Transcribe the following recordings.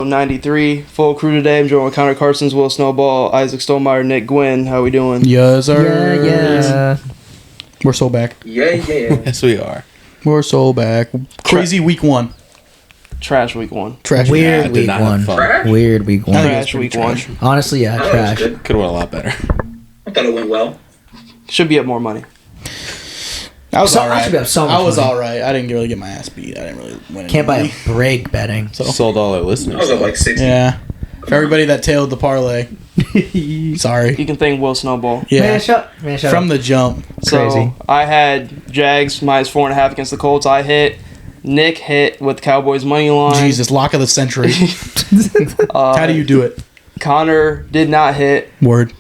93, full crew today. I'm joined with Connor Carsons, Will Snowball, Isaac Stolmeyer, Nick Gwynn. How we doing? Yes, sir. Yeah. We're so back. Yeah. Yes, we are. We're so back. Crazy week one. Trash week one. Trash. Weird did week not have one. fun. Weird week one. Trash week one. Honestly, yeah, Oh, trash. that was good. Could have went a lot better. I thought it went well. Should be up more money. I was So- I alright. should be up so much I was money. alright. I didn't really get my ass beat. I didn't really win. Can't buy any a break betting. So Sold all our I listeners. was at like 60. yeah. For everybody that tailed the parlay, sorry. You can thank Will Snowball. Yeah. Man, shut From the jump. So Crazy. I had Jags minus 4.5 against the Colts. I hit. Nick hit with Cowboys money line. Jesus, lock of the century. How do you do it? Connor did not hit. Word.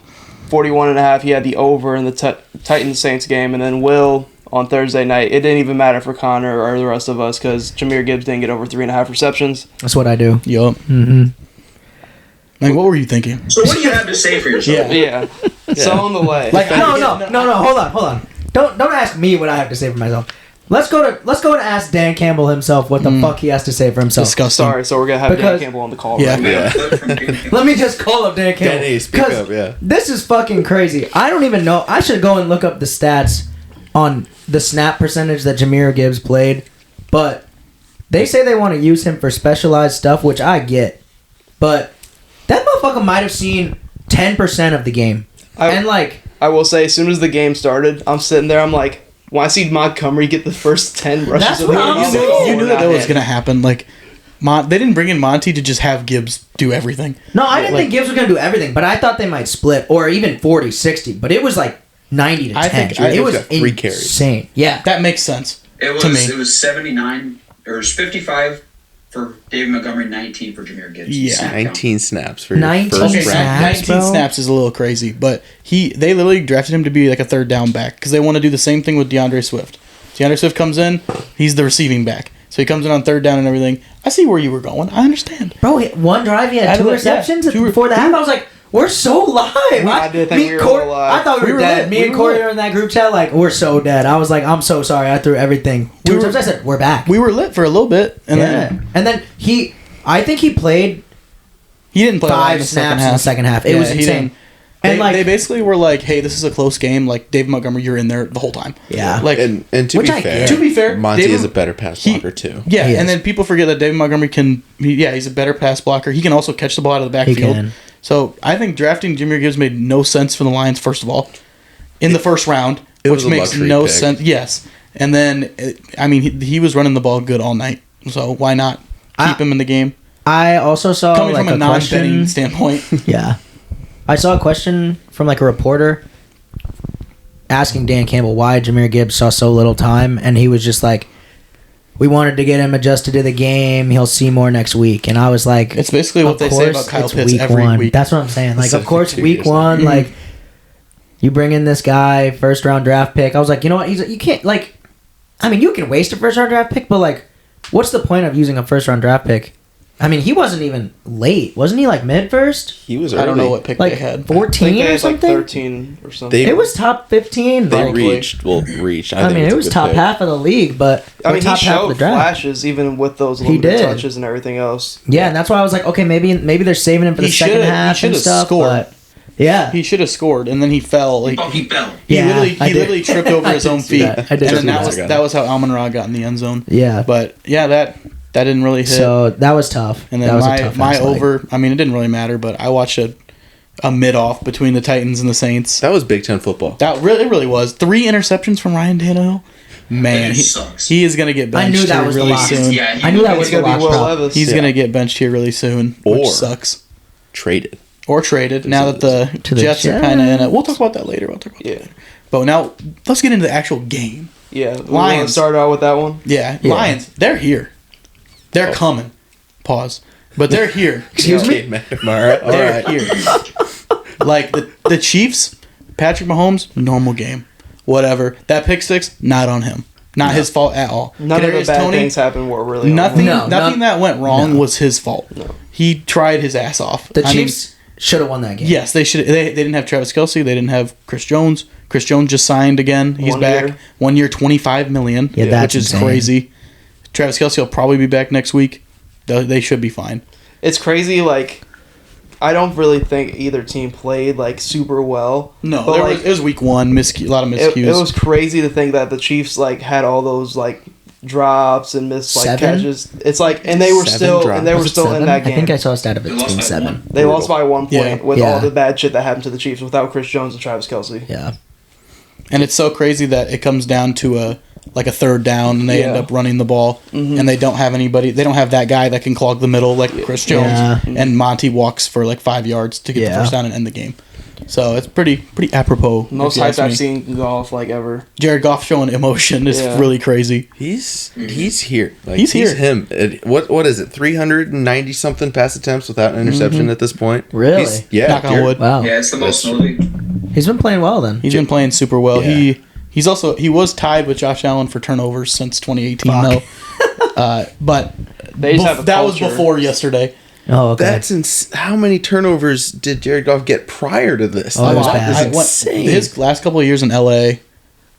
41.5. He had the over in the Titans Saints game, and then Will on Thursday night. It didn't even matter for Connor or the rest of us because Jahmyr Gibbs didn't get over 3.5 receptions. That's what I do. Yup. Mm-hmm. Like, what were you thinking? So what do you have to say for yourself? Yeah. So on the way. Like, No. Hold on. Don't ask me what I have to say for myself. Let's go and ask Dan Campbell himself what the fuck he has to say for himself. Disgusting. Sorry, so we're gonna have Dan Because- Campbell on the call. Yeah. Right? We have a clip from Dan Campbell. Let me just call up Dan Campbell. Danny, speak 'Cause up, yeah. This is fucking crazy. I don't even know. I should go and look up the stats on the snap percentage that Jahmyr Gibbs played, but they say they want to use him for specialized stuff, which I get. But that motherfucker might have seen 10% of the game. And like, I will say, as soon as the game started, I'm sitting there. I'm like, when I see Montgomery get the first 10 rushes That's of what the I'm game, saying. You knew that not was him. going to happen. Like, they didn't bring in Monty to just have Gibbs do everything. no, I didn't Like- think Gibbs was going to do everything, but I thought they might split, or even 40-60, but it was like 90 to 10. I think it was got 3 carries. insane. Yeah. That makes sense. It was To me. it was 79 or it was 55 for David Montgomery, 19 for Jahmyr Gibbs. Yeah. Snap count. 19 snaps for your 19 first Okay, snaps, round. 19 bro. snaps is a little crazy, but they literally drafted him to be like a third down back because they want to do the same thing with DeAndre Swift. DeAndre Swift comes in, he's the receiving back. So he comes in on third down and everything. I see where you were going. I understand. Bro, one drive, he had I 2 don't know, receptions yeah, two- before the half. I was like, we're so live. I did think we were a little live. I thought we were dead. lit. Me We and were Corey lit. were in that group chat like, we're so dead. I was like, I'm so sorry. I threw everything. We 2 were- receptions. I said, we're back. We were lit for a little bit, and then And then I think he played he didn't play a lot 5 in the second snaps in half. the second half. It Yeah, was he insane. didn't. And They, like, they basically were like, "Hey, this is a close game. Like David Montgomery, you're in there the whole time." yeah. Like, And to Which be I fair, get. To be fair, Monty David- is a better pass blocker too. yeah, He and is. then people forget that David Montgomery he's a better pass blocker. He can also catch the ball out of the He backfield. can. So I think drafting Jahmyr Gibbs made no sense for the Lions. First of all, in the first round, it which was a makes luxury no pick. sense. Yes, and then he was running the ball good all night. So why not keep him in the game? I also saw Coming like from a a non-betting question. standpoint. Yeah. I saw a question from like a reporter asking Dan Campbell why Jahmyr Gibbs saw so little time, and he was just like, we wanted to get him adjusted to the game. He'll see more next week. And I was like, It's basically what of they say course about Kyle it's Pitts week every one. week. That's what I'm saying. Like, Instead of of course, 2 week years. one, like, you bring in this guy, first round draft pick. I was like, you know what? You can't, like, I mean, you can waste a first round draft pick, but like, what's the point of using a first round draft pick? I mean, he wasn't even late. Wasn't he like mid first? He was early. I don't know what pick Like they had. I think they 14 or had like something? 13 or something. They- It was top 15. They like, reached. I mean, it was top half of the league, but I mean, he top half of showed the draft. flashes even with those He limited did. touches and everything else. Yeah, and that's why I was like, okay, maybe they're saving him for the He second should've- he half and should've stuff. scored. But yeah, He should have scored, and then he fell. Like, Oh, he fell. He Yeah, literally I did. literally tripped over I his did own see feet. that. I did and see then that. that was how Amon-Ra got in the end zone. yeah. But yeah, that didn't really hit. So that was tough. and that then was a tough my ass leg. over. I mean, it didn't really matter, but I watched a mid off between the Titans and the Saints. That was Big Ten football. That really was 3 interceptions from Ryan Tannehill. Man, That he, sucks. he is gonna get benched I knew that here was the really lock. soon. Yeah, I knew that It's was the gonna be lock. Will Bro. Levis. He's Yeah. gonna get benched here really soon, which Or- sucks. Traded. Or traded. Now that the To the Jets are kind of in it. We'll talk about that later. Yeah, But now let's get into the actual game. yeah. We Lions. want to start out with that one. Yeah, Yeah. Lions. They're here. They're coming. Pause. But they're here. Excuse me? Okay, McNamara. All They're right. here. Like the Chiefs, Patrick Mahomes, normal game. Whatever. That pick six, not on him. Not his fault at all. None of the Kadarius bad Toney, things happened were really Nothing. No, nothing that went wrong was his fault. No. He tried his ass off. The I mean, Chiefs should have won that game. yes, they should. They didn't have Travis Kelce. They didn't have Chris Jones. Chris Jones just signed again. He's 1 back. year. 1 year, $25 million. Yeah, that's which is insane. crazy. Travis Kelce will probably be back next week. They should be fine. It's crazy. Like, I don't really think either team played like super well. No, but like, it was week one. A lot of miscues. it was crazy to think that the Chiefs like had all those like drops and missed like 7? catches. It's like, and they were 7 still drops. and they were Was it still 7? in that game. I think I saw a stat of it They lost being by 7. one. They lost by 1 point Yeah. with Yeah. all the bad shit that happened to the Chiefs without Chris Jones and Travis Kelce. Yeah. And it's so crazy that it comes down to a third down, and they end Yeah. up running the ball, and they don't have anybody. They don't have that guy that can clog the middle like Chris Jones, Yeah. and Monty walks for like 5 yards to get the Yeah. first down and end the game. So it's pretty apropos. Most if you hype ask I've me. seen in golf like ever. Jared Goff showing emotion is Yeah. really crazy. He's here. Like, He's here. him. What is it? 390 something pass attempts without an interception at this point. Really? Yeah. Knock on Jared- wood. Wow. Yeah, it's the most in That's- the league. He's been playing well then. He's been playing super well. Yeah. He was tied with Josh Allen for turnovers since 2018 Fuck. though. But They just have a that was culture. before yesterday. Oh, okay. That's how many turnovers did Jared Goff get prior to this? Oh, it was That bad. is I went- insane. His last couple of years in LA,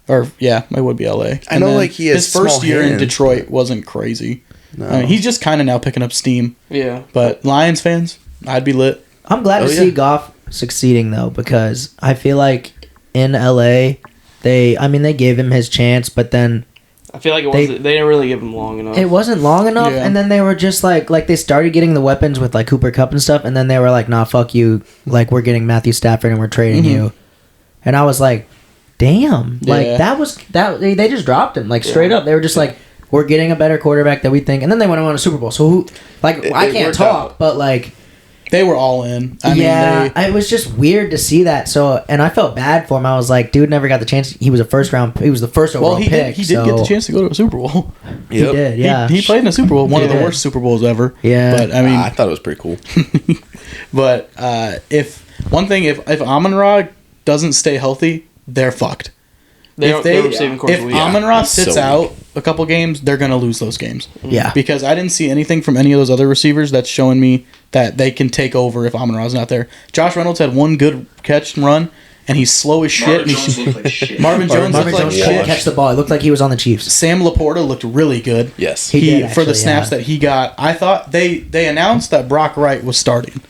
or yeah, it would be LA. I know, then like, he has his first small year in hands. Detroit wasn't crazy. No. I mean, he's just kind of now picking up steam. Yeah. But Lions fans, I'd be lit. I'm glad Oh, to yeah. see Goff succeeding though, because I feel like in LA they gave him his chance, but then I feel like They- they didn't really give him long enough. it wasn't long enough, Yeah. and then they were just like they started getting the weapons with like Cooper Kupp and stuff, and then they were like, nah, fuck you, like we're getting Matthew Stafford and we're trading you, and I was like, damn, like Yeah. they just dropped him like straight up. They were just like, we're getting a better quarterback that we think, and then they went on a Super Bowl. So who, like, I It can't worked talk, out. but like. They were all in. I Yeah, mean, it was just weird to see that. So, and I felt bad for him. I was like, dude never got the chance. He was a first round. He was the first overall he pick. did get the chance to go to a Super Bowl. He Yep. did. Yeah, He played in a Super Bowl, one of the did. worst Super Bowls ever. Yeah. But I mean, I thought it was pretty cool. but if Amon-Ra doesn't stay healthy, they're fucked. Their receiving corps If is weak. Amon-Ra he's sits so out a couple games, they're gonna lose those games. Yeah. Because I didn't see anything from any of those other receivers that's showing me that they can take over if Amon-Ra's not there. Josh Reynolds had one good catch and run, and he's slow as shit. Marvin And Jones he's looked like shit. Marvin Jones Marvin looked like Jones couldn't shit. catch the ball. It looked like he was on the Chiefs. Sam Laporta looked really good. Yes. He did, For the actually, snaps yeah. that he got, I thought they announced that Brock Wright was starting.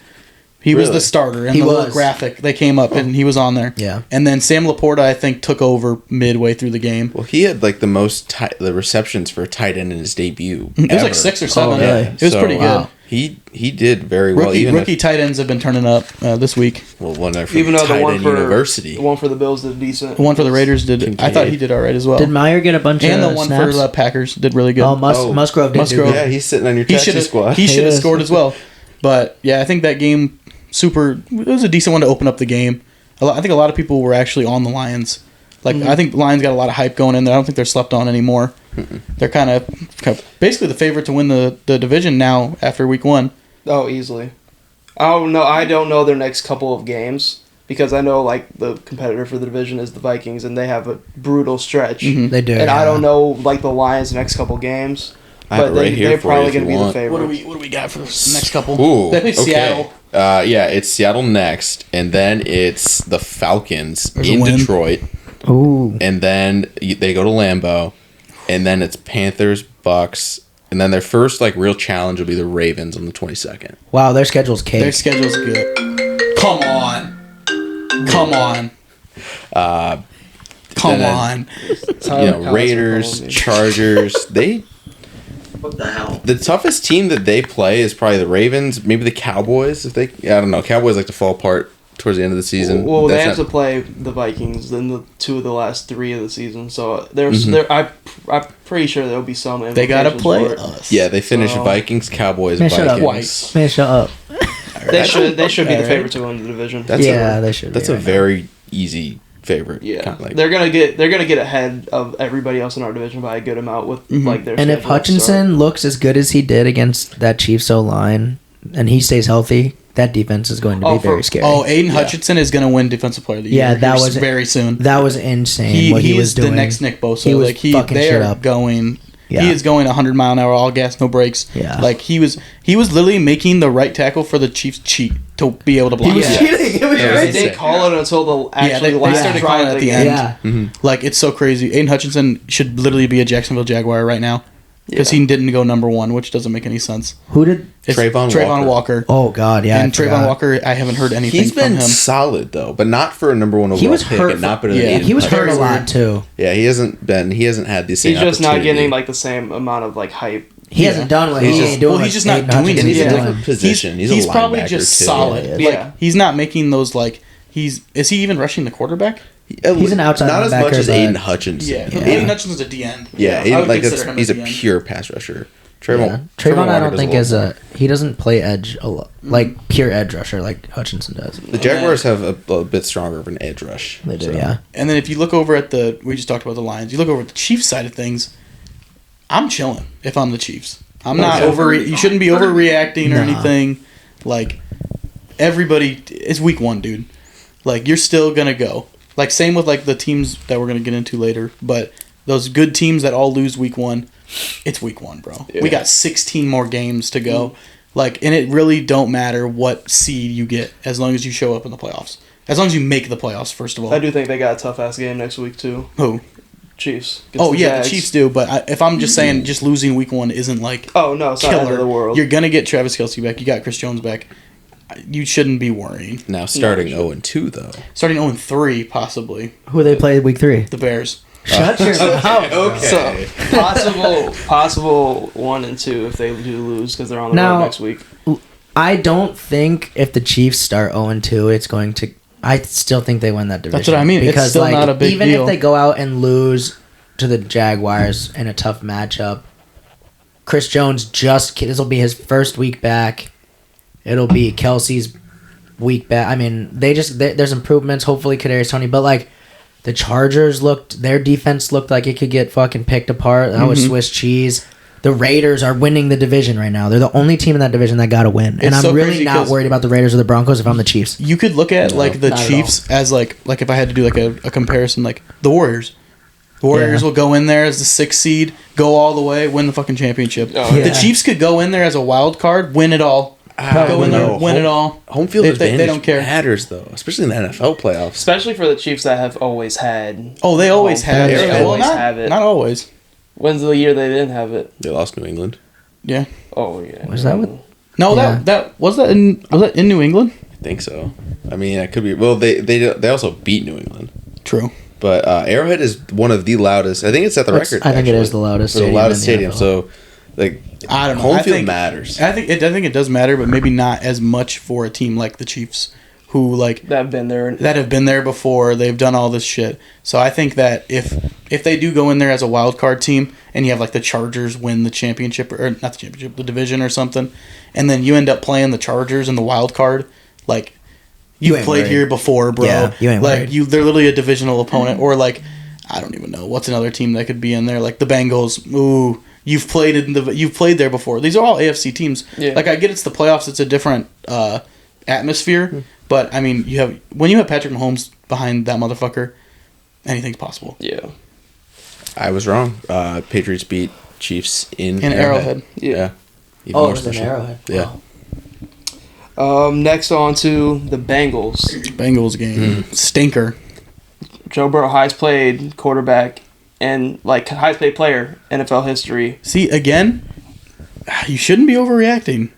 He was Really? the starter, and He the little was. graphic they came up, and he was on there. Yeah. And then Sam Laporta, I think, took over midway through the game. Well, he had like the most the receptions for a tight end in his debut. It was ever. like 6 or 7. Oh, really? It was pretty good. He did very well. Rookie tight ends have been turning up this week. One from Even though the tight one end for university. the one for the Bills did decent. The one for the Raiders did. Kincaid. I thought he did all right as well. Did Meyer get a bunch and of the one snaps? for the Packers did really good. Oh, Oh, Musgrove did. Musgrove. Do good. Yeah, he's sitting on your he taxi should squad. he should have is. scored as well. But yeah, I think that game it was a decent one to open up the game. I think a lot of people were actually on the Lions. Like I think the Lions got a lot of hype going in there. I don't think they're slept on anymore. They're kind of basically the favorite to win the division now after week 1. Oh, easily. Oh no, I don't know their next couple of games because I know like the competitor for the division is the Vikings and they have a brutal stretch. They do. And I yeah. don't know like the Lions next couple games, I have but it right here they're for you probably if you going to be the want. favorite. What do we got for the next couple? Ooh, They play okay. Seattle. Yeah, it's Seattle next, and then it's the Falcons There's a in win. Detroit, Ooh. and then they go to Lambeau, and then it's Panthers, Bucks, and then their first like real challenge will be the Ravens on the 22nd. Wow, their schedule's cake. Their schedule's good. Come on. Come then- on. Raiders, Chargers. What the hell? The toughest team that they play is probably the Ravens, maybe the Cowboys. I don't know. Cowboys like to fall apart towards the end of the season. Well, they That's have not- to play the Vikings in the 2 of the last 3 of the season, so Mm-hmm. I'm pretty sure there'll be some. They got to implications play for it. us. Yeah, they finish So- Vikings, Cowboys, Man, shut up. Vikings. Man, shut up. They should be the Alright. favorite to win the division. That's They should. That's be a right very easy favorite. Yeah, Kinda like- they're gonna get ahead of everybody else in our division by a good amount with like their. And if schedule Hutchinson looks as good as he did against that Chiefs O line, and he stays healthy, that defense is going to be very scary. Oh, Aiden Hutchinson is going to win Defensive Player of the Year. Yeah, that here was- very soon. that was insane. What he was is doing. the next Nick Bosa. He was fucking they shit are up. going. Yeah. He is going 100 mile an hour, all gas, no brakes. Yeah. Like he was literally making the right tackle for the Chiefs cheat to be able to block. He was it. cheating. It was Yeah, They crazy. didn't call it until the actually they last started drive calling it of at the the game. end. Yeah. Like it's so crazy. Aiden Hutchinson should literally be a Jacksonville Jaguar right now. because he didn't go number 1, which doesn't make any sense. Who did? It's Trayvon Walker. Oh God, yeah. And Trayvon Walker, I haven't heard anything He's from been him. solid though, but not for a number 1 overall was pick, hurt and not for- better than Aiden He was hurt a Hutchinson. lot too. Yeah, he hasn't had the same. He's just not opportunity. getting like the same amount of like hype. He hasn't done what He's he just- ain't doing. Well, what he's just not Aiden doing Hutchinson it. is He's a doing. different position. He's a probably linebacker, just too. solid. Yeah. Like he's not making those like is he even rushing the quarterback? He's an outside Not as linebacker, much as but- Aiden Hutchinson. Yeah, Yeah. Aiden Hutchinson's a D end. Yeah, I Aiden, would like consider him he's a D end. pure pass rusher. Yeah. Trayvon, I Walker don't does think little is more. he doesn't play edge a lot, like pure edge rusher like Hutchinson does. The Jaguars have a bit stronger of an edge rush. They do, so. yeah. And then if you look over at we just talked about the Lions. You look over at the Chiefs side of things. I'm chilling if I'm the Chiefs. I'm not You shouldn't be overreacting or Nah. anything. Like everybody, it's week 1, dude. Like you're still gonna go. Like same with like the teams that we're gonna get into later. But those good teams that all lose week 1, it's week 1, bro. Yeah. We got 16 more games to go. Like, and it really don't matter what seed you get as long as you show up in the playoffs. As long as you make the playoffs, first of all. I do think they got a tough ass game next week too. Who? Chiefs. Oh, against yeah, the Jags. Chiefs do. But if I'm just saying just losing week 1 isn't like Oh no, it's not the end killer. of the world. You're going to get Travis Kelce back. You got Chris Jones back. You shouldn't be worrying. Now starting No, 0-2 though. Starting 0-3, possibly. Who they played week 3? The Bears. Shut your mouth. Okay. So possible 1 and 2 if they do lose because they're on the Now- road next week. I don't think if the Chiefs start 0-2, it's going to. I still think they win that division. That's what I mean. It's Because still not a big even deal. if they go out and lose to the Jaguars in a tough matchup, Chris Jones this will be his first week back. It'll be Kelsey's week back. I mean, there's improvements. Hopefully, Kadarius Toney, but like the Chargers their defense looked like it could get fucking picked apart. That was Swiss cheese. The Raiders are winning the division right now. They're the only team in that division that got to win. And It's I'm so really crazy not 'cause- worried about the Raiders or the Broncos if I'm the Chiefs. You could look at like the not at Chiefs as like if I had to do like a comparison, like the Warriors. The Warriors Yeah. will go in there as the 6th seed, go all the way, win the fucking championship. Oh, yeah. The Chiefs could go in there as a wild card, win it all. Go in there, win it all. Home field They advantage don't care. matters though, especially in the NFL playoffs. Especially for the Chiefs that have always had. Oh, they always home have field. it. They Well, always not, have it. not always. When's the year they didn't have it? They lost New England. Yeah. Oh yeah. Was that what- No, Yeah. that was that in New England? I think so. I mean, it could be. Well, they also beat New England. True. But Arrowhead is one of the loudest. I think it's at the record. I think it actually, is the loudest for the stadium loudest in the stadium. NFL. So, like, I don't know. home I field think- matters. I think it does matter, but maybe not as much for a team like the Chiefs, who like That have been there. that have been there before. They've done all this shit. So I think that if they do go in there as a wild card team, and you have like the Chargers win the championship or not the championship, the division or something, and then you end up playing the Chargers in the wild card, like You you've ain't played worried. here before, bro. Yeah, you ain't like worried. they're literally a divisional opponent, or like I don't even know what's another team that could be in there, like the Bengals. Ooh. You've played there before. These are all AFC teams. Yeah. Like I get it's the playoffs, it's a different atmosphere, but I mean when you have Patrick Mahomes behind that motherfucker, anything's possible. Yeah. I was wrong. Patriots beat Chiefs in Arrowhead. Yeah. Even Oh, more it was an special. Arrowhead. Yeah. Wow. Next on to the Bengals. Bengals game. Stinker. Joe Burrow, highest played quarterback and like highest paid player NFL history. See, again, you shouldn't be overreacting.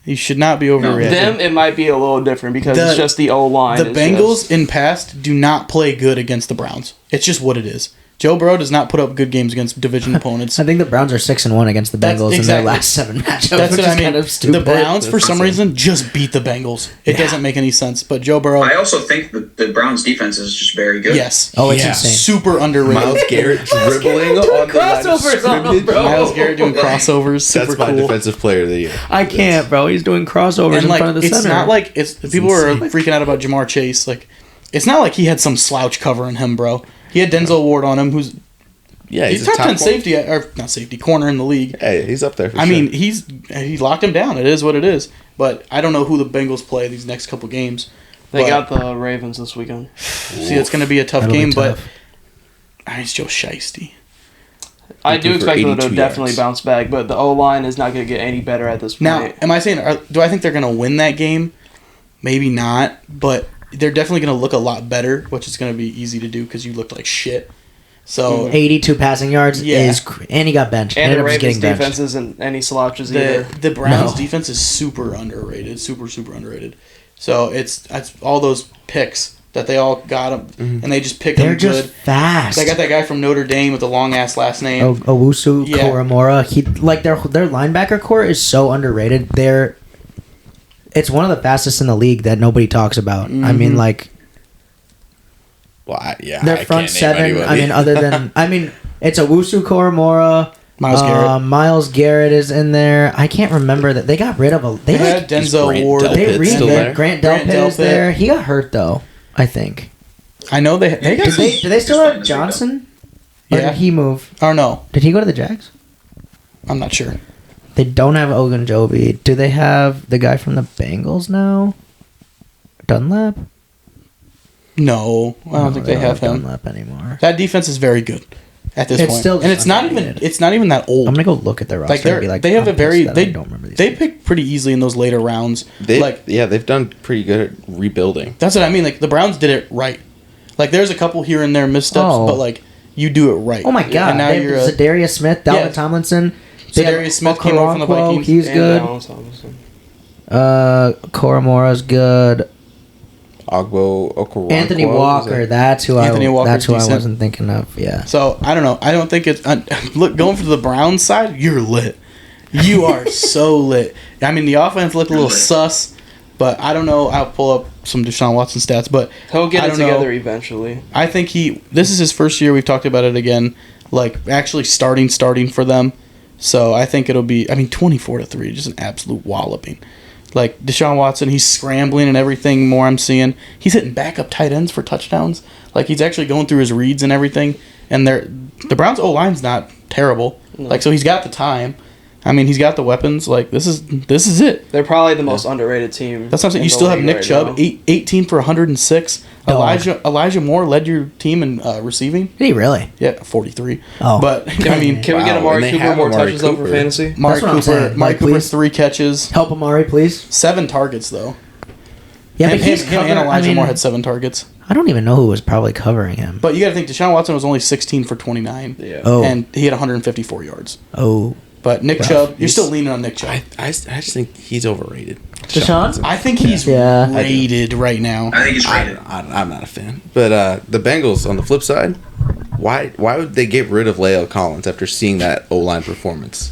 You should not be overreacting. Them, it might be a little different because The- it's just the O line. The Bengals in past do not play good against the Browns. It's just what it is. Joe Burrow does not put up good games against division opponents. I think the Browns are 6-1 against the That's Bengals in exactly- their last 7 matchups. That's which what I is mean. Kind of The stupid. Browns, for That's some insane. reason, just beat the Bengals. It doesn't make any sense. But Joe Burrow, I also think the Browns defense is just very good. yes. Oh, it's Yeah. insane. Super underrated. Miles Garrett dribbling on the line of crossovers on them, scrimmage. bro. Miles Garrett doing crossovers. Super That's my cool. defensive player of the year. I can't, bro. He's doing crossovers And in like, front of the it's center. not like people are insane. freaking out about Jamar Chase. Like, it's not like he had some slouch covering him, bro. He had Denzel Ward on him, who's Yeah, he's a top 10 corner. safety, or not safety, corner in the league. Hey, he's up there. For I sure. mean, he locked him down. It is what it is. But I don't know who the Bengals play these next couple games. They But- got the Ravens this weekend. See, it's going to be a tough That'll be game, tough. but it's Joe Shiesty. I He do threw for expect them to 82 definitely yards. bounce back, but the O line is not going to get any better at this point. Now, am I saying, do I think they're going to win that game? Maybe not, but they're definitely going to look a lot better, which is going to be easy to do because you looked like shit. So 82 passing yards Yeah. and he got benched. And Ended the up just Ravens getting defense benched. isn't any slouches either. the Browns No. defense is super underrated, super underrated. So it's all those picks that they all got them, and they just pick They're them just good. fast. They got that guy from Notre Dame with the long ass last name. Owusu Yeah. Koromora. He their linebacker core is so underrated. It's one of the fastest in the league that nobody talks about. I mean, like Well, their front seven. I mean, other than it's Owusu Koromora. Miles Garrett. Miles Garrett is in there. I can't remember that they got rid of a. They had Denzel Grant Ward. Delpit They still there? Grant Grant Delpit is Delpit. there. He got hurt though. I think. I know they got Did some. they still have Johnson? Or Yeah. did he move? Or no, Did he go to the Jags? I'm not sure. They don't have Ogunjobi. Do they have the guy from the Bengals now? Dunlap? No, I don't think they have him. Dunlap anymore. That defense is very good at this It's point, still and it's not underrated. even that old. I'm gonna go look at their roster. Like and be they have a I'm very pissed that I they don't remember these. they names. pick pretty easily in those later rounds. They've done pretty good at rebuilding. That's what I mean. Like the Browns did it right. Like there's a couple here and there missteps, Oh. but like you do it right. Oh my god! And now They you're have Zadarius Smith, Dalvin Yeah. Tomlinson. They have Zadarius Smith came over from the Okoronkwo, Vikings. He's And good. Allen Robinson. Koromora's good. Ogbo Okoronkwo. Anthony is that- Walker. That's who Anthony I. Walker's That's who I decent. wasn't thinking of. Yeah. So I don't know. I don't think it's look going for the Browns side. You're lit. You are so lit. I mean, the offense looked a little sus, but I don't know. I'll pull up some Deshaun Watson stats, but He'll get I it don't know. together eventually. I think this is his first year. We've talked about it again, like actually starting for them. So I think it'll be. I mean, 24-3, just an absolute walloping. Like Deshaun Watson, he's scrambling and everything. More I'm seeing, he's hitting backup tight ends for touchdowns. Like he's actually going through his reads and everything. And the Browns' O line's not terrible. No. Like so, he's got the time. I mean, he's got the weapons. Like this is it. They're probably the most underrated team. That's what I'm saying. in You the still have league Nick right Chubb, now. 18 for 106. Dog. Elijah Moore led your team in receiving. Did he really? Yeah, 43. Oh. But I mean, Can we get Wow, Amari and they Cooper have more Amari touches though for Cooper. fantasy? Mark That's what I'm Cooper, saying. Mark Like, Cooper, please. 3 catches, Help Amari, please. 7 targets though. Yeah, him, but he's him and covered. Elijah I mean, Moore had 7 targets. I don't even know who was probably covering him. But you got to think Deshaun Watson was only 16 for 29, Yeah. Oh. and he had 154 yards. Oh. But Nick Rough. Chubb, you're He's- still leaning on Nick Chubb. I just think he's overrated. Deshaun? I think he's Yeah. rated right now. I think it's rated. I'm not a fan. But the Bengals, on the flip side, why would they get rid of La'el Collins after seeing that O-line performance?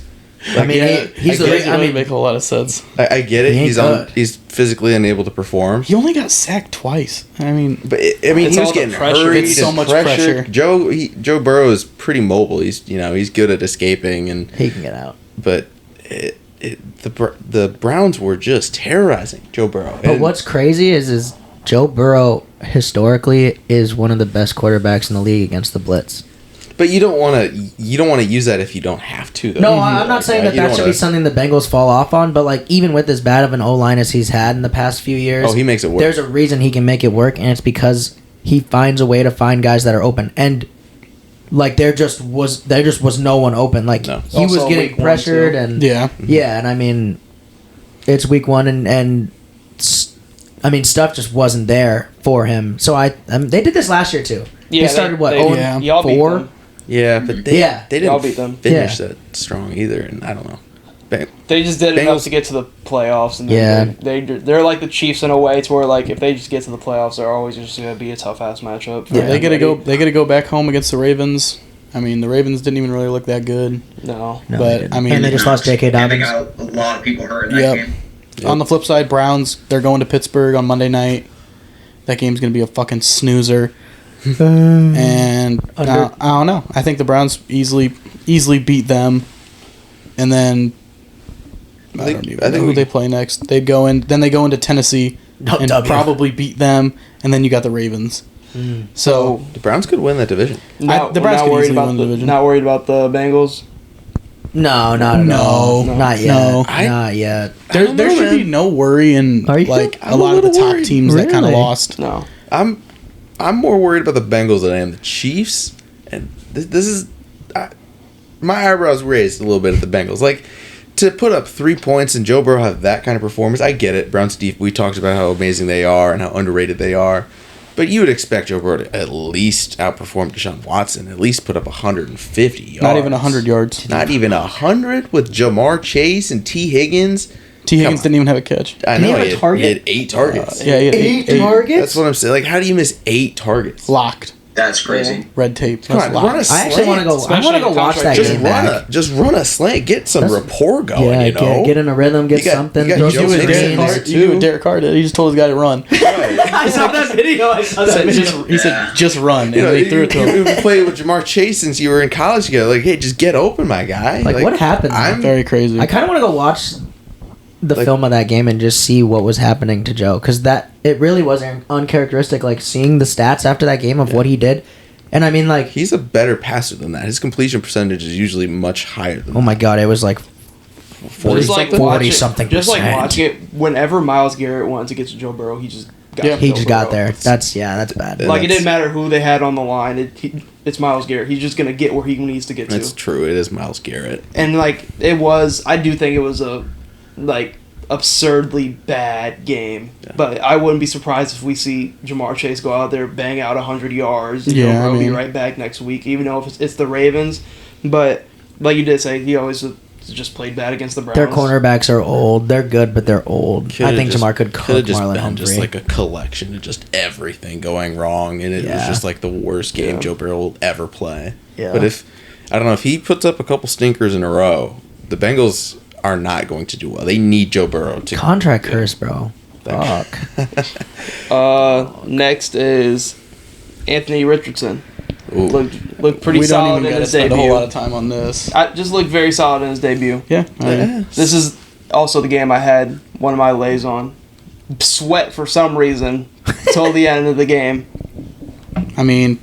I mean, Yeah, he's I the. guess it I doesn't mean, make a lot of sense. I get it. He ain't He's good. physically unable to perform. He only got sacked twice. I mean, But It's he was all the getting pressure. hurried. It's so and much pressured. pressure. Joe Burrow is pretty mobile. He's good at escaping, and he can get out. but the Browns were just terrorizing Joe Burrow. But And- what's crazy is Joe Burrow historically is one of the best quarterbacks in the league against the blitz. But you don't want to use that if you don't have to. Though. No, I'm not saying that You don't that should wanna- be something the Bengals fall off on, but like even with as bad of an O line as he's had in the past few years, Oh, he makes it work. There's a reason he can make it work, and it's because he finds a way to find guys that are open. And like there just was no one open. Like No. he was Also getting week one, pressured, too. and yeah. and I mean, it's week one, and I mean stuff just wasn't there for him. So they did this last year too. Yeah, they started what yeah. Y'all beat 0-4. them. Yeah, but they Yeah. Y'all didn't beat them. finish Yeah. that strong either, and I don't know. They just did enough Bengals- to get to the playoffs, and Yeah. then they're like the Chiefs in a way, to where like if they just get to the playoffs, they're always just gonna be a tough ass matchup. for Yeah. They gotta anybody. go. They gotta go back home against the Ravens. I mean, the Ravens didn't even really look that good. No. No, But, they didn't. I mean- and they just lost J.K. And they Dobbins. got a lot of people hurt in that Yep. game. On the flip side, Browns, they're going to Pittsburgh on Monday night. That game's gonna be a fucking snoozer. And Under. I don't know. I think the Browns easily beat them, and then I don't even know who they play next. They go in, then they go into Tennessee No, and W. probably beat them, and then you got the Ravens. So The Browns could win that division. the Browns not could worried easily about win the division. Not worried about the Bengals. No, not at No. all. No. Not yet. No. Not yet. there don't know, should be man. no worry in Are you? like I'm a a lot of the little top worried. teams that kind of Really? lost. No. I'm more worried about the Bengals than I am the Chiefs, and this is my eyebrows raised a little bit at the Bengals. Like, to put up 3 points and Joe Burrow have that kind of performance, I get it. Browns deep. We talked about how amazing they are and how underrated they are, But you would expect Joe Burrow to at least outperform Deshaun Watson, at least put up 150 yards. Not even 100 yards. Not even 100 with Jamar Chase and T. Higgins. T. Higgins didn't even have a catch. I Did he know have a target? He had 8 targets. Yeah, he had Eight eight targets? That's what I'm saying. Like, how do you miss 8 targets? locked. That's crazy. Red tape. Come on, That's run a locked. I actually want to go. I Especially want to go in watch that contract game back. Just run a slant. Get some That's- rapport going. Yeah, you know, get in a rhythm, get You got- something. you got throw Joe some You and Mixon Derek screens. there, Carr, too. you and Derek Carr did. He just told his guy to run. I saw that video. I saw that video. He said, just run. And You know, they threw it to him. you played with Jamar Chase since you were in college together. Like, hey, just get open, my guy. Like, what happened? I'm Very crazy. I kind of want to go watch the Like- film of that game and just see what was happening to Joe, because it really was uncharacteristic. Like seeing the stats after that game of what he did, and I mean, like, He's a better passer than that. His completion percentage is usually much higher than oh my god, it was like 40 Just like something. 40-something Just like percent. watching it. Whenever Miles Garrett went to get to Joe Burrow, he just got. Yeah. to he Joe just got Burrow. there. That's bad. Yeah. Like it That's- didn't matter who they had on the line. It's Miles Garrett. He's just gonna get where he needs to get to. That's true. It is Myles Garrett. And like it was, I do think it was a like absurdly bad game. Yeah. But I wouldn't be surprised if we see Jamar Chase go out there, bang out 100 yards, and Yeah, Joe Burrow I be mean- right back next week. Even though if it's the Ravens, but like you did say, he always just played bad against the Browns. Their cornerbacks are old. They're good, but they're old. I think Jamar could cook just Marlon been Humphrey. just like a collection of just everything going wrong, and it was Yeah. just like the worst game Yeah. Joe Burrow will ever play. Yeah. But I don't know, if he puts up a couple stinkers in a row, the Bengals are not going to do well. They need Joe Burrow to Contract curse, bro. Thank Fuck. Next is Anthony Richardson. Ooh. Looked pretty we don't solid even in got to his spend debut. a whole lot of time on this. I just looked very solid in his debut. Yeah. Yeah. This is also the game I had one of my lays on. Sweat for some reason till the end of the game. I mean,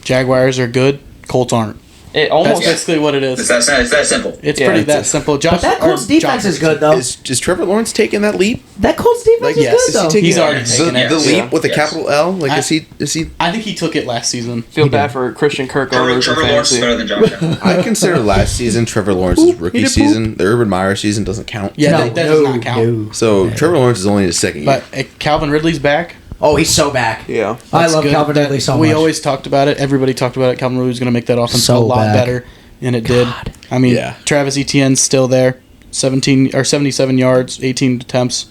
Jaguars are good. Colts aren't. It That's almost basically what it It's is. that simple. It's Yeah, pretty it's that simple. Josh, But that Colts or defense Josh is good, though. Is Trevor Lawrence taking that leap? That Colts defense Like, is yes, good, though. taking He's the- already taken it. the leap Yeah. with a Yes. capital L? Like, I- is he? I think he took it last season. feel bad for Christian Kirk owners in Trevor Lawrence is fantasy. better than Josh Allen. I consider last season Trevor Lawrence's rookie did poop. season. The Urban Meyer season doesn't count. Yeah, No, that does not count. no. So Trevor Lawrence is only in his second year. But Calvin Ridley's back. Oh, he's so back. Yeah. I That's love good. Calvin Ridley so much. We always talked about it. Everybody talked about it. Calvin Ridley was going to make that offense So a lot back. better, and it did. I mean, Yeah. Travis Etienne's still there, 77 yards, 18 attempts.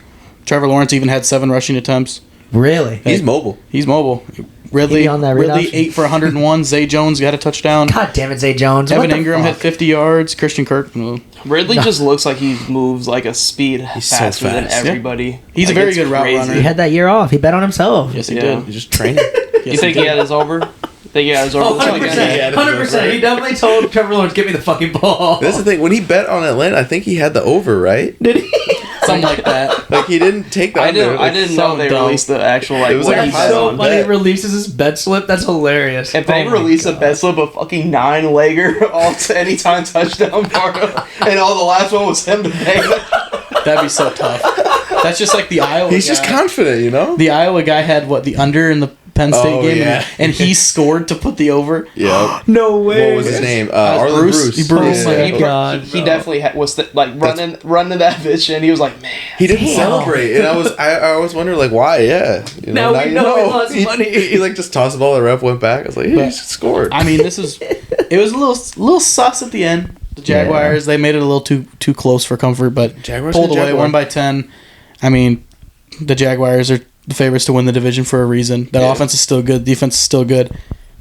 Trevor Lawrence even had 7 rushing attempts. Really? He's mobile. He's mobile. Ridley He on that read Ridley option? 8 for 101. Zay Jones got a touchdown. God damn it, Zay Jones. Evan What the Ingram fuck? had 50 yards. Christian Kirk. Ridley just looks like he moves like a speed so faster than fast. everybody. He's a Like, very it's good route crazy. runner. He had that year off. He bet on himself. Yes, he Yeah. did. He's just training. You think he had his over? Think he had his over? Oh, Looks like 100%. Yeah, 100%. He definitely told Trevor Lawrence, give me the fucking ball. That's the thing. When he bet on Atlanta, I think he had the over, right? Did he? Something like that. Like, he didn't take the I under. didn't. I didn't know they dumb. released the actual like. It was what like he a bet pile on. of bet. He releases his bet slip. That's hilarious. If they Oh my release a God. bet slip of fucking 9-legger all to anytime touchdown part of, and all the last one was him to pay. That'd be so tough. That's just like the Iowa He's guy. just confident, you know? The Iowa guy had the under in the Penn State Oh, game, yeah. and he scored to put the over. Yeah. No way. What was his name? Arlen Bruce. Bruce. Bruce, Yeah. like, he, God, he definitely was running that bitch, and he was like, man. He didn't Damn. celebrate, and I always wonder like why. Yeah, you Now we you know he lost money. He like just tossed the ball. The ref went back. I was like, hey, But- he scored. I mean, it was a little sus at the end. The Jaguars, they made it a little too close for comfort, but Jaguars pulled are away, Jaguar. won by 10. I mean, the Jaguars are the favorites to win the division for a reason. That Yeah. offense is still good. Defense is still good.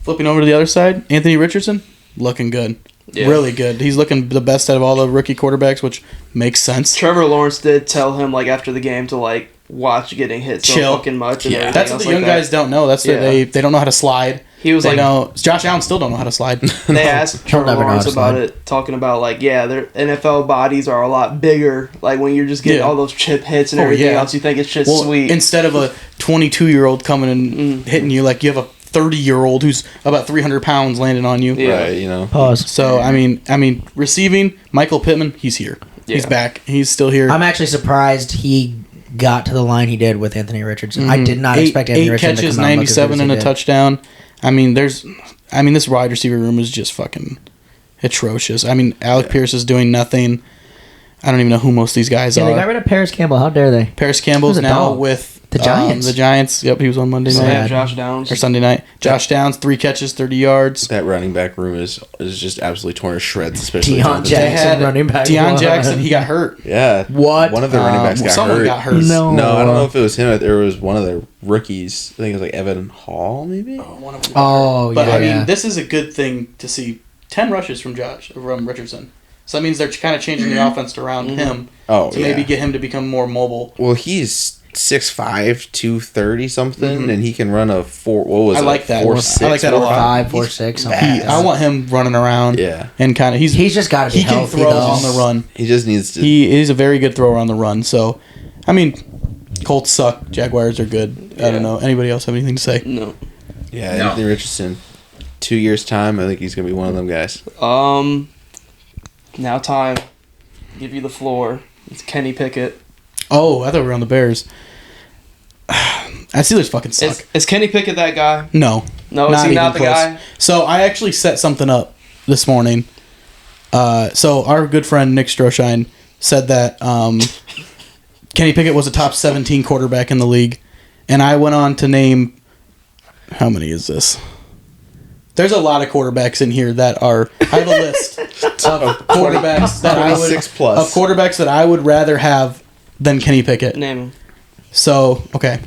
Flipping over to the other side, Anthony Richardson, looking good. Yeah. Really good. He's looking the best out of all the rookie quarterbacks, which makes sense. Trevor Lawrence did tell him like after the game to like watch getting hit so Chill. fucking much. And Yeah. everything That's what else the like young that. guys don't know. That's that Yeah. they don't know how to slide. He was They like, know Josh Allen still don't know how to slide. they asked Trevor never know how Lawrence to about slide. it, talking about like, yeah, their NFL bodies are a lot bigger. Like when you're just getting Yeah. all those chip hits and Oh, everything yeah. else, you think it's just Well, sweet. instead of a 22-year-old coming and hitting you, like you have a 30-year-old who's about 300 pounds landing on you. Yeah. Right, you know. Pause. So I mean, receiving Michael Pittman, he's here. He's Yeah. back. He's still here. I'm actually surprised he got to the line he did with Anthony Richardson. I did not expect Anthony eight Richardson catches, to come out and look as good 97 as and he a did. touchdown. I mean, this wide receiver room is just fucking atrocious. I mean, Alec Pierce is doing nothing. I don't even know who most of these guys Yeah, are. they got rid of Paris Campbell. How dare they? Paris Campbell's Who's the now dog? with The Giants. The Giants. Yep, he was on Monday So they night have Josh Downs. or Sunday night. Josh Downs, 3 catches, 30 yards. That running back room is just absolutely torn to shreds, especially Deion Jonathan. They Jackson had running back. Deion one. Jackson. He got hurt. Yeah. What? One of the running backs got someone hurt. got hurt. No. No, I don't know if it was him. There was one of the rookies. I think it was like Evan Hall, maybe. One of them got hurt. Oh, But yeah. I mean, yeah. this is a good thing to see. 10 rushes from Richardson. So that means they're kind of changing the offense around him Oh, to yeah. maybe get him to become more mobile. Well, he's 6'5", 230 something, and he can run a 4. What was I it? like that. 4.6, I like that a lot. 5, 4, 6. Something like that. I want him running around. Yeah. And kind of He's just got to be he can healthy, throw though. on the run. He just needs to. He is a very good thrower on the run. So, I mean, Colts suck. Jaguars are good. I don't know. Anybody else have anything to say? No. Yeah, No. Anthony Richardson. 2 years time, I think he's gonna be one of them guys. Now time. Give you the floor. It's Kenny Pickett. Oh, I thought we were on the Bears. That Steelers fucking suck. Is Kenny Pickett that guy? No. No, is he even not the close. guy? So I actually set something up this morning. So our good friend Nick Stroshine said that Kenny Pickett was a top 17 quarterback in the league. And I went on to name... How many is this? There's a lot of quarterbacks in here that are... I have a list of quarterbacks that I would... 26 plus. Of quarterbacks that I would rather have than Kenny Pickett. Name him. So, okay.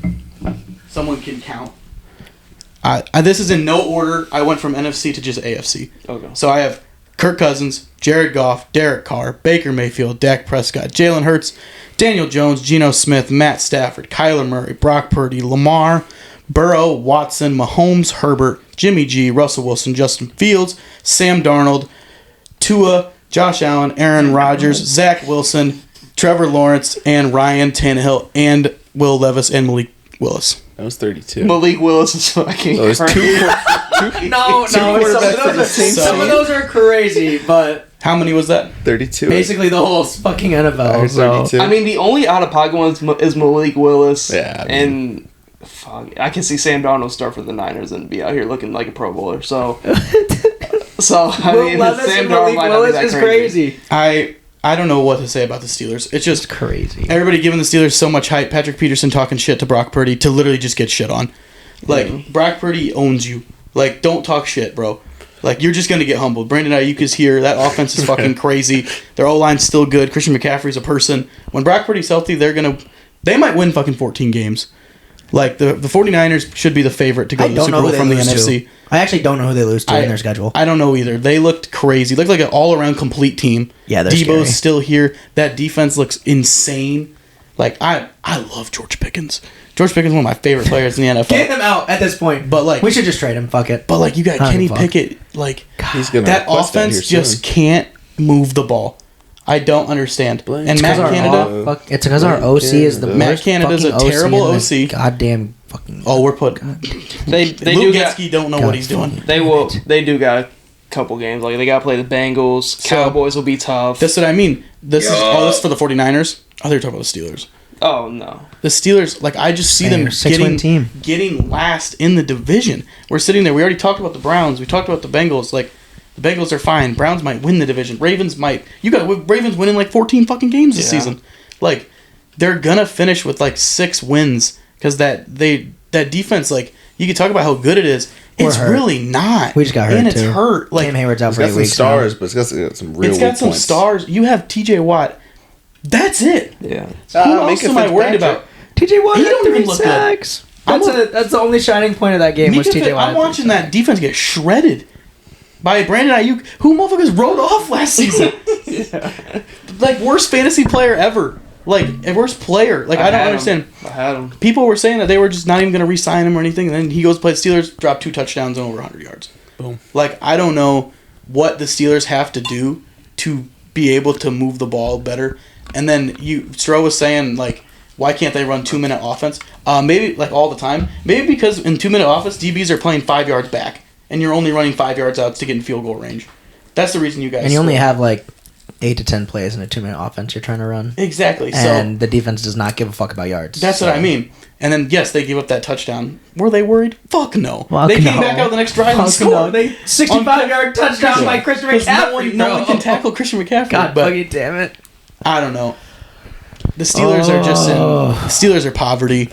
Someone can count. This is in no order. I went from NFC to just AFC. Okay. So I have Kirk Cousins, Jared Goff, Derek Carr, Baker Mayfield, Dak Prescott, Jalen Hurts, Daniel Jones, Geno Smith, Matt Stafford, Kyler Murray, Brock Purdy, Lamar, Burrow, Watson, Mahomes, Herbert, Jimmy G, Russell Wilson, Justin Fields, Sam Darnold, Tua, Josh Allen, Aaron Rodgers, Zach Wilson, Trevor Lawrence, and Ryan Tannehill, and Will Levis and Malik Willis. That was 32. Malik Willis is fucking So there's crazy. No, some of those are crazy, but How many was that? 32. basically the whole fucking NFL. So. 32. I mean, the only out-of-pocket one is Malik Willis. Yeah, I mean- And fuck, I can see Sam Darnold start for the Niners and be out here looking like a Pro Bowler. So, I Will mean, Levis Sam and Darnold Malik might not be Willis that is crazy. crazy. I don't know what to say about the Steelers. It's just Crazy. everybody giving the Steelers so much hype. Patrick Peterson talking shit to Brock Purdy to literally just get shit on. Like, Brock Purdy owns you. Like, don't talk shit, bro. Like, you're just going to get humbled. Brandon Ayuk is here. That offense is fucking crazy. Their O-line's still good. Christian McCaffrey's a person. When Brock Purdy's healthy, they might win fucking 14 games. Like, the 49ers should be the favorite to go to the Super Bowl from the NFC. I actually don't know who they lose to in their schedule. I don't know either. They looked crazy. Looked like an all-around complete team. Yeah, they're Debo's scary. still here. That defense looks insane. Like, I love George Pickens. George Pickens is one of my favorite players in the NFL. Get him out at this point. But, like... We should just trade him. Fuck it. But, like, you got I don't Kenny give a fuck. Pickett. Like, He's gonna that request that offense here just soon. can't move the ball. I don't understand. Blame- And It's Matt 'cause our Canada... It's because our OC is the Matt worst Canada's a fucking terrible in OC. the Goddamn fucking... Oh, we're putting... They do Luke got Getsky don't know what he's doing. they do got a couple games. Like, they got to play the Bengals. Cowboys will be tough. That's what I mean. This is for the 49ers? Oh, they're talking about the Steelers. Oh no. The Steelers, like, I just see Man, them they're a six-win team. getting last in the division. We're sitting there. We already talked about the Browns. We talked about the Bengals. Like, the Bengals are fine. Browns might win the division. Ravens might. You got Ravens winning like 14 fucking games this season. Like, they're gonna finish with like 6 wins because that defense, like, you can talk about how good it is. It's hurt. really not. We just got hurt, and it's too. hurt. Like, Cam Hayward's out It's for got 8 some weeks. stars, but it's got some real it's got weak some points. stars. You have T.J. Watt. That's it. Yeah. Who else am I worried about? TJ Watt He had don't even 3 look good. sacks. That's the only shining point of that game was TJ Watt. I'm watching that defense get shredded by Brandon Ayuk, who motherfuckers wrote off last season. Like, worst fantasy player ever. Like, worst player. Like, I don't understand. I had him. People were saying that they were just not even going to re-sign him or anything, and then he goes to play the Steelers, drop 2 touchdowns and over 100 yards. Boom. Like, I don't know what the Steelers have to do to be able to move the ball better. And then Stroh was saying, like, why can't they run 2-minute offense? Maybe, like, all the time. Maybe because in 2-minute offense, DBs are playing 5 yards back, and you're only running 5 yards out to get in field goal range. That's the reason you guys... And you only score. have like 8 to 10 plays in a 2-minute offense you're trying to run. Exactly. And the defense does not give a fuck about yards. That's what I mean. And then, yes, they gave up that touchdown. Were they worried? Fuck no. Fuck they came no. back out the next drive and Fuck scored. no. They 65-yard touchdown by Christian Because McCaffrey. no one can tackle Christian McCaffrey. God but fucking damn it. I don't know. The Steelers are just in. The Steelers are poverty.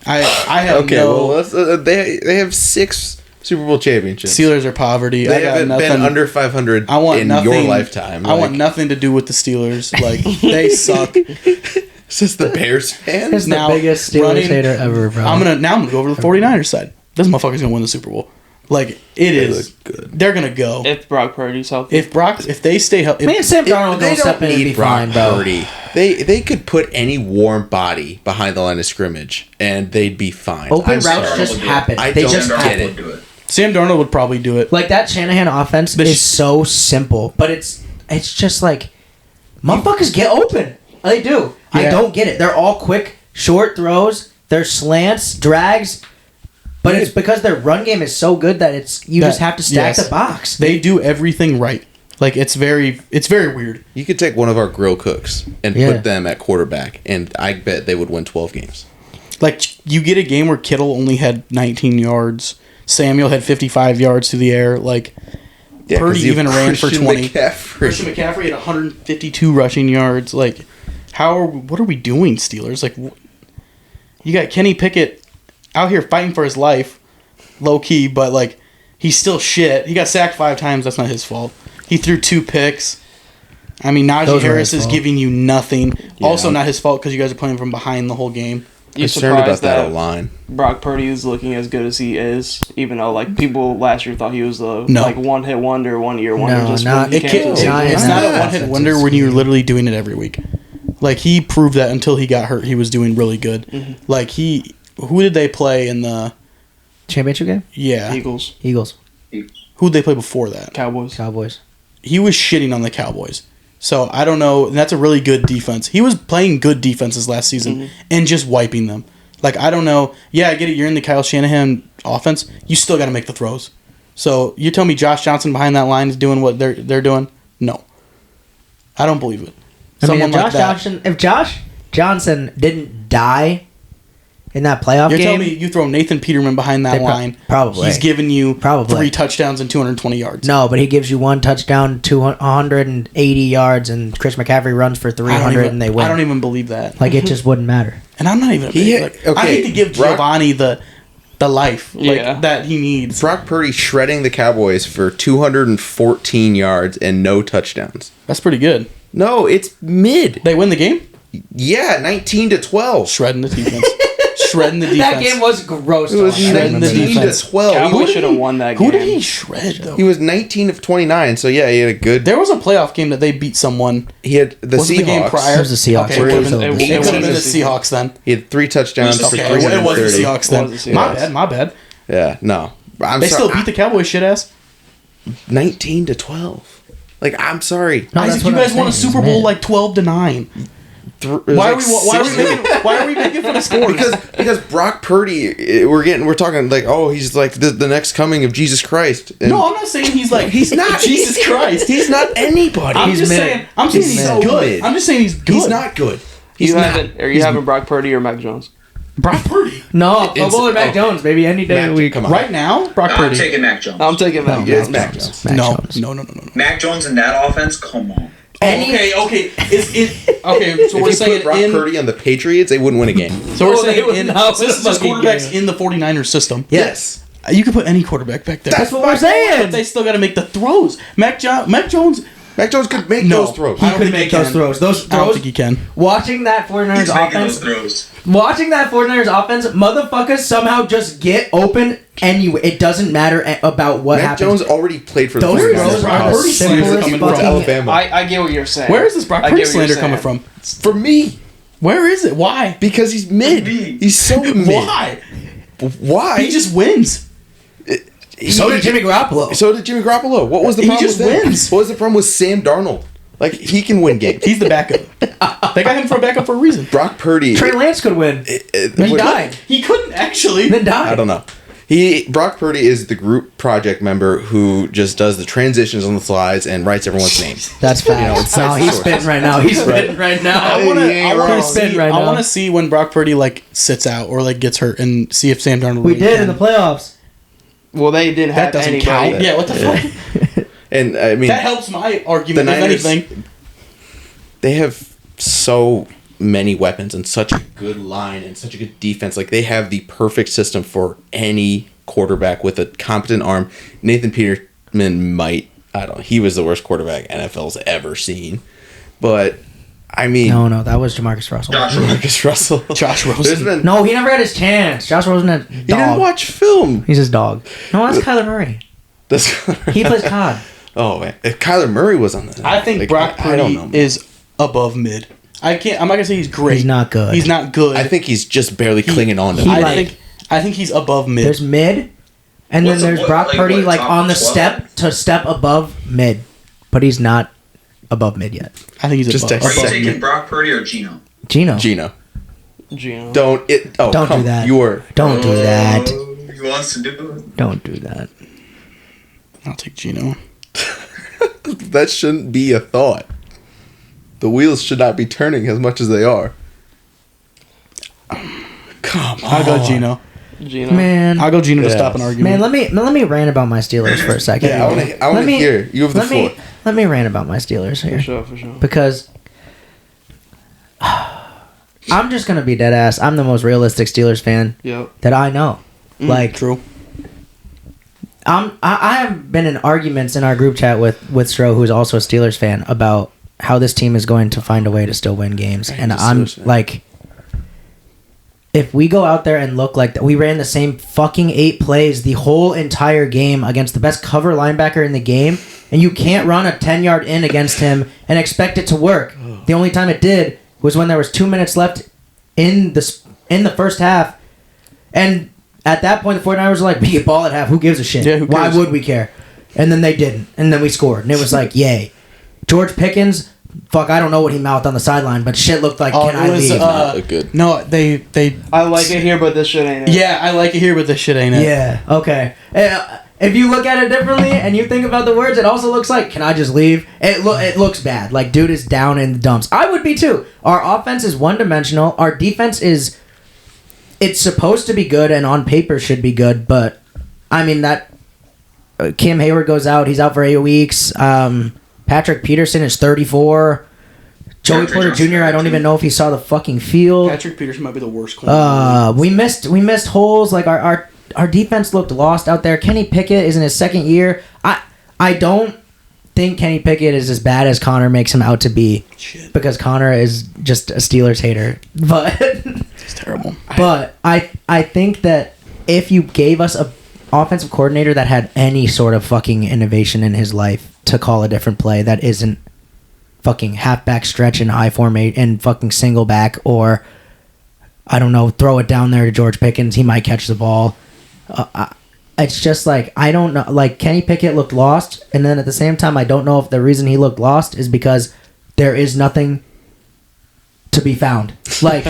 I have Okay, no. well, they have 6 Super Bowl championships. Steelers are poverty. They I got haven't nothing. been under 500 I want in nothing, your lifetime. I want nothing to do with the Steelers. Like they suck. Is this the Bears fan? He's the Now, biggest Steelers running- hater ever, bro. I'm gonna go over to the 49ers side. This motherfucker's gonna win the Super Bowl. Like it They is. look good. They're gonna go. If Brock Purdy's healthy. If they stay healthy. Me and Sam Darnold They gonna step don't in and be need Brock fine, bro. Purdy. They could put any warm body behind the line of scrimmage and they'd be fine. Open I'm routes sorry. just happen. I They don't just get happen. it. Do it. Sam Darnold would probably do it. Like that Shanahan offense The is so simple, but it's just like motherfuckers get open. They do. I Yeah. don't get it. They're all quick, short throws. They're slants, drags, but it's because their run game is so good that you just have to stack yes. the box. They do everything right. Like it's very weird. You could take one of our grill cooks and Yeah. put them at quarterback, and I bet they would win 12 games. Like you get a game where Kittle only had 19 yards, Samuel had 55 yards through the air. Like Yeah, 'cause Purdy you have even ran for Christian 20. McCaffrey. Christian McCaffrey had 152 rushing yards. Like what are we doing, Steelers? Like you got Kenny Pickett out here fighting for his life, low key, but like he's still shit. He got sacked 5 times. That's not his fault. He threw 2 picks. I mean, Najee Those were Harris his is fault. giving you nothing. Yeah. Also, not his fault because you guys are playing from behind the whole game. You Concerned about surprised that that O-line. Brock Purdy is looking as good as he is, even though like people last year thought he was the No. like one hit wonder, 1 year wonder. No, just not- when he It came to can't, the Giants- league. it's not a Nah. one-hit wonder when you're literally doing it every week. Like he proved that until he got hurt, he was doing really good. Mm-hmm. Like who did they play in the? Championship game? Yeah, Eagles, Eagles, who did they play before that? Cowboys. Cowboys. He was shitting on the Cowboys. So I don't know. And that's a really good defense. He was playing good defenses last season and just wiping them. Like I don't know. Yeah, I get it. You're in the Kyle Shanahan offense. You still got to make the throws. So you tell me Josh Johnson behind that line is doing what they're doing? No, I don't believe it. I mean, Someone like that. if Josh Johnson didn't die in that playoff You're game, telling me you throw Nathan Peterman behind that They line. probably. He's giving you Probably. 3 touchdowns and 220 yards. no, but he gives you 1 touchdown, 280 yards, and Chris McCaffrey runs for 300, and they win. I don't even believe that. Like it just wouldn't matter. And I'm not even. A He- big, like, I okay, hate to give Brock- Giovanni the life Yeah. that he needs. Brock Purdy shredding the Cowboys for 214 yards and no touchdowns. That's pretty good. No, it's mid. They win the game. Yeah, 19-12. Shredding the defense. Shredding the defense. That game was gross. It was to watch. Shredding the 19 to defense. 12. Cowboys should have won that game. Who did he shred though? He was 19 of 29, so yeah, he had a good. There was a playoff game that they beat someone. He had the Was it Seahawks. the game prior? It was the Seahawks. Okay, Where it it could was- have been, it it could have been the was Seahawks then. He had 3 touchdowns for Okay, it was the 330. Seahawks then. It was the My Seahawks. bad. Yeah, no. I'm They sorry. still beat the Cowboys shit ass. 19 to 12. Like, I'm sorry. No, that's Isaac, you what I'm guys won a saying, Super Bowl man. like 12-9. Why are we making fun of scores? because Brock Purdy, we're talking like, oh, he's like the next coming of Jesus Christ. And no, I'm not saying he's like he's not Jesus Christ. He's not anybody. I'm He's just mid. saying. I'm saying He's he's so good. mid. I'm just saying he's good. He's not good. He's You not. having, are you having Brock Purdy or Mac Jones? Brock Purdy No, It's- Pro Bowler Mac oh. Jones, baby, any day of the Mac, week. come on. right now. Brock I'm Purdy. taking Mac Jones. I'm taking Mac Yeah, it's Jones. Mac Jones. Mac No, Jones. no. Mac Jones in that offense, come on. Okay. Is it okay? So If we're you saying put Brock in. Purdy on the Patriots, they wouldn't win a game. So we're Oh, they saying would in. not So this is win a just fucking quarterbacks game. in the 49ers system. Yes. You can put any quarterback back there. That's what we're saying. But they still got to make the throws. Mac Jones. Mac Jones could make No. those throws. I He don't could think make he those can. throws. Those I don't throws. think he can. Watching that 49ers He's making those offense, throws. watching that 49ers offense, motherfuckers somehow just get open anyway. It doesn't matter about what Mac happens. Jones already played for the Those 49ers. throws are Brock the Purdy simplest slander coming from fucking- Alabama. I get what you're saying. Where is this Brock I Purdy get what you're slander coming saying. from? For me. Where is it? Why? Because he's mid. He's so mid. Why? Why? He just wins. So did Jimmy Garoppolo. So did Jimmy Garoppolo. What was the He problem just with him? wins. What was the problem with Sam Darnold? Like, he can win games. He's the backup. They got him for a backup for a reason. Brock Purdy. Trey Lance could win. He would- died. He couldn't actually. Then died. I don't know. Brock Purdy is the group project member who just does the transitions on the slides and writes everyone's names. That's fact. it's No, not he's source. spitting right now. He's spitting right now. I want He ain't wrong. Right now. to see when Brock Purdy like sits out or like gets hurt and see if Sam Darnold. We really did can. in the playoffs. Well, they didn't That have doesn't anybody. count. Yeah, what the fuck? And, I mean, That helps my argument. The If Niners- anything, they have so many weapons and such a good line and such a good defense. Like, they have the perfect system for any quarterback with a competent arm. Nathan Peterman he was the worst quarterback NFL's ever seen. But, I mean... No, that was Jamarcus Russell. Jamarcus Russell. Josh Rosen. No, he never had his chance. Josh Rosen had dog. He didn't watch film. He's his dog. No, that's Kyler Murray. He plays COD. Oh, man. If Kyler Murray was on the... I think Brock Purdy is above mid. I'm not gonna say he's great. He's not good. He's not good. I think he's just barely clinging on to I think he's above mid. There's mid, and then there's Brock Purdy on the step above mid, but he's not above mid yet. I think he's just above. Are you above taking mid. Brock Purdy or Gino? Gino. Gino. Don't do that. Don't do that. He wants to do it. Don't do that. I'll take Gino. That shouldn't be a thought. The wheels should not be turning as much as they are. Come on. I'll go Gino. Man, I'll go Gino to stop an argument. Man, let me rant about my Steelers for a second. Yeah, I want to hear. You have the floor. Let me rant about my Steelers here. For sure. Because I'm just gonna be dead ass. I'm the most realistic Steelers fan that I know. True. I have been in arguments in our group chat with Stro, who's also a Steelers fan, about how this team is going to find a way to still win games. And I'm like, if we go out there and look like that, we ran the same fucking 8 plays the whole entire game against the best cover linebacker in the game, and you can't run a 10-yard in against him and expect it to work. The only time it did was when there was 2 minutes left in the first half, and at that point the 49ers were like, we get ball at half, who gives a shit? Yeah, who cares? Why would we care? And then they didn't, and then we scored, and it was like, yay. George Pickens, fuck, I don't know what he mouthed on the sideline, but shit looked like, can I leave? Good. No, they. I like it here, but this shit ain't it. Yeah, I like it here, but this shit ain't it. Yeah, okay. If you look at it differently and you think about the words, it also looks like, can I just leave? It looks bad. Like, dude is down in the dumps. I would be too. Our offense is one-dimensional. Our defense is... It's supposed to be good and on paper should be good, but, I mean, that... Cam Hayward goes out. He's out for 8 weeks. Patrick Peterson is 34. Joey Porter Jr., I don't even know if he saw the fucking field. Patrick Peterson might be the worst corner. We missed holes. Like, our defense looked lost out there. Kenny Pickett is in his second year. I don't think Kenny Pickett is as bad as Connor makes him out to be. Shit. Because Connor is just a Steelers hater. But It's terrible. But I think that if you gave us a offensive coordinator that had any sort of fucking innovation in his life to call a different play that isn't fucking halfback stretch and I formate and fucking single back, or I don't know, throw it down there to George Pickens, he might catch the ball. It's just like, I don't know, like Kenny Pickett looked lost, and then at the same time I don't know if the reason he looked lost is because there is nothing to be found. Like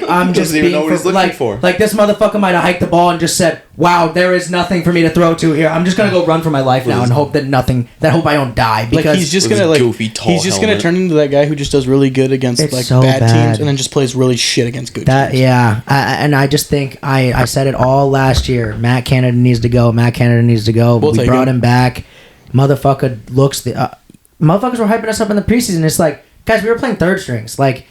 I'm just Doesn't even know what he's looking like for. Like, this motherfucker might have hiked the ball and just said, "Wow, there is nothing for me to throw to here. I'm just gonna go run for my life now and hope that hope I don't die." Because Like, he's just gonna gonna turn into that guy who just does really good against bad teams and then just plays really shit against good teams. Yeah, and I just think I said it all last year. Matt Canada needs to go. We brought him back. Motherfucker looks motherfuckers were hyping us up in the preseason. It's like, guys, we were playing third strings. Like,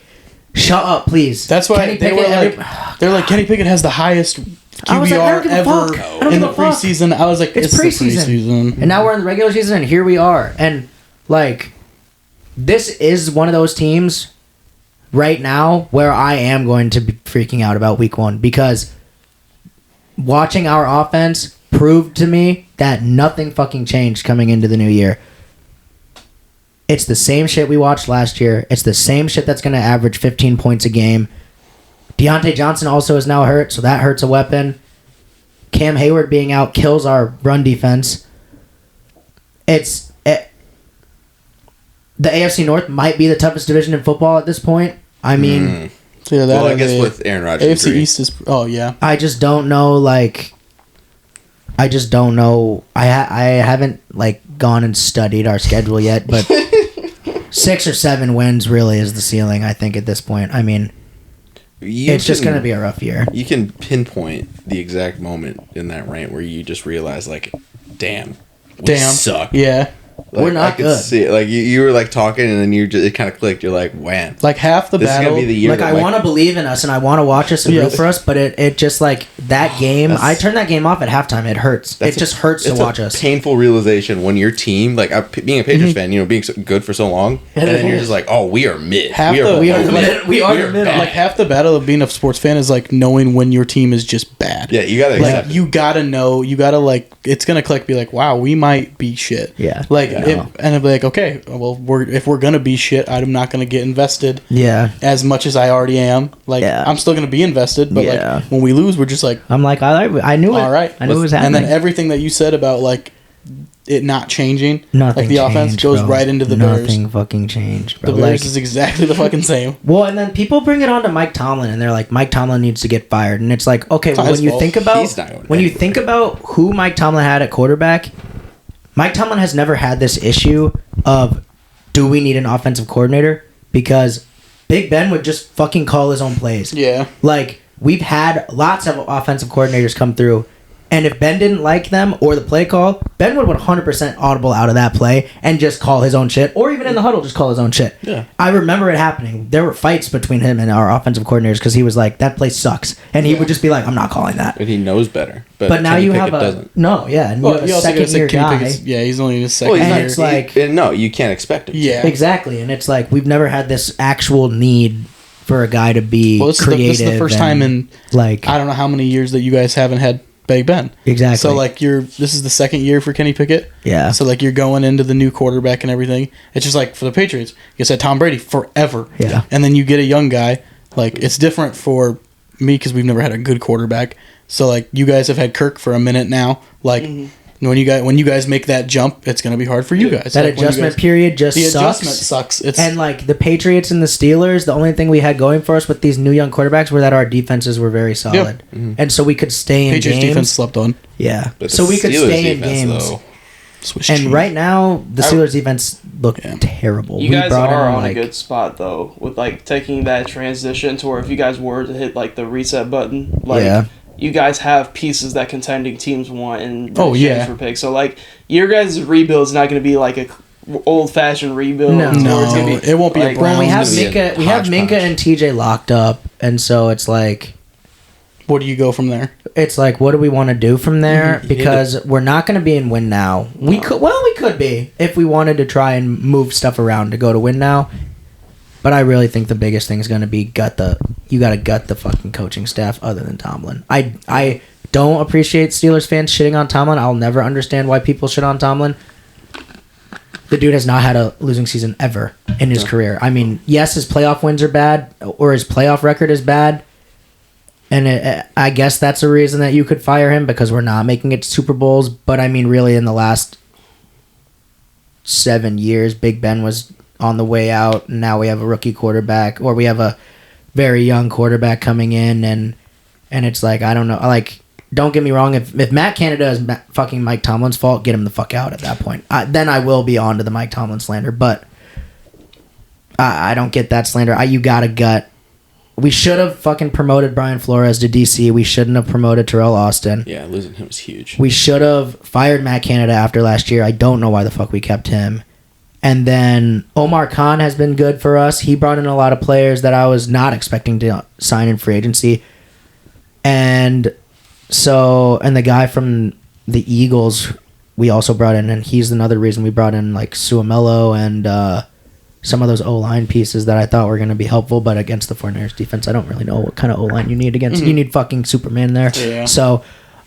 shut up, please. That's why they're like Kenny Pickett has the highest QBR ever in the preseason. I was like, it's the preseason. And now we're in the regular season, and here we are. And, like, this is one of those teams right now where I am going to be freaking out about week 1, because watching our offense proved to me that nothing fucking changed coming into the new year. It's the same shit we watched last year. It's the same shit that's going to average 15 points a game. Deontay Johnson also is now hurt, so that hurts a weapon. Cam Hayward being out kills our run defense. The AFC North might be the toughest division in football at this point. I mean... I guess with Aaron Rodgers. AFC East is... Oh, yeah. I just don't know, like... I just don't know. I haven't, like, gone and studied our schedule yet, but 6 or 7 wins really is the ceiling, I think, at this point. I mean, it's just going to be a rough year. You can pinpoint the exact moment in that rant where you just realize, like, damn, we suck. Yeah. Like, We're not I could good. see it. Like you were like talking, and then it kind of clicked. You're like, "Man, Like half the this is battle. gonna be the year." Like, that I want to believe in us, and I want to watch us and root Yes. for us, but it just, like, that game, I turned that game off at halftime. It hurts. It just hurts to it's watch a us. Painful realization when your team, like being a Patriots fan, being so good for so long, and then you're just like, "Oh, we are mid. Half we are the- We are below the mid. mid. We are the middle. bad." Like half the battle of being a sports fan is like knowing when your team is just bad. Yeah, you gotta Like accept it. you gotta know, you gotta like, it's gonna click. Be like, wow, we might be shit. Yeah. Like, Yeah. and I'd be like, okay, well, if we're gonna be shit, I'm not gonna get invested Yeah. as much as I already am. Like, Yeah. I'm still gonna be invested, but Yeah. like when we lose, we're just like, I'm like, I knew it. all right. I knew it was And happening. then everything that you said about like it not changing, Nothing like the offense changed, goes bro. right into the Bears. Nothing fucking changed, bro. The Bears Like, is exactly the fucking same. well, and then people bring it on to Mike Tomlin, and they're like, Mike Tomlin needs to get fired, and it's like, okay, well, Not his when you fault. think about He's not going when you anywhere. think about who Mike Tomlin had at quarterback, Mike Tomlin has never had this issue of, do we need an offensive coordinator? Because Big Ben would just fucking call his own plays. Yeah. Like, we've had lots of offensive coordinators come through, and if Ben didn't like them or the play call, Ben would 100% audible out of that play and just call his own shit, or even in the huddle, just call his own shit. Yeah. I remember it happening. There were fights between him and our offensive coordinators because he was like, that play sucks. And he would just be like, I'm not calling that. But he knows better. But now Kenny you Pickett have a... doesn't. No, yeah, and you Well, have a you also gotta say second-year Kenny guy. Pickett's, yeah, he's only in his second Well, he's And year. it's like- and no, you can't expect him. to. Yeah. Exactly, and it's like, we've never had this actual need for a guy to be Well, this creative. is the first time in like, I don't know how many years that you guys haven't had Big Ben. Exactly. So like this is the second year for Kenny Pickett. Yeah. So like you're going into the new quarterback and everything. It's just like for the Patriots, you said Tom Brady forever. Yeah. And then you get a young guy. Like it's different for me because we've never had a good quarterback. So like you guys have had Kirk for a minute now. Like when you guys make that jump, it's gonna be hard for you guys. that Like, when you adjustment guys- period just The sucks. adjustment sucks. It's And like the Patriots and the Steelers, the only thing we had going for us with these new young quarterbacks were that our defenses were very solid, and so we could stay in Patriots games. defense slept on. Yeah, But so the we could Steelers stay in defense, games. though, Swiss And cheese. right now, the Steelers defense look terrible. You guys brought are in, on like- a good spot though, with like taking that transition to where if you guys were to hit like the reset button, like Yeah. you guys have pieces that contending teams want and Oh, yeah. for picks. So like your guys' rebuild is not going to be like a old fashioned rebuild. No. where it's gonna No, be, it won't be a like, Browns. Well, we have Browns is Minka. a We have Minka hodgepodge. and TJ locked up, and so it's like. Where do you go from there? It's like, what do we want to do from there? Mhm. Because we're not going to be in win now. We could be if we wanted to try and move stuff around to go to win now. But I really think the biggest thing is going to be you got to gut the fucking coaching staff other than Tomlin. I don't appreciate Steelers fans shitting on Tomlin. I'll never understand why people shit on Tomlin. The dude has not had a losing season ever in his career. I mean, yes, his playoff wins are bad, or his playoff record is bad. And I guess that's a reason that you could fire him because we're not making it to Super Bowls. But I mean, really, in the last 7 years, Big Ben was on the way out. And now we have a rookie quarterback, or we have a very young quarterback coming in, and it's like, I don't know. Like, don't get me wrong. If Matt Canada is fucking Mike Tomlin's fault, get him the fuck out at that point. Then I will be on to the Mike Tomlin slander. But I don't get that slander. You got to gut. We should have fucking promoted Brian Flores to DC. We shouldn't have promoted Terrell Austin. yeah, losing him was huge. We should have fired Matt Canada after last year. I don't know why the fuck we kept him. And then Omar Khan has been good for us. He brought in a lot of players that I was not expecting to sign in free agency. And the guy from the Eagles we also brought in, and he's another reason we brought in like Suomelo and some of those O-line pieces that I thought were going to be helpful, but against the 49ers defense, I don't really know what kind of O-line you need against. You need fucking Superman there. Yeah. So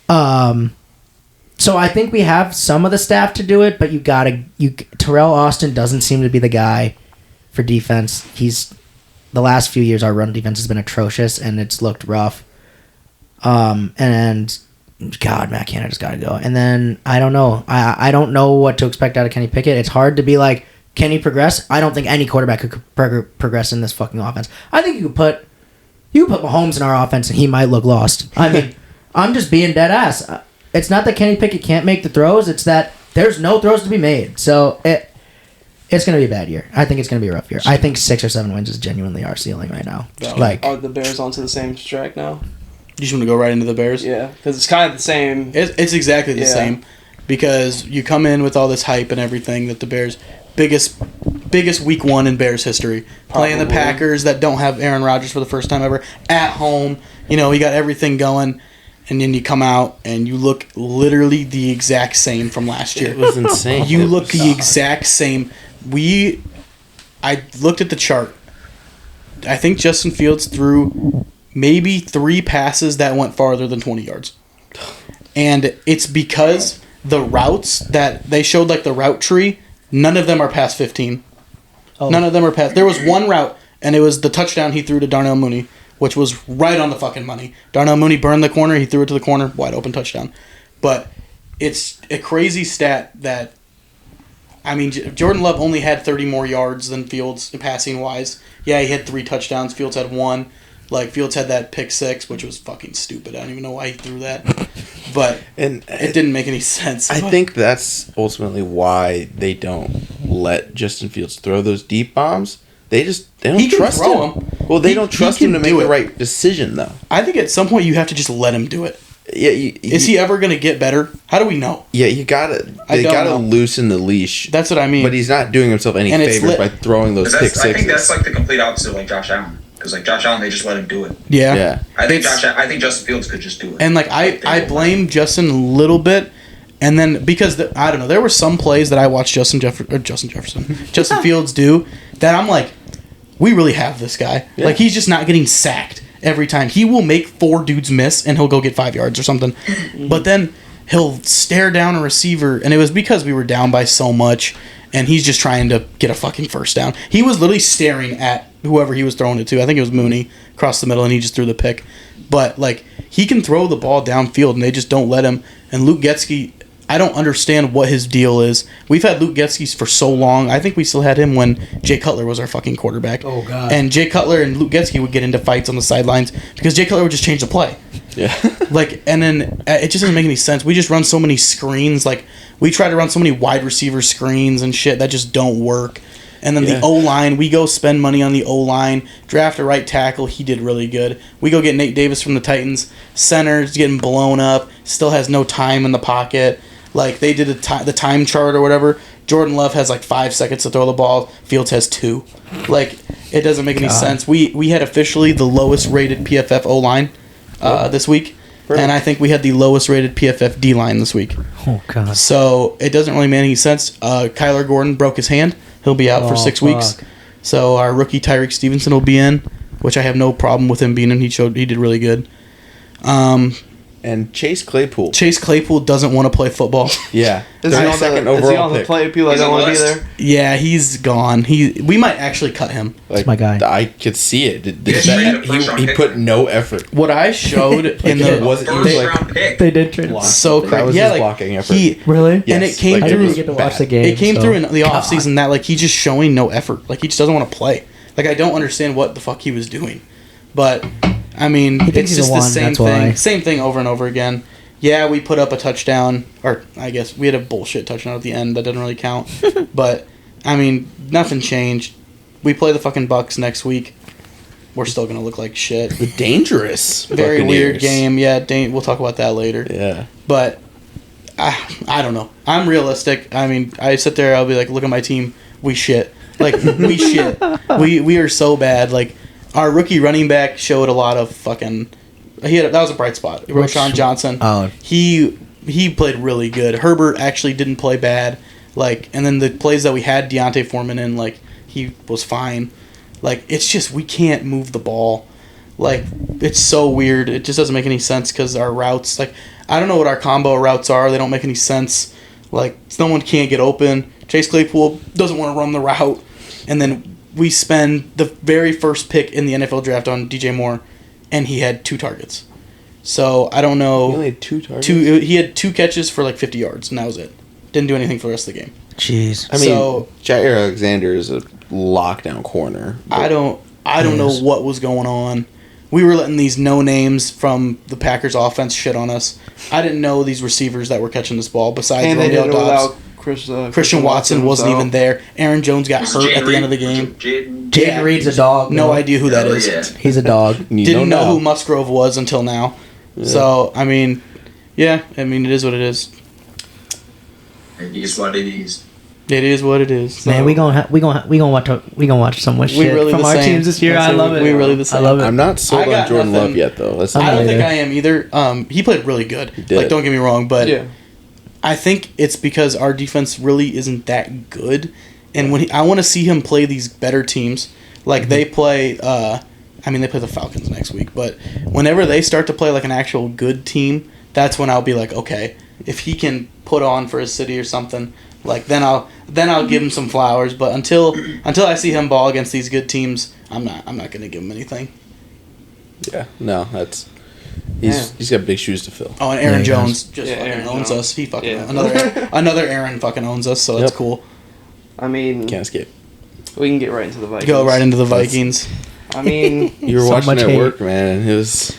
I think we have some of the staff to do it, but Terrell Austin doesn't seem to be the guy for defense. The last few years, our run defense has been atrocious, and it's looked rough. And God, Matt Canada's got to go. And then I don't know. I don't know what to expect out of Kenny Pickett. It's hard to be like, can he progress? I don't think any quarterback could progress in this fucking offense. I think you could put Mahomes in our offense and he might look lost. I mean, I'm just being dead ass. It's not that Kenny Pickett can't make the throws. It's that there's no throws to be made. So it's going to be a bad year. I think it's going to be a rough year. I think 6 or 7 wins is genuinely our ceiling right now. Like, are the Bears onto the same track now? You just want to go right into the Bears? Yeah, because it's kind of the same. It's exactly the Yeah. same. because you come in with all this hype and everything that the Bears biggest week 1 in Bears history, playing the Packers that don't have Aaron Rodgers for the first time ever at home. You got everything going, and then you come out and you look literally the exact same from last year. It was insane. You look the exact same. I looked at the chart. I think Justin Fields threw maybe 3 passes that went farther than 20 yards. And it's because the routes that they showed, like the route tree, none of them are past 15. Oh. None of them are past. There was one route, and it was the touchdown he threw to Darnell Mooney, which was right on the fucking money. Darnell Mooney burned the corner. He threw it to the corner. Wide open touchdown. But it's a crazy stat that, I mean, Jordan Love only had 30 more yards than Fields passing-wise. Yeah, he had 3 touchdowns. Fields had 1. Like, Fields had that pick 6, which was fucking stupid. I don't even know why he threw that. But it didn't make any sense. I think that's ultimately why they don't let Justin Fields throw those deep bombs. They don't trust him. Well, they don't trust him to make the right decision, though. I think at some point you have to just let him do it. Yeah, is he ever going to get better? How do we know? Yeah, they gotta loosen the leash. That's what I mean. But he's not doing himself any favors by throwing those pick sixes. I think that's like the complete opposite of like Josh Allen. Because like Josh Allen, they just let him do it. Yeah. I think Justin Fields could just do it. And like I blame Justin a little bit, and then because I don't know, there were some plays that I watched Justin Fields do that I'm like, we really have this guy. Yeah. Like he's just not getting sacked every time. He will make 4 dudes miss and he'll go get 5 yards or something, but then he'll stare down a receiver, and it was because we were down by so much. And he's just trying to get a fucking first down. He was literally staring at whoever he was throwing it to. I think it was Mooney across the middle, and he just threw the pick. But, like, he can throw the ball downfield, and they just don't let him. And Luke Getsky, I don't understand what his deal is. We've had Luke Getsky for so long. I think we still had him when Jay Cutler was our fucking quarterback. Oh, God. And Jay Cutler and Luke Getsky would get into fights on the sidelines because Jay Cutler would just change the play. Yeah. Like, and then it just doesn't make any sense. We just run so many screens. Like, we try to run so many wide receiver screens and shit that just don't work. And then the O-line, we go spend money on the O-line, draft a right tackle. He did really good. We go get Nate Davis from the Titans. Center's getting blown up. Still has no time in the pocket. Like, they did the time chart or whatever. Jordan Love has like 5 seconds to throw the ball. Fields has 2. Like, it doesn't make any sense. We had officially the lowest rated PFF O-line this week. And I think we had the lowest rated PFF D-line this week. Oh, God. So it doesn't really make any sense. Kyler Gordon broke his hand. He'll be out for 6 weeks. So our rookie Tyreek Stevenson will be in, which I have no problem with him being in. He did really good. And Chase Claypool. Chase Claypool doesn't want to play football. Yeah. Is he on the play? People that don't want to be there? Yeah, he's gone. We might actually cut him. That's my guy. I could see it. He put no effort. What I showed in the they did trade him. So that was his blocking effort. Really? Yes, and it came I through. didn't get to watch the game. It came through in the offseason that like he's just showing no effort. Like he just doesn't want to play. Like I don't understand what the fuck he was doing. But I mean, it's just the same thing. Same thing over and over again. Yeah, we put up a touchdown, or I guess we had a bullshit touchdown at the end that doesn't really count. But, I mean, nothing changed. We play the fucking Bucks next week. We're still going to look like shit. The dangerous Very Buccaneers. weird game. Yeah, we'll talk about that later. Yeah. But, I don't know. I'm realistic. I mean, I sit there, I'll be like, look at my team. We shit. Like, we shit. We are so bad. Like, our rookie running back showed a lot of fucking... that was a bright spot. Roshan Johnson. Oh. He played really good. Herbert actually didn't play bad. Like, and then the plays that we had Deontay Foreman in, like, he was fine. Like, it's just we can't move the ball. Like, it's so weird. It just doesn't make any sense because our routes, like, I don't know what our combo routes are. They don't make any sense. Like, someone can't get open. Chase Claypool doesn't want to run the route. And then we spend the very first pick in the NFL draft on DJ Moore, and he had 2 targets. So, I don't know. He only had 2 targets? He had 2 catches for like 50 yards, and that was it. Didn't do anything for the rest of the game. Jeez. I mean, Jair Alexander is a lockdown corner. I don't know what was going on. We were letting these no-names from the Packers offense shit on us. I didn't know these receivers that were catching this ball besides Romeo Dobbs. Christian Watson wasn't even there. Aaron Jones got hurt at the end of the game. Jaden Reed's a dog. No idea who that is. Yeah. He's a dog. Didn't know who Musgrove was until now. Yeah. So, I mean, it is what it is. It is what it is. It is what it is. Man, we gonna watch so much shit really from the our same. teams this year. That's I love it. We really the same. I love it. I'm not sold I on got Jordan nothing. Love yet, though. That's I don't think either. I am either. He played really good. did. Like, don't get me wrong, but Yeah. I think it's because our defense really isn't that good, and when I want to see him play these better teams, like they play. They play the Falcons next week, but whenever they start to play like an actual good team, that's when I'll be like, okay, if he can put on for his city or something, like then I'll give him some flowers. But until I see him ball against these good teams, I'm not gonna give him anything. Yeah, no, that's he's got big shoes to fill. Oh, and Aaron Yeah, he Jones does. just Yeah, fucking Aaron owns Jones. us. He fucking Yeah. another Aaron fucking owns us, so that's Yep. cool. I mean, Can't escape. we can get right into the Vikings. Go right into the Vikings. I mean, You were So watching much at hate. work, man. It was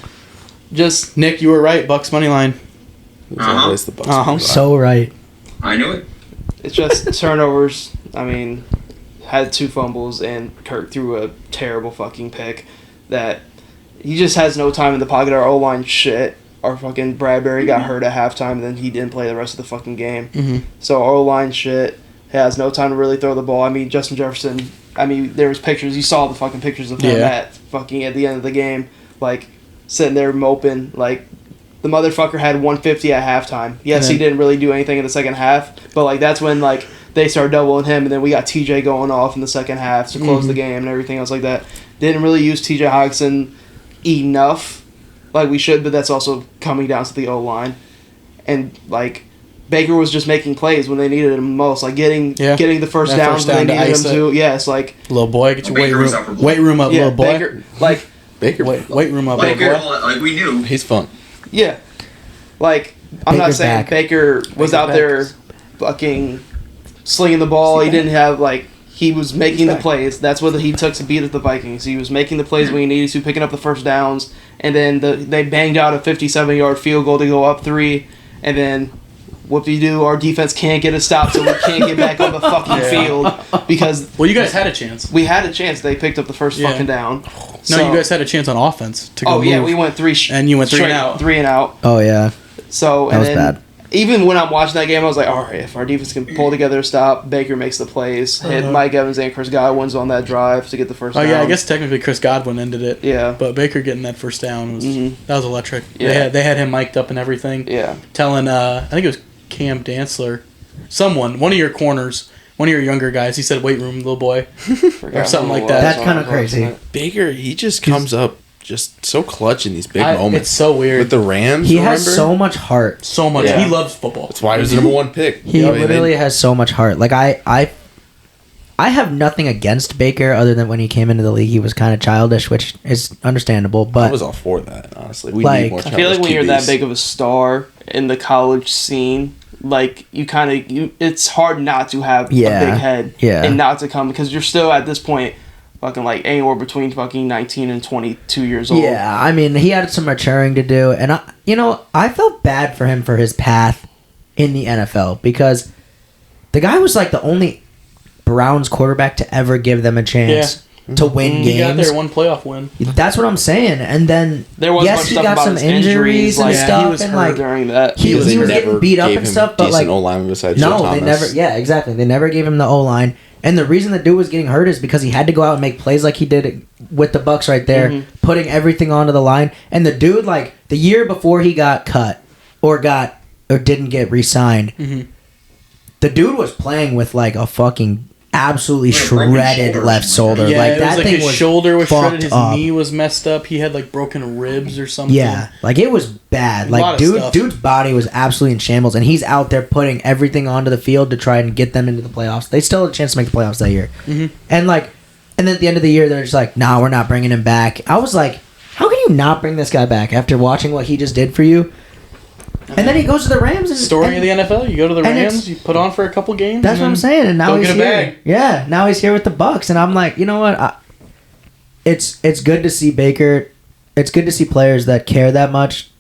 just Nick, you were right. Bucks money line. always the Bucks. Uh-huh. So right. I knew it. it's just turnovers. I mean, had 2 fumbles and Kirk threw a terrible fucking pick that he just has no time in the pocket. Our O-line shit. Our fucking Bradbury got hurt at halftime, and then he didn't play the rest of the fucking game. Mm-hmm. So our O-line shit has no time to really throw the ball. I mean, Justin Jefferson, there was pictures. You saw the fucking pictures of him Yeah. at the end of the game, like, sitting there moping. Like, the motherfucker had 150 at halftime. Yes, And he then- didn't really do anything in the second half, but, like, that's when, like, they started doubling him, and then we got TJ going off in the second half to close the game and everything else like that. Didn't really use TJ Hawkinson enough like we should, but that's also coming down to the O-line. And, like, Baker was just making plays when they needed him most, like getting the first That downs first when down they to needed ice him to. Yes, like, Little boy, get your Baker was up for blood. weight room up, yeah, little boy. Baker, like, Baker, Weight room up, Baker, little boy. like we knew. he's fun. yeah. Like, I'm not Baker's saying back. Baker was out there fucking slinging the ball. He didn't have, like, he was making the plays. That's what he took to beat the Vikings. He was making the plays when he needed to, picking up the first downs, and then they banged out a 57-yard field goal to go up 3, and then whoop-de-doo, our defense can't get a stop, so we can't get back on the fucking field because Well, you guys had a chance. we had a chance. They picked up the first Yeah. fucking down. No, So- you guys had a chance on offense to go Oh, yeah, move. we went 3 And you went 3 and straight, out. 3 and out. Oh yeah. So, That and was then bad. even when I'm watching that game, I was like, all right, if our defense can pull together a stop, Baker makes the plays, hit Mike Evans and Chris Godwin's on that drive to get the first Oh down. yeah, I guess technically Chris Godwin ended it. Yeah. But Baker getting that first down was that was electric. Yeah. They had him mic'd up and everything. Yeah. Telling I think it was Cam Dantzler, one of your corners, one of your younger guys. He said, "Weight room, little boy." Forgot something who like it that. was That's on kinda the crazy. tonight. Baker, he just comes up just so clutch in these big It's moments. so weird. With the Rams, He remember? has so much heart. so much. Yeah. He loves football. That's why he was the number 1 pick. He You know what I mean? literally has so much heart. Like I have nothing against Baker other than when he came into the league, he was kind of childish, which is understandable. I But was all for that, honestly. We Like, need more I feel like childish when you're that QBs. big of a star in the college scene, like it's hard not to have Yeah. a big head Yeah. and not to come because you're still at this point fucking like anywhere between fucking 19 and 22 years old. yeah, I mean, he had some maturing to do, and I felt bad for him for his path in the NFL because the guy was like the only Browns quarterback to ever give them a chance to win He got games. there, one playoff win. That's what I'm saying. And then There was yes, much he stuff got about some his injuries and like, stuff, he was and hurt like during that. he was They getting never beat up gave and him stuff, but decent like O-line besides Joe no, Thomas. they never. Yeah, exactly. They never gave him the O line, and the reason the dude was getting hurt is because he had to go out and make plays like he did with the Bucks right there, putting everything onto the line. And the dude, like the year before he got cut or didn't get re-signed, the dude was playing with like a fucking absolutely What a broken shredded shoulder. left shoulder. Yeah, like it that was like thing his was shoulder was fucked shredded, his up. knee was messed up. He had like broken ribs or something. Yeah, like it was bad. A lot Like of stuff. dude's body was absolutely in shambles, and he's out there putting everything onto the field to try and get them into the playoffs. They still had a chance to make the playoffs that year, and then at the end of the year, they're just like, "Nah, we're not bringing him back." I was like, "How can you not bring this guy back after watching what he just did for you?" And then he goes to the Rams. And, Story and of the NFL. You go to the and it's- Rams, you put on for a couple games. That's and what I'm then saying. And now go he's get a here. bag. Yeah, now he's here with the Bucks, and I'm like, you know what? It's good to see Baker. It's good to see players that care that much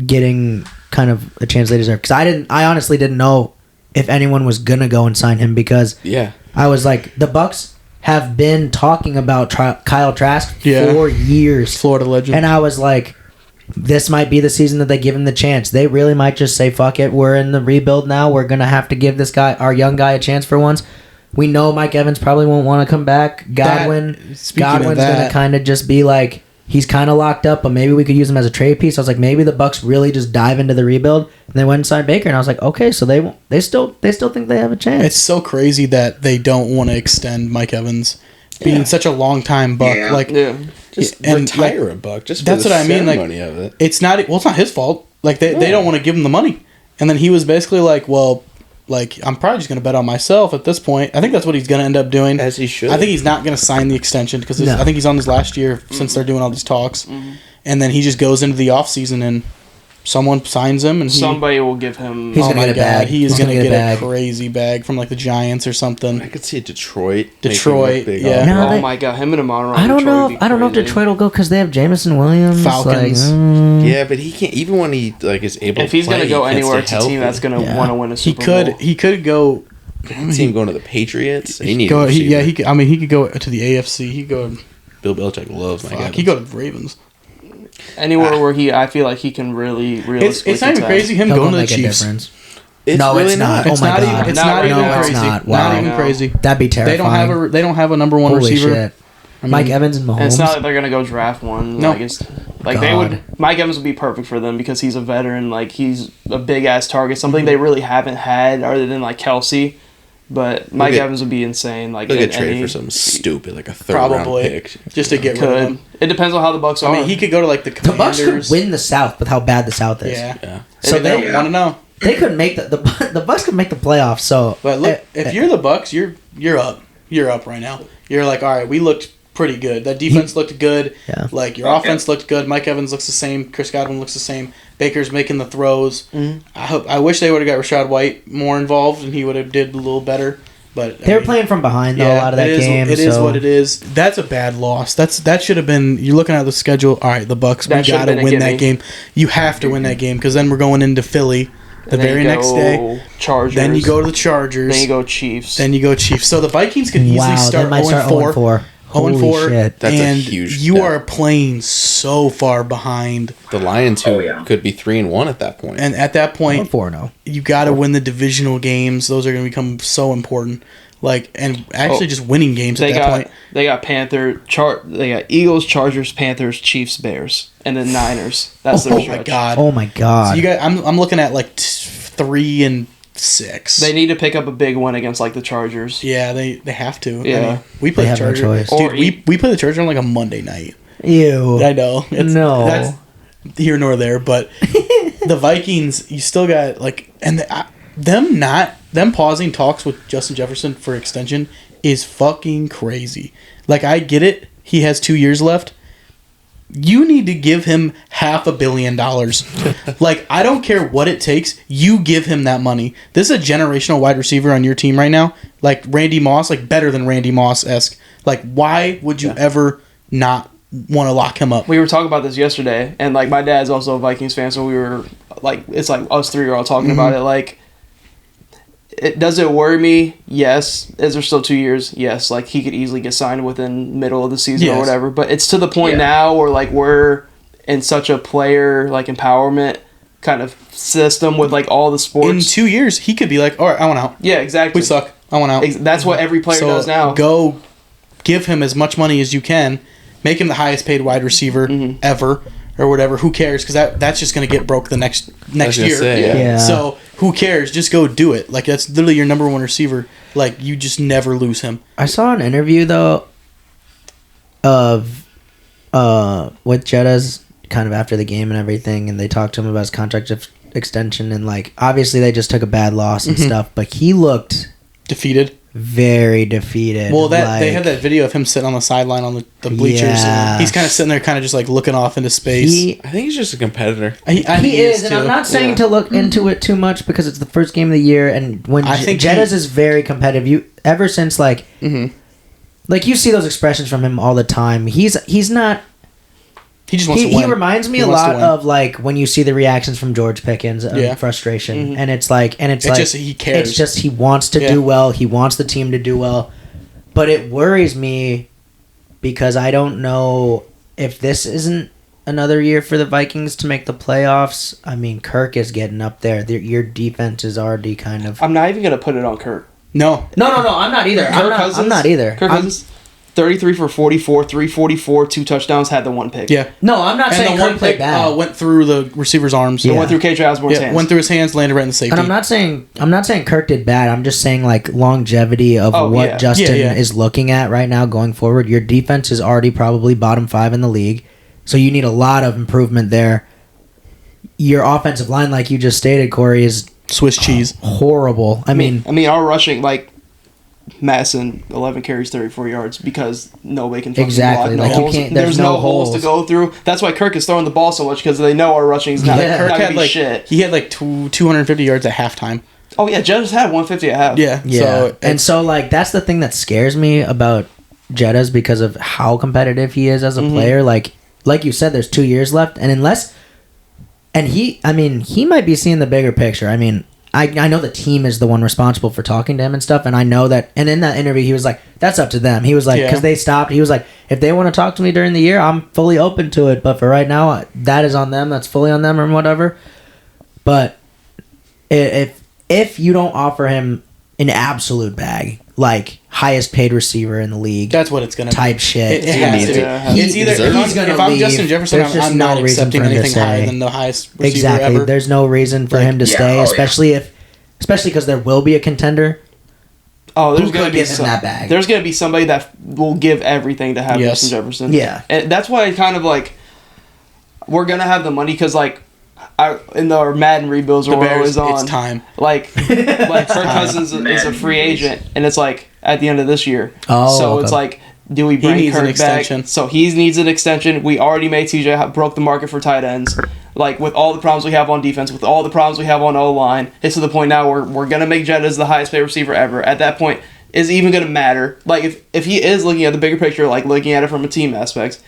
getting kind of a chance they deserve. Because I honestly didn't know if anyone was gonna go and sign him because Yeah. I was like, the Bucks have been talking about Kyle Trask Yeah. for years, Florida legend. and I was like, this might be the season that they give him the chance. They really might just say, fuck it, we're in the rebuild now. We're going to have to give this guy, our young guy, a chance for once. We know Mike Evans probably won't want to come back. Godwin's going to kind of just be like, he's kind of locked up, but maybe we could use him as a trade piece. I was like, maybe the Bucs really just dive into the rebuild. And they went and signed Baker, and I was like, okay, so they still think they have a chance. It's so crazy that they don't want to extend Mike Evans being such a long time Buck. Yeah. Just retire a Buck. Just for that's the what I mean. Like, ceremony of it. it's not his fault. Like they don't want to give him the money, and then he was basically like, well, like I'm probably just gonna bet on myself at this point. I think that's what he's gonna end up doing. As he should. I think he's not gonna sign the extension because I think he's on his last year since they're doing all these talks, and then he just goes into the offseason and someone signs him, and somebody will give him. He's gonna get a bag. He is gonna get a crazy bag from like the Giants or something. I could see Detroit. Yeah. No, Oh my god, him and Amon-Ra. I don't know. I don't know if Detroit will go because they have Jamison Williams. Falcons. Yeah, but he can't. Even when he is able. If he's going to go anywhere, it's a team that's going to want to win a Super Bowl. He could go. see him going to the Patriots. He needs. He could. I mean, he could go to the AFC. He could go. Bill Belichick loves Mike Evans. He could go to the Ravens. Anywhere where I feel like he can really realistically. It's not even crazy him going to the Chiefs. It's No, really it's not. It's Oh my not God. even. It's Not not right even now. crazy. It's not. Not Wow. even crazy. That'd be terrifying. They don't have a number one Holy receiver. shit. I mean, Mike Evans and Mahomes. And it's not like they're gonna go draft one. No. They would. Mike Evans would be perfect for them because he's a veteran. Like he's a big ass target. Something they really haven't had other than like Kelsey. But Mike Evans would be insane. Like Look at trade for something stupid like a third Probably. round pick. Just to get rid of him. It depends on how the Bucs are. I mean, he could go to like the The Commanders. Bucs could win the South with how bad the South is. Yeah. So they they want to know. they could make the Bucs could make the playoffs. So, But look, if you're the Bucks, you're up. You're up right now. You're like, all right, we looked pretty good. That defense looked good. Yeah. Like your offense looked good. Mike Evans looks the same. Chris Godwin looks the same. Baker's making the throws. I wish they would have got Rashad White more involved and he would have did a little better. But they were playing from behind though, a lot of that game. It is what it is. That's a bad loss. That should have been. You're looking at the schedule. All right, the Bucks. We got to win that game. You have to win that game because then we're going into Philly the very next day. Chargers. Then you go to the Chargers. Then you go Chiefs. So the Vikings could easily start 0-4. 0-4. That's and a huge you step. are playing so far behind. The Lions, who could be 3-1 at that point. And at that point, 4-0. you got to win the divisional games. Those are going to become so important. And actually just winning games at that point. They got they got Eagles, Chargers, Panthers, Chiefs, Bears, and then Niners. That's their stretch. Oh my god. So you got. I'm looking at like 3-6. They need to pick up a big one against like the Chargers. Yeah, they have to. Yeah. I mean, we play the Chargers. No choice. Dude, we play the Chargers on like a Monday night. Ew. I know. That's here nor there, but the Vikings, you still got them pausing talks with Justin Jefferson for extension is fucking crazy. Like, I get it. He has 2 years left. You need to give him $500 million. Like, I don't care what it takes. You give him that money. This is a generational wide receiver on your team right now. Like Randy Moss, like better than Randy Moss-esque. Like, why would you ever not want to lock him up? We were talking about this yesterday, and like my dad's also a Vikings fan, so we were like, it's like us three are all talking about it. Like, does it worry me? Yes. Is there still 2 years? Yes. Like, he could easily get signed within middle of the season or whatever. But it's to the point now where like we're in such a player like empowerment kind of system with like all the sports. In 2 years, he could be like, all right, I want out. Yeah, exactly. We suck. I want out. That's what every player does now. Go give him as much money as you can. Make him the highest paid wide receiver ever. Or whatever, who cares? Because that's just going to get broke the next year. Yeah. So who cares? Just go do it. Like, that's literally your number one receiver. Like, you just never lose him. I saw an interview though of with Jetta's kind of after the game and everything, and they talked to him about his contract extension, and like obviously they just took a bad loss and stuff, but he looked defeated. Very defeated. Well, they had that video of him sitting on the sideline on the bleachers. Yeah. He's kind of sitting there, kind of just like looking off into space. I think he's just a competitor. He is, and too. I'm not saying to look into it too much because it's the first game of the year, and when I think Jetta's is very competitive. Ever since like you see those expressions from him all the time. He's not. He just wants to win. He reminds me a lot of like when you see the reactions from George Pickens of frustration, and it's just he cares. It's just he wants to do well. He wants the team to do well, but it worries me because I don't know if this isn't another year for the Vikings to make the playoffs. I mean, Kirk is getting up there. Your defense is already kind of. I'm not even gonna put it on Kirk. No. No. I'm not either. I'm not either. Kirk Cousins, 33 for 44, 344, 2 touchdowns, had the 1 pick. Yeah. No, I'm not saying And the one Kirk played pick bad. went through the receiver's arms. It went through KJ Osborne's hands. Went through his hands, landed right in the safety. And I'm not saying Kirk did bad. I'm just saying like longevity of what Justin is looking at right now going forward. Your defense is already probably bottom 5 in the league, so you need a lot of improvement there. Your offensive line, like you just stated, Corey, is Swiss cheese. Horrible. I mean, our rushing, like Madison, 11 carries, 34 yards because nobody can fucking exactly. block. Like you can't. There's no holes to go through. That's why Kirk is throwing the ball so much because they know our rushing is not. Kirk had like shit. He had like 250 yards at halftime. Oh yeah, Jettas had 150 at half. Yeah. So like that's the thing that scares me about Jettas because of how competitive he is as a player. Like you said, there's 2 years left, and he might be seeing the bigger picture. I mean, I know the team is the one responsible for talking to him and stuff, and I know that. And in that interview, he was like, "That's up to them." He was like, because they stopped. He was like, "If they want to talk to me during the year, I'm fully open to it. But for right now, that is on them. That's fully on them, or whatever." But if you don't offer him an absolute bag, like highest paid receiver in the league, that's what it's gonna type be. shit. It has to. It's either if I'm Justin Jefferson, I'm not accepting anything higher than the highest receiver ever. There's no reason for him to stay, especially because there will be a contender. Oh, there's going to be that bag. There's going to be somebody that will give everything to have Justin Jefferson. Yeah, and that's why I kind of like we're gonna have the money because like. In our Madden rebuilds, we're always on. It's time. Like Kirk Cousins is a free agent, and it's like at the end of this year. Oh, so it's like, do we bring Kirk back? So he needs an extension. We already made TJ broke the market for tight ends. Like with all the problems we have on defense, with all the problems we have on O line, it's to the point now where we're gonna make Jettas the highest paid receiver ever. At that point, is it even gonna matter? Like if he is looking at the bigger picture, like looking at it from a team aspect,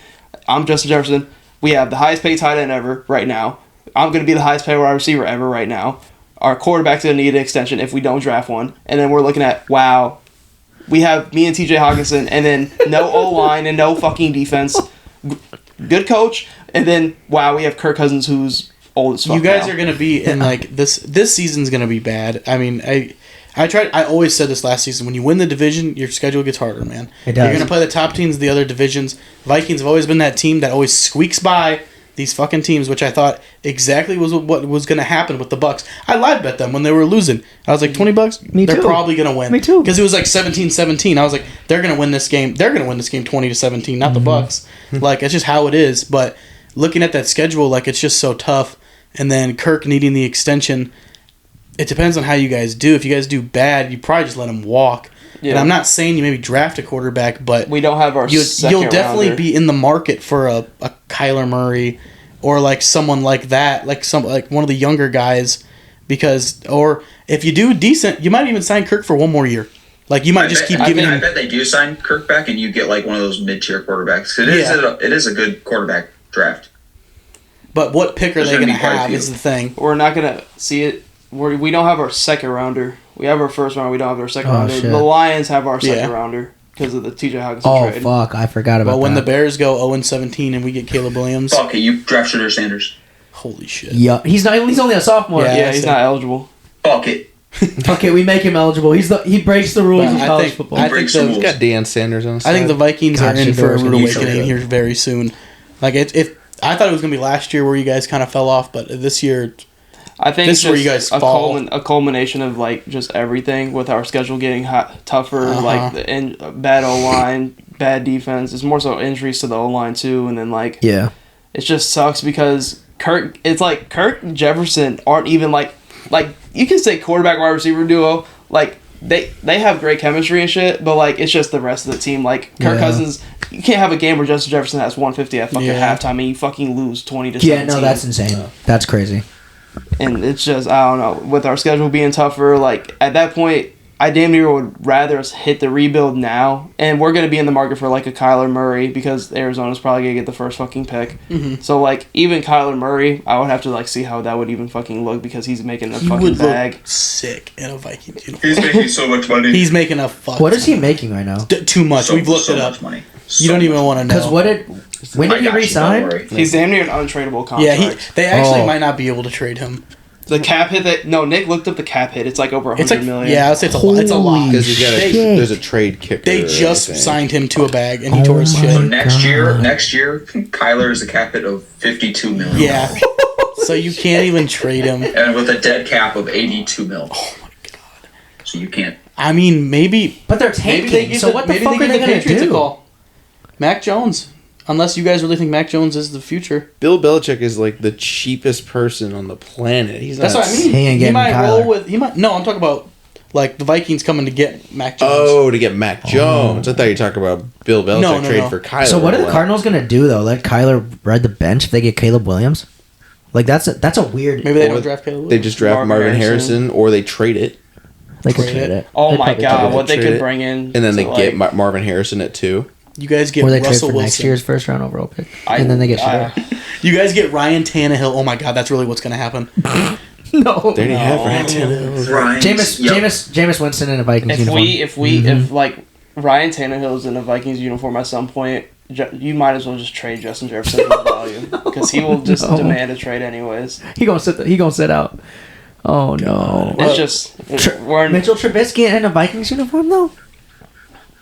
I'm Justin Jefferson. We have the highest paid tight end ever right now. I'm going to be the highest paid wide receiver ever right now. Our quarterback's going to need an extension if we don't draft one. And then we're looking at, wow, we have me and TJ Hawkinson, and then no O-line and no fucking defense. Good coach. And then, wow, we have Kirk Cousins who's old as fuck. You guys are going to be in, like, this season's going to be bad. I mean, I always said this last season. When you win the division, your schedule gets harder, man. It does. You're going to play the top teams of the other divisions. Vikings have always been that team that always squeaks by these fucking teams, which I thought exactly was what was going to happen with the Bucks. I live bet them when they were losing. I was like, $20? Me too. They're probably going to win. Me too. Because it was like 17-17. I was like, they're going to win this game. They're going to win this game 20-17, not the Bucks. Like, it's just how it is. But looking at that schedule, like, it's just so tough. And then Kirk needing the extension, it depends on how you guys do. If you guys do bad, you probably just let him walk. Yeah. And I'm not saying you maybe draft a quarterback, but we don't have our you'll definitely be in the market for a Kyler Murray or like someone like that, like one of the younger guys, or if you do decent, you might even sign Kirk for one more year. Like you might keep giving him. I bet they do sign Kirk back, and you get like one of those mid-tier quarterbacks. It is a good quarterback draft. But what pick are they going to have is the thing. We're not going to see it. We don't have our second rounder. We have our first rounder. We don't have our second rounder. Shit. The Lions have our second rounder because of the TJ Hawkinson trade. Oh, fuck. I forgot about that. But when the Bears go 0-17 and we get Caleb Williams. Okay, you draft Shedeur Sanders. Holy shit. Yeah. He's only a sophomore. Yeah, he's not eligible. Fuck it. Okay, we make him eligible. He breaks the rules of college football. I think he's got Dan Sanders on his side. I think the Vikings are in for a rude awakening sure. here very soon. Like I thought it was going to be last year where you guys kind of fell off, but this year I think this is where you guys fall. A culmination of like just everything with our schedule getting tougher, like the bad O-line, bad defense. It's more so injuries to the O-line too, and then like it just sucks because Kirk and Jefferson aren't even like you can say quarterback wide receiver duo, like they have great chemistry and shit, but like it's just the rest of the team. Like Kirk Cousins, you can't have a game where Justin Jefferson has 150 at fucking halftime and you fucking lose 20-17. Yeah, no, that's insane. That's crazy. And it's just, I don't know, with our schedule being tougher, like at that point, I damn near would rather us hit the rebuild now, and we're going to be in the market for like a Kyler Murray because Arizona's probably going to get the first fucking pick. Mm-hmm. So like even Kyler Murray, I would have to like see how that would even fucking look because he's making a fucking bag. Look sick in a Vikings uniform. He's making so much money. He's making a fuck. What is he making right now? Too much. We've looked it up. Much money. You don't even want to know. Because When did he Don't resign? worry. He's damn near an untradeable Yeah, contract. they actually might not be able to trade him. The cap hit Nick looked up the cap hit. It's like over 100 It's like million. yeah, I'd say it's a lot. It's a lot. Because you got Shit. there's a trade kicker. They just I think. signed him to a bag, and he tore his my shit. So next God. year, Kyler is a cap hit of $52 million. Yeah. So you can't even trade him. And with a dead cap of $82 million. Oh my god. So you can't. I mean, maybe. But they're Maybe tanking. they give So what the fuck are they gonna Patriots a do? call. Mac Jones. Unless you guys really think Mac Jones is the future. Bill Belichick is like the cheapest person on the planet. He's not. That's what I mean. He ain't He getting might Kyler. roll with. He might. No, I'm talking about like the Vikings coming to get Mac Jones. Oh, to get Mac Jones. I thought you were talking about Bill Belichick No, trade no. for Kyler. So what are the Cardinals gonna do though? Let Kyler ride the bench if they get Caleb Williams? Like that's a weird. Maybe they Or don't draft Caleb. They just draft Marvin Marvin Harrison. Harrison, or they trade it, They could Trade trade it. it. Oh They'd my probably god, trade it. what they trade could it. bring in. and then they to, get like, Marvin Harrison at 2. You guys get Or they trade Russell for Wilson. next year's first round overall pick, I- and then they get I- shit. You guys get Ryan Tannehill. Oh my god, that's really what's gonna happen. No. They already have No. Ryan Tannehill. Ryan, Jameis Winston in a Vikings If uniform. if like Ryan Tannehill's in a Vikings uniform at some point, you might as well just trade Justin Jefferson for value because he will just No. demand a trade anyways. He gonna sit out. Oh no. It's just we're in, Mitchell Trubisky in a Vikings uniform though.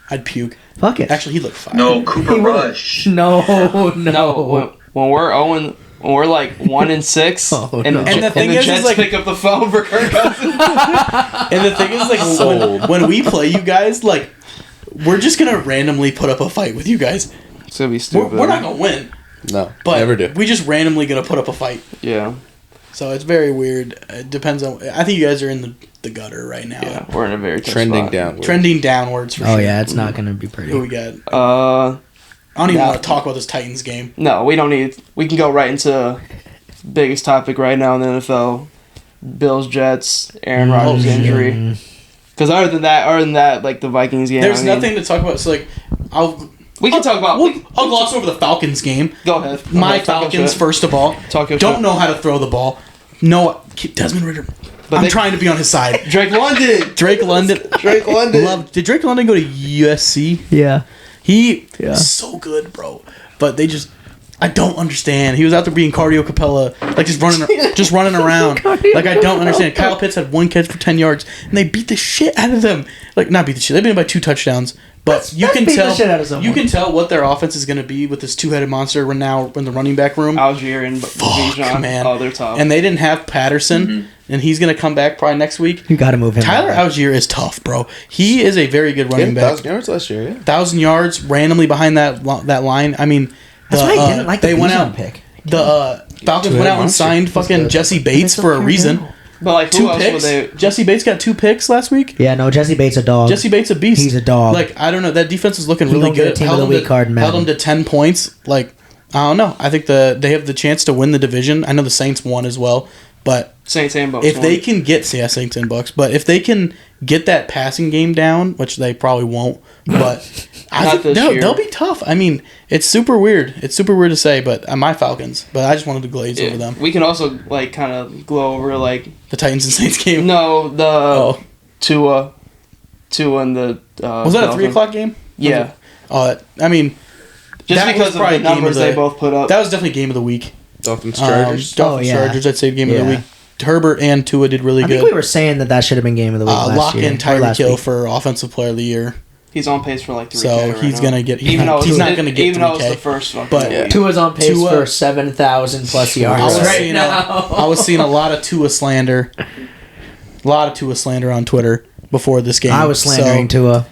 I'd puke. Fuck it. Actually, he looked fine. No, Cooper He would. Rush. No. when we're Owen. When we're like 1-6, Oh, and, no. And the thing is Jets like- pick up the phone for Kirk Cousins. And the thing is, like, when we play you guys, like, we're just gonna randomly put up a fight with you guys. It's gonna be We're, stupid. we're not gonna win, No, but never do. we just randomly gonna put up a fight. Yeah, So it's very weird. It depends on. I think you guys are in the gutter right now, yeah, we're in a very tough Trending spot. downward. trending downwards for Oh sure. yeah, it's not gonna be pretty. Who we got? Uh, I don't even No. want to talk about this Titans game. no, we don't need. We can go right into biggest topic right now in the NFL: Bills, Jets, Aaron Rodgers injury. Because other than that, like the Vikings game, There's I mean, nothing to talk about. So like, We can talk about. I'll gloss over the Falcons game. Go ahead. My Okay, talk your Falcons, shit. first of all, Talk your don't shit. know how to throw the ball. No, Desmond Ridder. But I'm they- trying to be on his side. Drake London. Drake London. Drake London. Did Drake London go to USC? Yeah. He Yeah. is so good, bro. But they just, I don't understand. He was out there being cardio Capella, like just running around. Cardio Like I don't understand. Capella. Kyle Pitts had 1 catch for 10 yards, and they beat the shit out of them. Like not beat the shit. They beat them by 2 touchdowns. But you that's can beat the tell. shit out of someone. You can tell what their offense is going to be with this 2-headed monster. We're now in the running back room. Algier and Bijan. Man. Oh, they're tough. And they didn't have Patterson, and he's going to come back probably next week. You got to move him. Tyler Algier is tough, bro. He is a very good running back. 1,000 yards last year, yeah. 1,000 yards randomly behind that line. I mean, That's why I didn't like the they went Bijan out. pick. The Falcons went out and monster. signed fucking Jesse Bates for a reason. but like, who 2 else would picks. they? Jesse Bates got 2 picks last week. Yeah, no, Jesse Bates a dog. Jesse Bates a beast. He's a dog. Like I don't know, that defense is looking He really gonna get good. a team of the week card in held Madden. them to 10 points. Like I don't know. I think they have the chance to win the division. I know the Saints won as well, but Saints and Bucks. if they won. can get Saints and Bucks, but if they can get that passing game down, which they probably won't, but I Not think this year. they'll be tough. I mean, it's super weird. It's super weird to say, but my Falcons. But I just wanted to glaze Yeah, over them. we can also like kind of glow over like The Titans and Saints game. no the Oh, Tua and the was that a 3 o'clock game? Yeah, Oh, I mean, just that because was of probably the game of numbers the- they both put up. that was definitely game of the week. Dolphins, Chargers. Dolphins, Oh, yeah. Chargers. I'd say game of the Yeah. week. Herbert and Tua did really I good. think we were saying that should have been game of the week last Lock year. in or Tyreek last Hill week. for offensive player of the year. He's on pace for like 3K. So right he's now. gonna get. Even though he's it's- not gonna get even though it's 3K. the first fucking But- week. Tua's on pace Tua- for 7,000 plus yards I was right seeing now. I was seeing a lot of Tua slander. A lot of Tua slander on Twitter before this game. I was slandering So, Tua.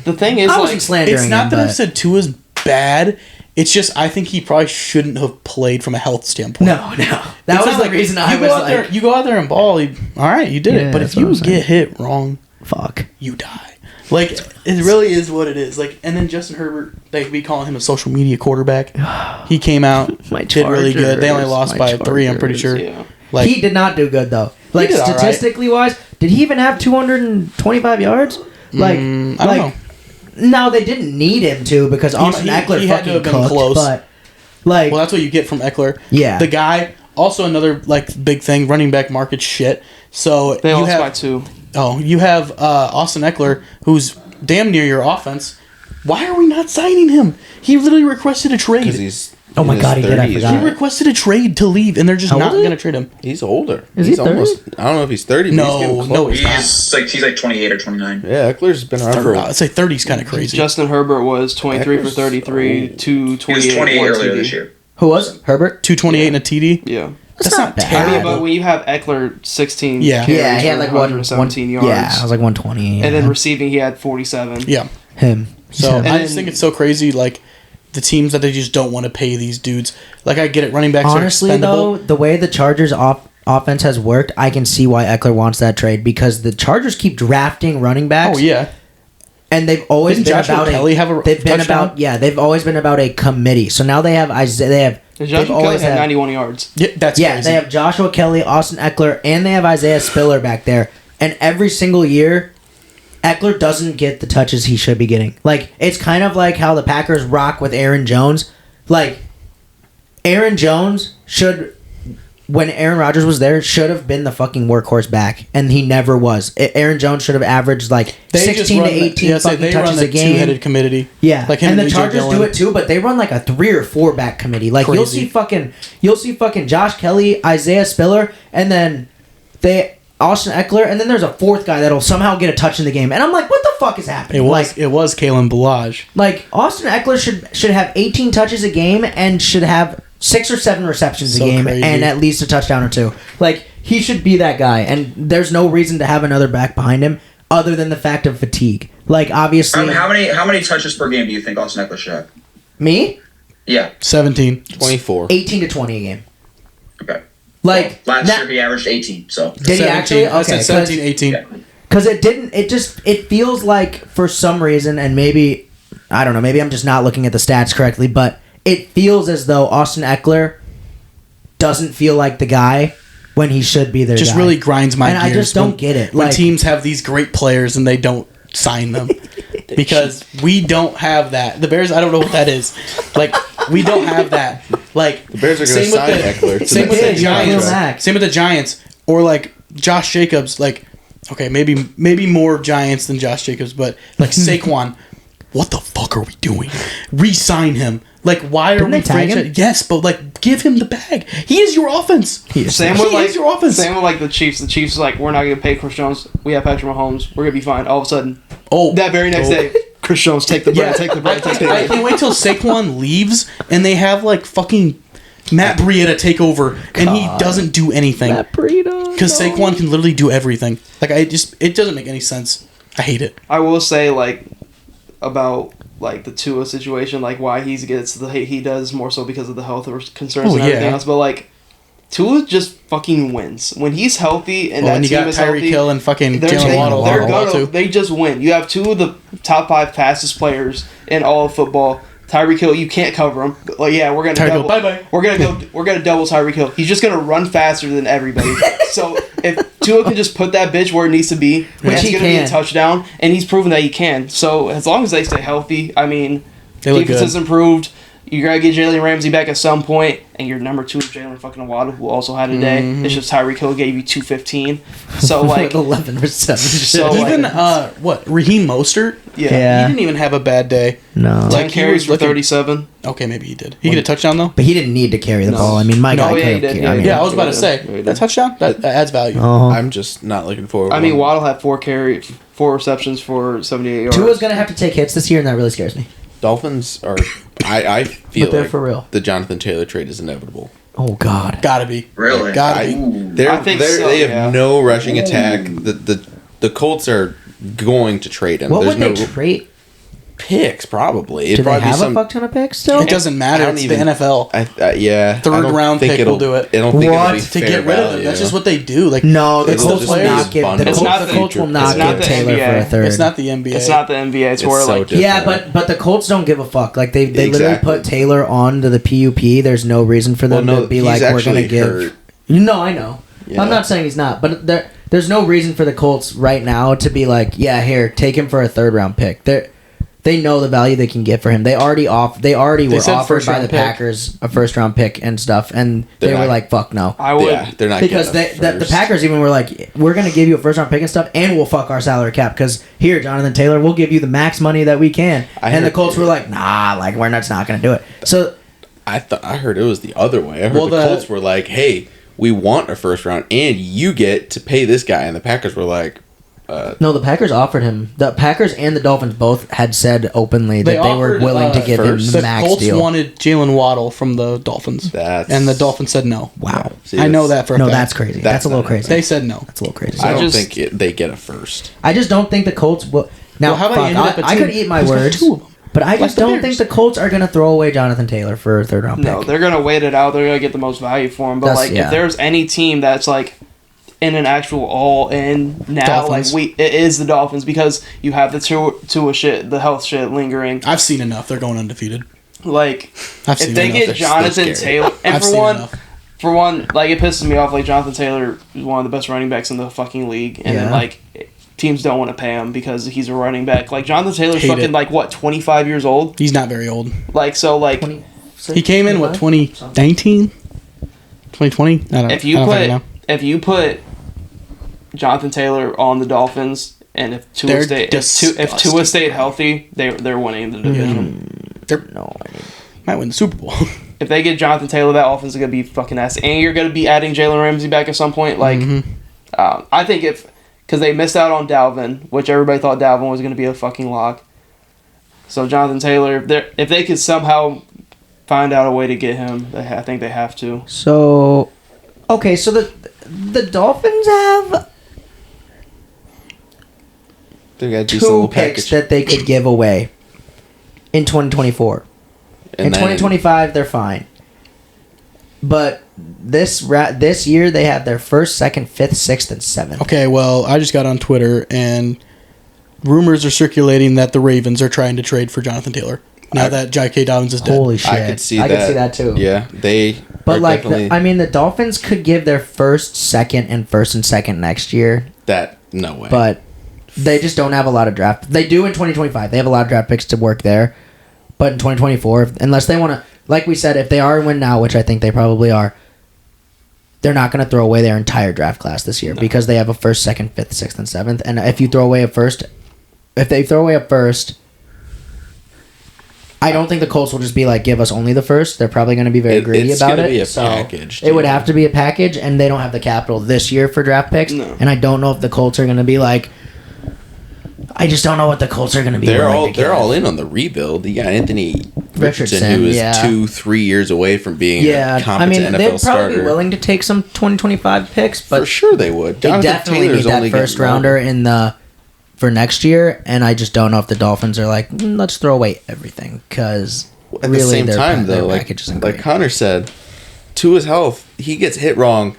The thing is, I like, wasn't slandering it's not him, that I've but- said Tua's bad. It's just I think he probably shouldn't have played from a health standpoint. No. That It's was not the like reason you I go was out there, like, you go out there and ball. All right, you did Yeah, it. But that's if what you I'm saying. get hit wrong, fuck. you die. Like it really is what it is. Like and then Justin Herbert, they could be calling him a social media quarterback. He came out, My did really good. They only Chargers, lost my by 3. I'm pretty Chargers. sure. yeah. Like He did not do good though. Like did all right. statistically wise, did he even have 225 yards? Like, I don't like know. no, they didn't need him to because Austin Eckler he had to fucking have been cooked. close. But like, Well, that's what you get from Eckler. Yeah. The guy. Also, another like big thing. Running back market shit. So They you lost have by 2. you have Austin Eckler, who's damn near your offense. Why are we not signing him? He literally requested a Because trade. he's Oh my God, he did. I He forgot. requested a trade to leave, and they're just How not old is going he? to trade him. He's older. Is he's he 30? almost. I don't know if he's 30. But No, he's getting no, close. He's like 28 or 29. Yeah, Eckler's been around for. I'd say 30's kind of crazy. Justin Herbert was 23 for 33, 228. He was 28 one earlier TD. this year. Who was it? Herbert? 228 and a TD. Yeah. That's not bad. I bad. mean, but when you have Eckler 16 Yeah. carries Yeah, he had for like 117 yards. Yeah, I was like 120. And then yeah. receiving, he had 47. Yeah. him. So Yeah. I just think it's so crazy, like the teams that they just don't want to pay these dudes. Like I get it, running backs Honestly, are expendable. though, the way the Chargers offense has worked, I can see why Eckler wants that trade because the Chargers keep drafting running backs. Oh yeah, And they've always Didn't been Joshua about Kelly have a they've been touchdown? about they've always been about a committee. So now they have Isaiah. They have Joshua they've Kelly always had had 91 yards. yeah, that's yeah. crazy. They have Joshua Kelly, Austin Eckler, and they have Isaiah Spiller back there. And every single year, Eckler doesn't get the touches he should be getting. Like it's kind of like how the Packers rock with Aaron Jones. Like Aaron Jones should. When Aaron Rodgers was there, should have been the fucking workhorse back, and he never was. Aaron Jones should have averaged like They just 16 to run 18 so fucking they run touches the a game. two-headed committee. Yeah, like him and the AJ Chargers do Dillon. it too, but they run like a 3 or 4 back committee. Like you'll see fucking Josh Kelly, Isaiah Spiller, and then Austin Eckler, and then there's a fourth guy that'll somehow get a touch in the game. And I'm like, what the fuck is happening? It was Kalen Balaj. Like Austin Eckler should have 18 touches a game and should have 6 or 7 receptions a So game crazy. and at least a touchdown or 2. Like he should be that guy, and there's no reason to have another back behind him other than the fact of fatigue. Like obviously, How many touches per game do you think Austin Eckler should have? me Yeah. 17. 24. 18 to 20 a game. Okay. Like Last na- year he averaged 18. So Did he 17. actually? I said Okay, 17, 18. yeah. Because it feels like for some reason, and maybe, I don't know, maybe I'm just not looking at the stats correctly, but it feels as though Austin Eckler doesn't feel like the guy when he should be their Just guy. really grinds my And gears. I just don't when- get it. When Like, teams have these great players and they don't sign them. Because we don't have that. The Bears, I don't know what that is. Like, we don't have that. Like, The Bears are going to sign Eckler. To Same the with the They did, Giants. Khalil Mack. Same with the Giants. Or, like, Josh Jacobs. Like, okay, maybe more Giants than Josh Jacobs, but, like, Saquon. What the fuck are we doing? Re-sign him. Like, why are Didn't we they tag him? Yes, but, like, give him the bag. He is your offense. Same He with like is your offense. Same with like the Chiefs. The Chiefs like we're not going to pay Chris Jones. We have Patrick Mahomes. We're going to be fine. All of a sudden, that very next day, Chris Jones take the bread, take the bread, take the I bread. can't wait till Saquon leaves and they have like fucking Matt Breida take over and he doesn't do anything because Saquon can literally do everything. Like it doesn't make any sense. I hate it. I will say like about like the Tua situation, like why he gets the hate he does more so because of the health concerns and everything yeah. else. But like Tua just fucking wins when he's healthy and that And you team got is Tyreek healthy. Hill and fucking They're, Jalen Waddle. they're Waddle gonna, too. they just win. You have 2 of the top 5 fastest players in all of football. Tyreek Hill, you can't cover him. Like, yeah, we're gonna Tyreek Hill, double. bye-bye. We're gonna double Tyreek Hill. He's just gonna run faster than everybody. So if Tua can just put that bitch where it needs to be, Which it's he gonna be a can. touchdown, and he's proven that he can. So as long as they stay healthy, I mean, They look defense good. has improved. You gotta get Jalen Ramsey back at some point, and your number 2 is Jalen fucking Waddle, who also had a day. Mm-hmm. It's just Tyreek Hill gave you 215. So like, 11 receptions. So, like- Even Raheem Mostert. Yeah. He didn't even have a bad day. No. 10 Like, he carries was for looking- 37. Okay, maybe he did. He get a touchdown though. But he didn't need to carry the No. ball. I mean, my No, guy yeah, he could did, have. yeah, I mean, Yeah, I was about to Yeah, say he did. that touchdown that adds value. uh-huh. I'm just not looking forward. I mean, Waddle had 4 receptions for 78 yards. Tua's gonna have to take hits this year, and that really scares me. Dolphins are. I feel But they're like for real. the Jonathan Taylor trade is inevitable. Oh God. Gotta be. Really? Gotta be. Ooh. They're, I think they're, so, they have yeah. no rushing attack. The Colts are going to trade him. What There's would no they trade? picks, probably. Do It'd they probably have be some, a fuck ton of picks still? It doesn't matter. I don't It's even- the NFL. yeah. Third I don't round think pick it'll will do it. I don't think What? it'll be To fair get rid of them. value. That's just what they do. Like No, the It's Colts those will players not give. The bundled. It's not Colts, the- will it's not not give the Taylor for a NBA. third. it's not the NBA. It's not the NBA. It's It's where so like different. Yeah, but the Colts don't give a fuck. Like they literally Exactly. put Taylor on to the PUP. There's no reason for them Well, no, to be he's like, we're gonna actually give. hurt. No, I know. Yeah. I'm not saying he's not, but there's no reason for the Colts right now to be like, yeah, here, take him for a third round pick. They know the value they can get for him. They already were said offered first by round the pick. Packers a first round pick and stuff, and they They're were not- like, fuck no. I would. Yeah, they're not Because getting the Packers even were like, we're going to give you a first round pick and stuff, and we'll fuck our salary cap. Because here, Jonathan Taylor, we'll give you the max money that we can. I And the heard- Colts were like, nah, like we're not going to do it. So I heard it was the other way. I heard the Colts were like, "Hey, we want a first round, and you get to pay this guy." And the Packers were like, No, the Packers offered him. The Packers and the Dolphins both had said openly that they were willing to give him the max Colts deal. wanted Jalen Waddle from the Dolphins, and the Dolphins said no. Wow. See, I know that for a fact. That's crazy. That's a little crazy. They said no. That's a little crazy. I don't think they get a first. I just don't think the Colts will. Now, how about I could eat my words, but I just don't think the Colts are going to throw away Jonathan Taylor for a third round pick. No, they're going to wait it out. They're going to get the most value for him. But if there's any team that's like in an actual all-in now, Dolphins. it is the Dolphins because you have the Tua shit, the health shit lingering. I've seen enough. They're going undefeated. If they get Jonathan Taylor, and for one, it pisses me off. Like Jonathan Taylor is one of the best running backs in the fucking league, and then teams don't want to pay him because he's a running back. Like Jonathan Taylor's fucking 25 years old. He's not very old. He came in 2019, 2020. I don't know. If you put Jonathan Taylor on the Dolphins, and if Tua stayed healthy, they're winning the division. Might win the Super Bowl. If they get Jonathan Taylor, that offense is gonna be fucking ass, and you're gonna be adding Jalen Ramsey back at some point. I think because they missed out on Dalvin, which everybody thought Dalvin was gonna be a fucking lock. So Jonathan Taylor, if they could somehow find out a way to get him, I think they have to. So, okay, so the Dolphins have They got 2 picks that they could give away in 2024. In 2025, they're fine. But this year, they have their 1st, 2nd, 5th, 6th, and 7th. Okay, well, I just got on Twitter, and rumors are circulating that the Ravens are trying to trade for Jonathan Taylor. Now that J.K. Dobbins is dead. Holy shit. I could see that too. Yeah, they. But the Dolphins could give their 1st, 2nd, and 1st and 2nd next year. No way. But they just don't have a lot of draft. They do in 2025. They have a lot of draft picks to work there. But in 2024, unless they want to, like we said, if they are win now, which I think they probably are, they're not going to throw away their entire draft class this year because they have a 1st, 2nd, 5th, 6th, and 7th. And if you throw away a first, if they throw away a first, I don't think the Colts will just be like, give us only the first. They're probably going to be very greedy about it. It's going to be a package. It would have to be a package, and they don't have the capital this year for draft picks. No. And I don't know if the Colts are going to be like, I just don't know what the Colts are going to be. They're all in on the rebuild. You got Anthony Richardson, who is 2-3 years away from being a competent NFL starter. They'd probably be willing to take some 2025 picks, but for sure they would. They definitely need that first rounder for next year, and I just don't know if the Dolphins are like, let's throw away everything because at the same time, though, like Connor said, to his health, he gets hit wrong,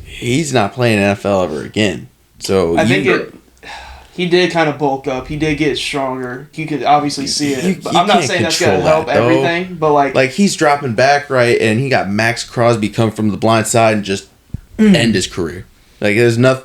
he's not playing NFL ever again. So I think he did kind of bulk up. He did get stronger. You could obviously see it. I'm not saying that's going to help everything, but like he's dropping back, right, and he got Max Crosby come from the blind side and just end his career. Like there's no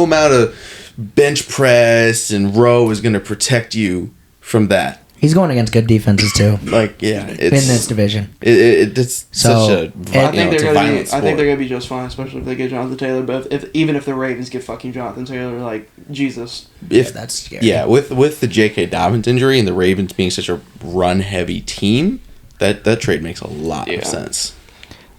amount of bench press and row is going to protect you from that. He's going against good defenses too. It's in this division. It's such a violent sport. I think they're going to be just fine, especially if they get Jonathan Taylor. But even if the Ravens get fucking Jonathan Taylor, like Jesus, that's scary. Yeah, with the J.K. Dobbins injury and the Ravens being such a run heavy team, that trade makes a lot of sense.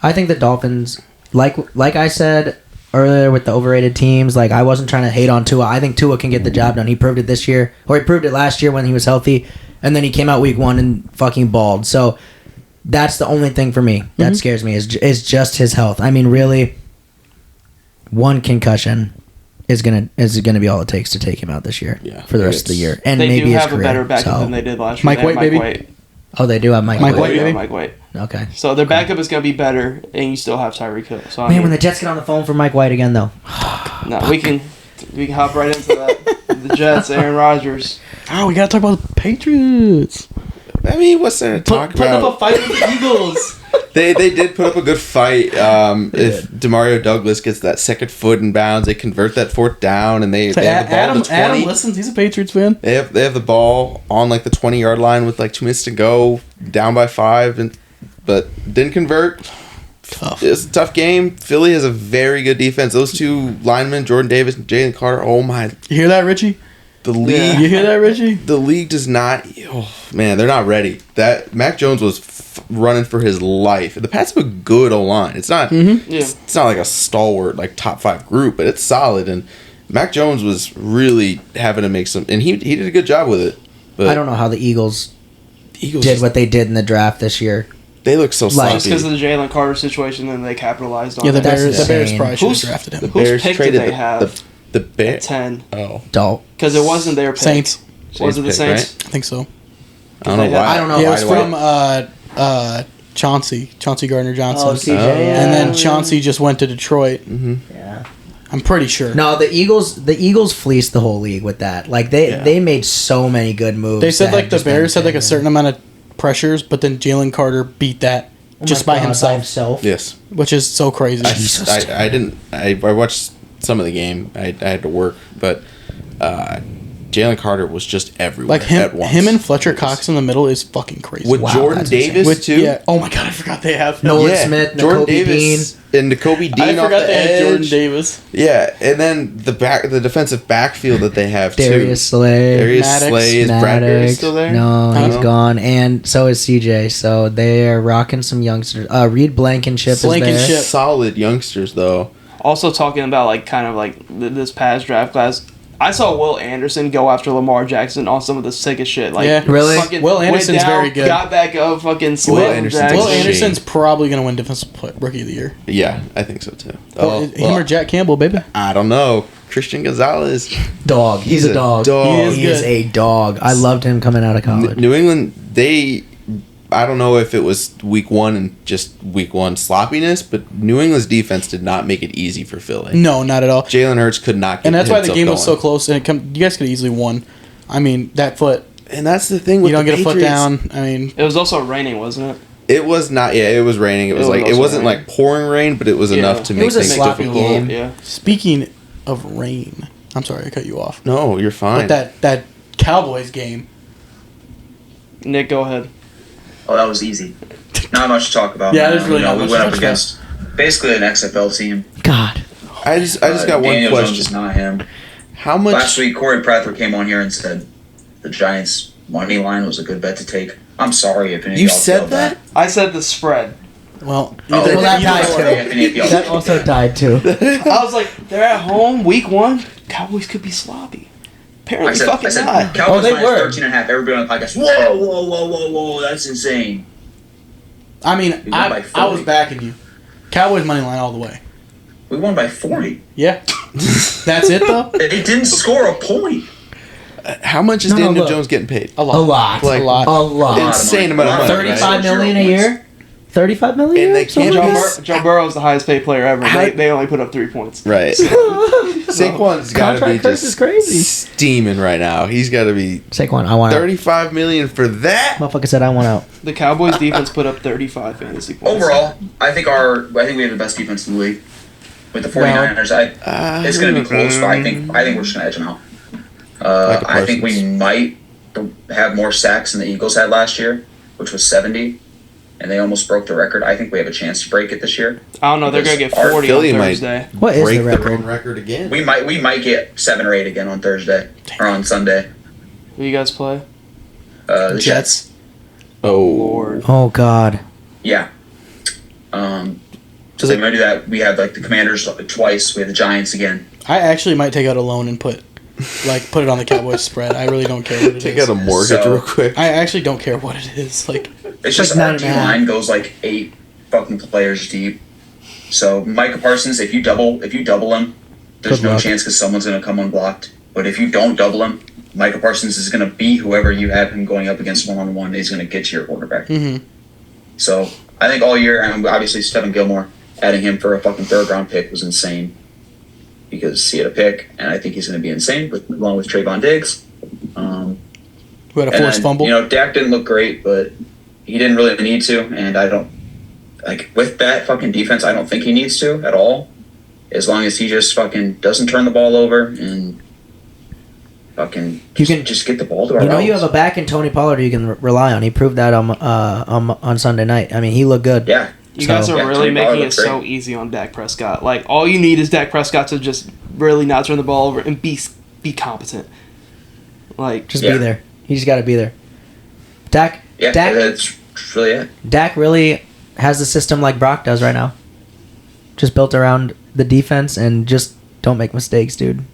I think the Dolphins, like I said earlier with the overrated teams, like I wasn't trying to hate on Tua. I think Tua can get the job done. He proved it this year, or he proved it last year when he was healthy, and then he came out week 1 and fucking balled. So that's the only thing for me that scares me is just his health. I mean, really, one concussion is gonna be all it takes to take him out this year for the rest of the year, and they maybe do his have career. a better backup than they did last year. Mike White, baby. Oh, they do have Mike White, baby. Mike White. Okay. So their backup is going to be better, and you still have Tyreek Hill. So when the Jets get on the phone for Mike White again, though. No, we can hop right into that. The Jets, Aaron Rodgers. Oh, we got to talk about the Patriots. I mean, what's there to talk about? Putting up a fight with the Eagles. They did put up a good fight. If Demario Douglas gets that second foot in bounds, they convert that 4th down, and they have the ball to 20. Adam listens. He's a Patriots fan. They have the ball on the 20-yard line with 2 minutes to go, down by 5, but didn't convert. Tough. It's a tough game. Philly has a very good defense. Those 2 linemen, Jordan Davis and Jalen Carter. Oh my! You hear that, Richie? The league. You hear that, Richie? The league does not. Oh man, they're not ready. That Mac Jones was running for his life. The Pats have a good O-line. It's not. It's not like a stalwart like top 5 group, but it's solid. And Mac Jones was really having to make some, and he did a good job with it. But I don't know how the Eagles did what they did in the draft this year. They look so sloppy. Just because of the Jalen Carter situation, then they capitalized on Yeah, the that. Bears probably should have drafted him. Whose Bears pick did traded they have? The Bears. 10. Oh, because it wasn't their pick. Saints. Was it the pick, Saints? right? I think so. I don't know why. I don't know. Yeah, it was Why- from Chauncey Gardner-Johnson. Oh, CJ, Oh. yeah. And then Chauncey just went to Detroit. Yeah. I'm pretty sure. No, the Eagles fleeced the whole league with that. Like they made so many good moves. They said that like the just Bears had like a ended. certain amount of pressures, but then Jalen Carter beat that Oh just my by God, himself, Yes. which is so crazy. I didn't. I watched some of the game. I had to work, but Jalen Carter was just everywhere Like at once. him and Fletcher Cox in the middle is fucking crazy. with Wow, Jordan that's Davis With- too. Yeah. Oh my god, I forgot they have him. Nolan Smith, Jordan Nakobe Davis and Nakobe Dean I off forgot the they had edge. Jordan Davis. Yeah, and then the defensive backfield that they have Darius too. Slay. Darius Maddox. Slay is Bradbury Maddox. still there? No, he's Huh? gone, and so is CJ. So they are rocking some youngsters. Reed Blankenship is there. Blankenship. Solid youngsters though. Also talking about like kind of like this past draft class, I saw Will Anderson go after Lamar Jackson on some of the sickest shit. Like Yeah. Really? fucking Will went Anderson's down, very good. Got back up, fucking slammed Anderson's Jackson. Will Machine. Anderson's probably gonna win Defensive Rookie of the Year. Yeah, I think so too. Him or Jack Campbell, baby. I don't know. Christian Gonzalez. Dog. He's a dog. He He is is good. a dog. I loved him coming out of college. New England, I don't know if it was week 1 and just week 1 sloppiness, but New England's defense did not make it easy for Philly. No, not at all. Jalen Hurts could not get And that's why the himself game was so going. close. And you guys could have easily won. I mean, that foot. And that's the thing with You don't the get a foot Patriots. down. I mean, It was also raining, wasn't it? It was not. Yeah, it was raining. It was It was like it also wasn't raining. like pouring rain, but it was Yeah. enough to It make was a things sloppy difficult. game. Yeah. speaking of rain, I'm sorry I cut you off. No, you're fine. But that Cowboys game. Nick, go ahead. Oh, that was easy. Not much to talk about. Yeah, man. there's really not we much went to up talk against basically an XFL team. God. I just got one Daniel Jones is question. not him. How much? Last week, Corey Prather came on here and said the Giants' money line was a good bet to take. I'm sorry if any of You y'all said feel that? I said the spread. Well, Oh, either- Well, that either died or. sorry if any of y'all That feel also that. died too. I was like, they're at home, week 1. Cowboys could be sloppy. Apparently, I said not. Cowboys they minus were. 13.5. Everybody on the podcast, whoa, that's insane. I mean, We won by I was 40. backing you. Cowboys money line all the way. We won by 40. Yeah. That's it though. They didn't score a point. How much is No, Daniel look. Jones getting paid? A lot. A lot. Like, a lot. A lot. Insane amount of money. 35 million a 0 year? 35 million a And year? they can't Something be- like that? Joe Burrow's the highest paid player ever. How- They only put up 3 points. Right. Saquon's got to be Contract curse just is crazy. steaming right now. He's got to be Saquon, I want out. $35 million for that. Motherfucker said I want out. The Cowboys defense put up 35 fantasy points. Overall, I think we have the best defense in the league. With the 49ers, it's going to be close, but I think we're just going to edge them out. Micah I think we Parsons. might have more sacks than the Eagles had last year, which was 70, and they almost broke the record. I think we have a chance to break it this year. I don't know. They're going to get Our 40 Philly on might Thursday. What is break the their record? own record again. We might get 7 or 8 again on Thursday or on Sunday. Who you guys play? The Jets. Oh, Lord. Oh, God. Yeah. So they might do that. We have like the Commanders twice. We have the Giants again. I actually might take out a loan and put it on the Cowboys spread. I really don't care what it take is. out a mortgage So- real quick. I actually don't care what it is. Like, It's just Like our 9.5. D line goes like 8 fucking players deep. So Micah Parsons, if you double him, there's Good no luck. chance because someone's going to come unblocked. But if you don't double him, Micah Parsons is going to beat whoever you have him going up against one-on-one. He's going to get to your quarterback. mm-hmm. So I think all year, and obviously Stephen Gilmore, adding him for a fucking third-round pick was insane because he had a pick, and I think he's going to be insane along with Trayvon Diggs. Who had a And forced then, fumble. You know, Dak didn't look great, but he didn't really need to, and I don't like with that fucking defense. I don't think he needs to at all, as long as he just fucking doesn't turn the ball over and fucking just get the ball to our You know you routes. have a back in Tony Pollard you can rely on. He proved that on Sunday night. I mean, he looked good. Yeah, You guys So- are Yeah, really Tony Pollard making it looked so great. easy on Dak Prescott. Like, all you need is Dak Prescott to just really not turn the ball over and be competent. Like, Just be there. He just got to be there. Dak. Yeah, Dak, that's really it. Dak really has the system like Brock does right now. Just built around the defense and just don't make mistakes, dude.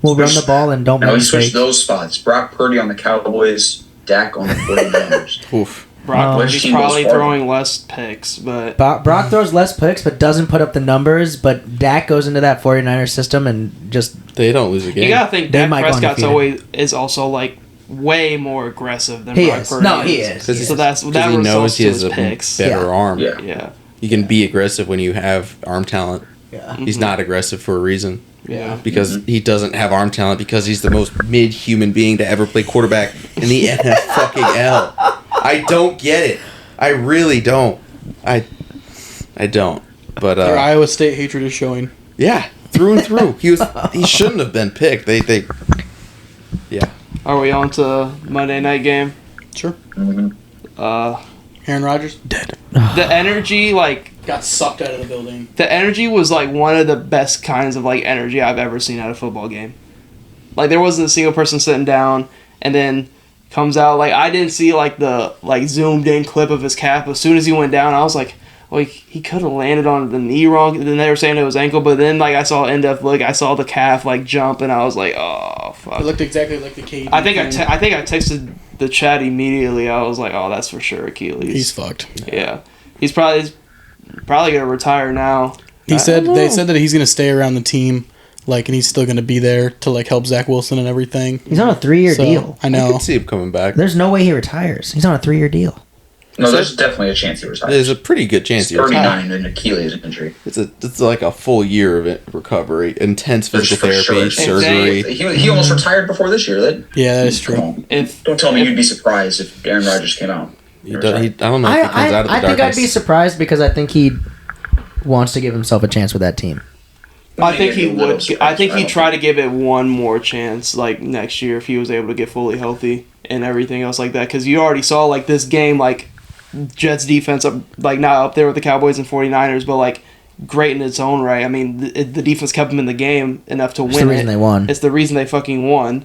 We'll run the ball and don't No, make he mistakes. switched those spots. Brock Purdy on the Cowboys, Dak on the 49ers. Oof. Brock Which Purdy's team goes probably forward? thring less picks, but Brock throws less picks but doesn't put up the numbers, but Dak goes into that 49ers system and just They don't lose a game. you gotta think They Dak might go Prescott's undefeated. is also like way more aggressive than He Brock is. Purdy. No, he is. Because So that he knows results he to has his a picks. better Yeah. arm. Yeah. Yeah, You can be aggressive when you have arm talent. yeah. He's not aggressive for a reason. yeah. Because he doesn't have arm talent because he's the most mid-human being to ever play quarterback in the NFL. I don't get it. I really don't. I don't. But Their Iowa State hatred is showing. yeah, through and through. He shouldn't have been picked. They yeah. Are we on to Monday night game? Sure. Uh, Aaron Rodgers dead. the energy, like Got sucked out of the building. the energy was like one of the best kinds of like energy I've ever seen at a football game. Like there wasn't a single person sitting down, and then comes out like I didn't see like the like zoomed in clip of his calf. But as soon as he went down, I was like he could have landed on the knee wrong. And then they were saying it was ankle, but then like I saw in-depth look, I saw the calf like jump, and I was like, oh fuck. It looked exactly like the KD. I think I texted the chat immediately. I was like, oh, that's for sure Achilles. He's fucked. Yeah, he's probably gonna retire now. He I said don't they know. said that he's gonna stay around the team, like, and he's still gonna be there to like help Zach Wilson and everything. He's on a 3-year So, deal. I I know. can see him coming back. There's no way he retires. He's on a 3-year deal. No, there's definitely a chance he There's retires. a pretty good chance He's he retires. 39 and Achilles injury. It's like a full year of recovery, intense physical For therapy, sure. surgery. He almost retired before this year. Yeah, that is Come true. on. If Don't tell me you'd be surprised if Aaron Rodgers came out. I don't know if he comes out of the I think I'd darkness. be surprised because I think he wants to give himself a chance with that team. I think he Maybe a little would. I surprised, think but I he'd don't try to give it one more chance, like next year, if he was able to get fully healthy and everything else like that. Because you already saw like this game, like Jets defense, like not up there with the Cowboys and 49ers, but like great in its own right. I mean, the defense kept them in the game enough to It's win. the reason they won. It's the reason they fucking won.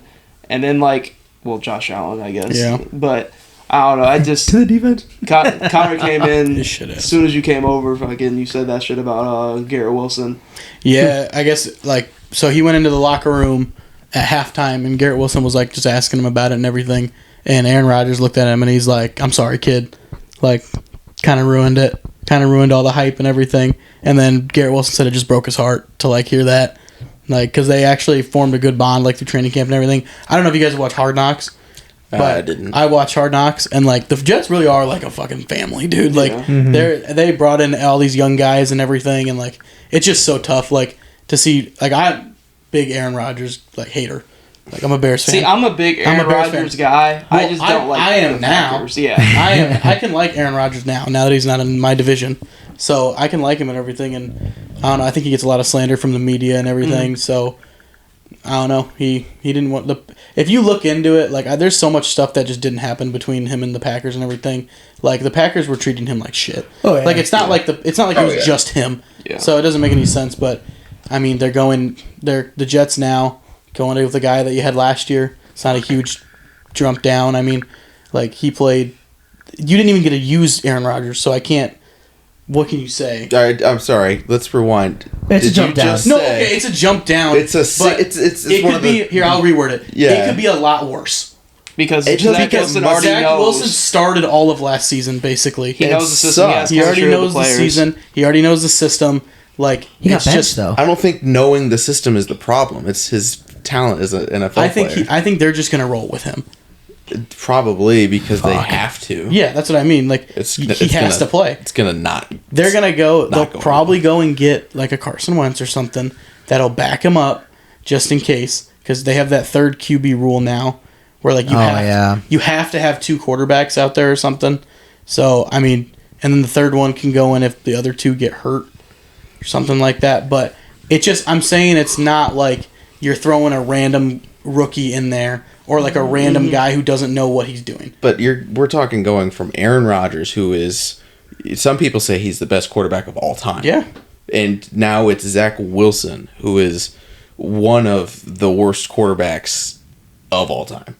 And then like, well, Josh Allen, I guess. Yeah. But I don't know. I just the defense. Connor came in His shit as ass. soon as you came over. Fucking, you said that shit about Garrett Wilson. Yeah, I guess like so he went into the locker room at halftime and Garrett Wilson was like just asking him about it and everything. And Aaron Rodgers looked at him and he's like, "I'm sorry, kid." Like, kind of ruined it. Kind of ruined all the hype and everything. And then Garrett Wilson said it just broke his heart to like hear that. Like, because they actually formed a good bond like through training camp and everything. I don't know if you guys watch Hard Knocks. But I didn't. I watch Hard Knocks, and like the Jets really are like a fucking family, dude. Like Yeah. they brought in all these young guys and everything, and like it's just so tough. Like to see, like I'm big Aaron Rodgers like hater. Like I'm a Bears fan. See, I'm a big Aaron Bears Rodgers fan. guy. I Well, just don't like. I am the now. Packers. Yeah. I am. I can like Aaron Rodgers now that he's not in my division. So I can like him and everything, and I don't know. I think he gets a lot of slander from the media and everything. So I don't know. He didn't want the. If you look into it, like there's so much stuff that just didn't happen between him and the Packers and everything. Like the Packers were treating him like shit. Oh, yeah. Like it's not like it was just him. Yeah. So it doesn't make any sense. But I mean, they're the Jets now going with the guy that you had last year. It's not a huge jump down. I mean, like he played. You didn't even get to use Aaron Rodgers, so I can't. What can you say? All right, I'm sorry. Let's rewind. It's a Did jump you down. just No, say- okay, it's a jump down. It's a si- but it's it one could of the- be here. I'll reword it. Yeah. It could be a lot worse Because It Zach doesn't- Wilson because already Zach knows. Wilson started all of last season basically. He knows the system. He, has sucks. He already chemistry with knows the players. season. He already knows the system. Like He got it's benched just. though. I don't think knowing the system is the problem. It's his talent as an NFL I think player. I think they're just gonna roll with him. Probably because they have to. Yeah, that's what I mean. Like he has to play. It's gonna not. They're gonna go. They'll go probably go and get like a Carson Wentz or something that'll back him up just in case because they have that third QB rule now where like you have to have two quarterbacks out there or something. So I mean, and then the third one can go in if the other two get hurt or something like that. But it just I'm saying it's not like you're throwing a random rookie in there or like a random guy who doesn't know what he's doing. But we're talking going from Aaron Rodgers, who is, some people say he's the best quarterback of all time. Yeah. And now it's Zach Wilson, who is one of the worst quarterbacks of all time.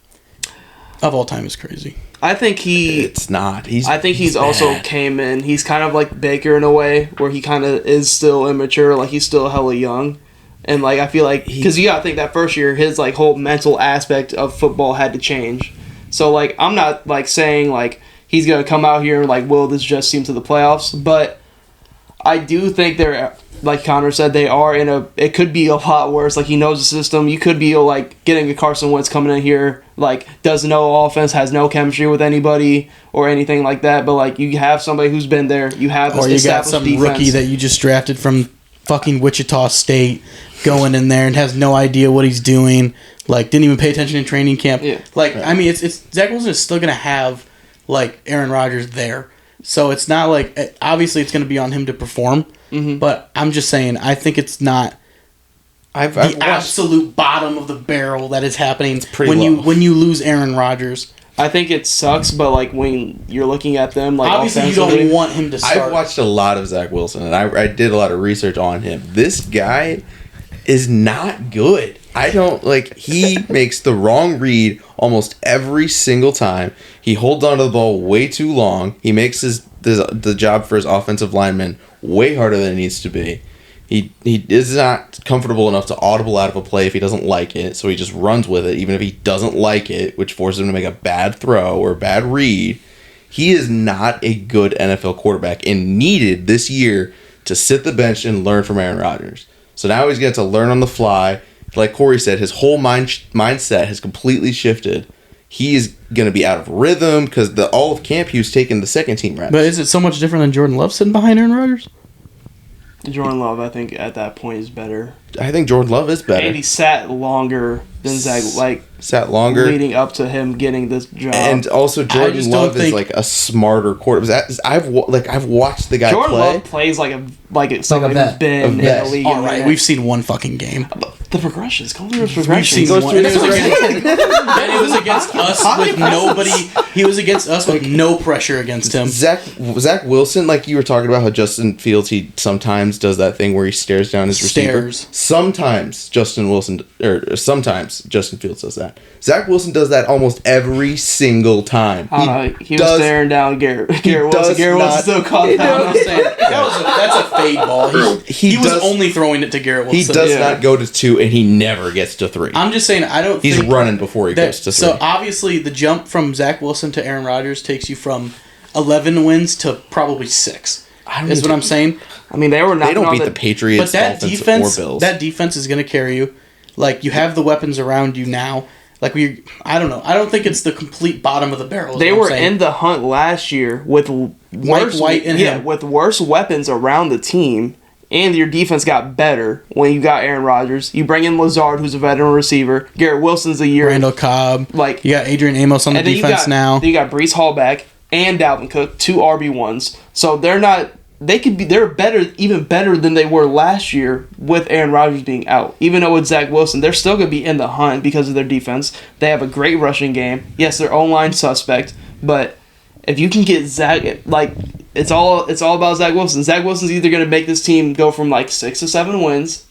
Of all time is crazy. I think It's not. He's also bad. came in. He's kind of like Baker in a way, where he kind of is still immature. Like he's still hella young, and like I feel like because you gotta think that first year his like whole mental aspect of football had to change. So like I'm not like saying like he's gonna come out here and like will this just team to the playoffs, but I do think they're, like Connor said, they are in a. It could be a lot worse. Like he knows the system. You could be like getting a Carson Wentz coming in here, like does no offense, has no chemistry with anybody or anything like that. But like you have somebody who's been there. You have Or you got some rookie that you just drafted from fucking Wichita State going in there and has no idea what he's doing. Like didn't even pay attention in training camp. Yeah. Like I mean, it's Zach Wilson is still gonna have like Aaron Rodgers there. So it's not like obviously it's going to be on him to perform, but I'm just saying I think it's not I've the watched, absolute bottom of the barrel that is happening pretty when low. you lose Aaron Rodgers. I think it sucks, but like when you're looking at them, like Obviously you don't want him to start. I've watched a lot of Zach Wilson, and I did a lot of research on him. This guy is not good. I don't like. He makes the wrong read almost every single time. He holds onto the ball way too long. He makes the job for his offensive lineman way harder than it needs to be. He is not comfortable enough to audible out of a play if he doesn't like it, so he just runs with it, even if he doesn't like it, which forces him to make a bad throw or a bad read. He is not a good NFL quarterback and needed this year to sit the bench and learn from Aaron Rodgers. So now he's going to learn on the fly. Like Corey said, his whole mindset has completely shifted. He is going to be out of rhythm because all of camp he was taking the second team reps. But is it so much different than Jordan Love sitting behind Aaron Rodgers? Jordan Love, I think at that point is better. I think Jordan Love is better. And he sat longer than Zach, like Sat longer. leading up to him getting this job. And also Jordan just Love don't is think- like a smarter quarterback. I've watched the guy Jordan play. Love plays like somebody vet. who's been A in the vet. league. All right, we've seen one fucking game. the progressions. Go through the We've progressions. seen one. And it was against us with nobody. He was against us with no pressure against him. Zach Wilson, like you were talking about how Justin Fields, he sometimes does that thing where he stares down his receiver. Sometimes sometimes Justin Fields does that. Zach Wilson does that almost every single time. He was staring down Garrett Wilson. Garrett Wilson still caught that. I'm saying that's a fade ball. He was only throwing it to Garrett Wilson. He does not go to 2, and he never gets to 3. I'm just saying I don't. He's think running before he goes to 3. So obviously the jump from Zach Wilson to Aaron Rodgers takes you from 11 wins to probably 6. Is what I'm saying. I mean, they don't beat the Patriots, But that Dolphins, or Bills. that defense is going to carry you. Like you have the weapons around you now. Like I don't know. I don't think it's the complete bottom of the barrel. They were in the hunt last year with worse White and him. with worse weapons around the team, and your defense got better when you got Aaron Rodgers. You bring in Lazard, who's a veteran receiver. Garrett Wilson's a year. Randall Cobb. Like you got Adrian Amos on the defense now. You got Breece Hall back and Dalvin Cook, 2 RB1s. So they're not. They're better, even better than they were last year with Aaron Rodgers being out. Even though with Zach Wilson, they're still going to be in the hunt because of their defense. They have a great rushing game. Yes, their O-line suspect, but if you can get Zach, like it's all about Zach Wilson. Zach Wilson's either going to make this team go from like 6 to 7 wins,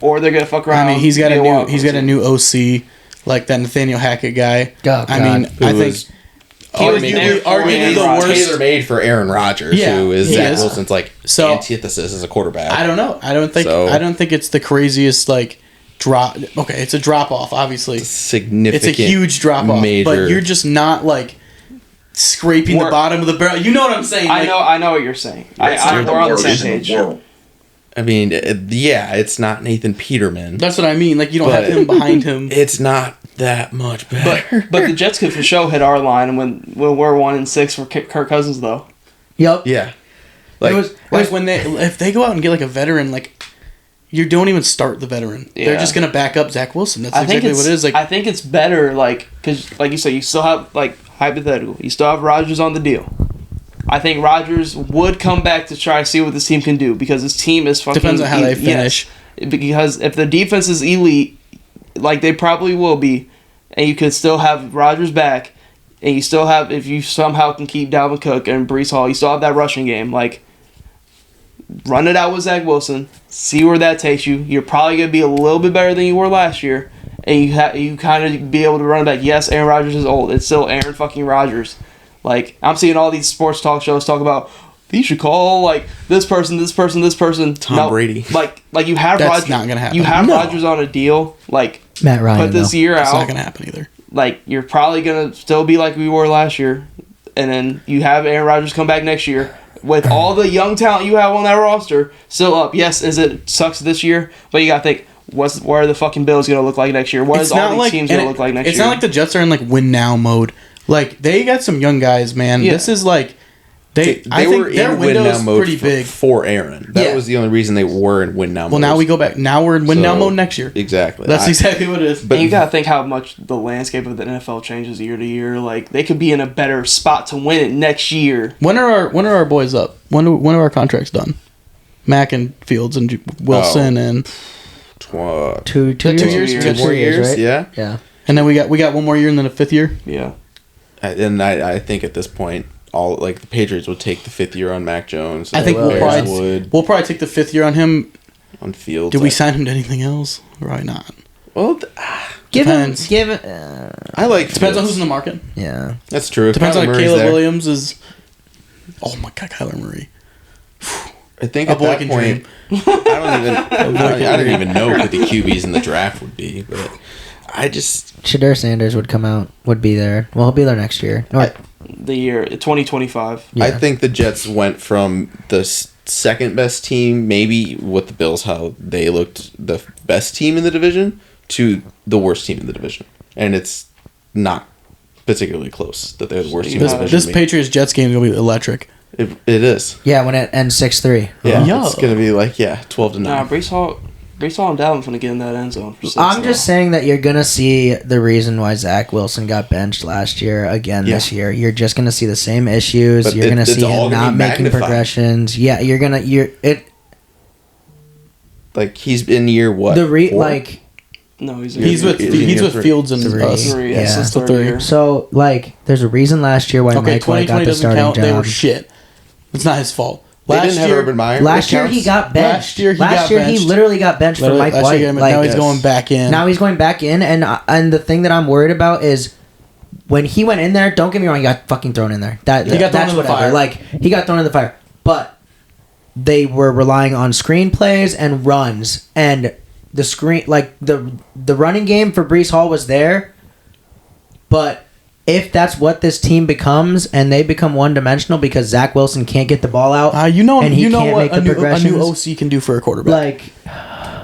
or they're going to fuck around. I mean, he's got a new OC, like that Nathaniel Hackett guy. God. I think. Arguably the worst. Tailor-made for Aaron Rodgers, who is Zach Wilson's like antithesis as a quarterback. I don't know. I don't think it's the craziest like drop. Okay, it's a drop off. Obviously, significant. It's a huge drop off. But you're just not like scraping the bottom of the barrel. You know what I'm saying? I know what you're saying. We're on the same page. I mean, it's not Nathan Peterman. That's what I mean. Like you don't have him behind him. It's not that much better. But the Jets could for sure hit our line when we're 1-6 for Kirk Cousins though. Yep. Yeah. If they go out and get like a veteran, like you don't even start the veteran. Yeah. They're just gonna back up Zach Wilson. That's exactly what it is. Like I think it's better, like because like you said, you still have like hypothetical. You still have Rodgers on the deal. I think Rodgers would come back to try to see what this team can do because this team is fucking. Depends on how they finish. Yes. Because if the defense is elite, like they probably will be, and you could still have Rodgers back, and you still have, if you somehow can keep Dalvin Cook and Breece Hall, you still have that rushing game. Like, run it out with Zach Wilson, see where that takes you. You're probably going to be a little bit better than you were last year, and you kind of be able to run it back. Yes, Aaron Rodgers is old. It's still Aaron fucking Rodgers. Like, I'm seeing all these sports talk shows talk about, you should call, like, this person. Tom Brady. Like you have That's Rodgers. not gonna happen. You have No. Rodgers on a deal. Like, Matt Ryan. put this year It's out. not gonna happen either. Like, you're probably gonna still be like we were last year, and then you have Aaron Rodgers come back next year with all the young talent you have on that roster still up. Yes, it sucks this year, but you gotta think, what are the fucking Bills gonna look like next year? What is all these teams gonna look like next year? It's not like the Jets are in like win now mode. Like, they got some young guys, man. Yeah. This is like I were think their in win now window's mode pretty big. for Aaron. That Yeah. was the only reason they were in win now mode. Well, now we go back. Now we're in win now mode next year. Exactly. That's exactly what it is. But And you gotta think how much the landscape of the NFL changes year to year. Like, they could be in a better spot to win it next year. When are our boys up? When are our contracts done? Mack and Fields and Wilson and Two years, years. 2 more years, right? yeah. Yeah. and then we got one more year and then a fifth year. Yeah. And I think at this point, all like the Patriots would take the 5th year on Mac Jones. I think will, we'll probably take the fifth year on him. on Fields. Did we sign him to anything else? Probably not. Well, Depends. I like Depends on Fields. who's in the market. Yeah. That's true. If Depends Kyler on Murray's Caleb there, Williams is. Oh my God, Kyler Murray. I think A at boy that can point, I don't even know who the QBs in the draft would be, but I just Shadur Sanders would be there. Well, he'll be there next year. Or, The year 2025. yeah. I think the Jets went from the second best team, maybe with the Bills, how they looked the best team in the division, to the worst team in the division, and it's not particularly close that they're the worst team in the division. This Patriots Jets game is gonna be electric. It is. Yeah, when it ends 6-3. Yeah, Yo. it's gonna be like 12-9. Nah, Brees Hall and Dalvin's gonna get in that end zone for 6. I'm just saying that you're gonna see the reason why Zach Wilson got benched last year again this year. You're just gonna see the same issues. But You're gonna it's see all him gonna not be making magnified. progressions. Yeah, Like he's in year what? the 4? like No, he's He's with Is he he's in with three? Fields and Three. us. 3. Yeah. Yes, it's The third three. year. so like there's a reason last year why Okay, Mike White 2020 got the doesn't starting count. They job. were shit. It's not his fault. They didn't have Urban Meyer. Last It year he counts. got benched. Last year he Last year he benched. literally got benched for Mike White. Now he's going back in. Now he's going back in, and the thing that I'm worried about is when he went in there. Don't get me wrong, he got fucking thrown in there. He got thrown that's in the whatever. fire. Like he got thrown in the fire, but they were relying on screenplays and runs, and the screen like the running game for Brees Hall was there, but. If that's what this team becomes, and they become one-dimensional because Zach Wilson can't get the ball out, and he you know can't what make the a new progressions. OC can do for a quarterback. like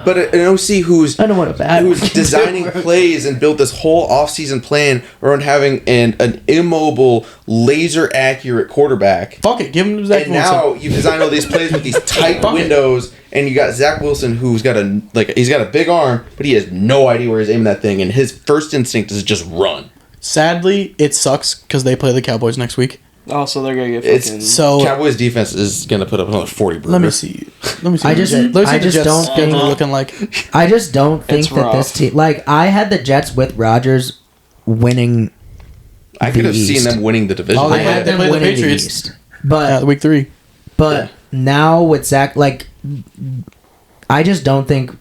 But an OC who's I don't want to bad who's designing plays and built this whole offseason plan around having an immobile, laser accurate quarterback. Fuck it, give him Zach And Wilson. now you design all these plays with these tight Fuck it. windows, and you got Zach Wilson who's got he's got a big arm, but he has no idea where he's aiming that thing, and his first instinct is just run. Sadly, it sucks because they play the Cowboys next week. Oh, so they're gonna get It's fucking. So Cowboys defense is gonna put up another 40 burger. let me see. I just- let me see I what the just Jets don't schedule think- looking like. I just don't think It's that this rough. team. Like I had the Jets with Rodgers winning. I could the have seen East. them winning the division. Oh, I they had them play the winning the Patriots. East, but Week 3. but now with Zach, like I just don't think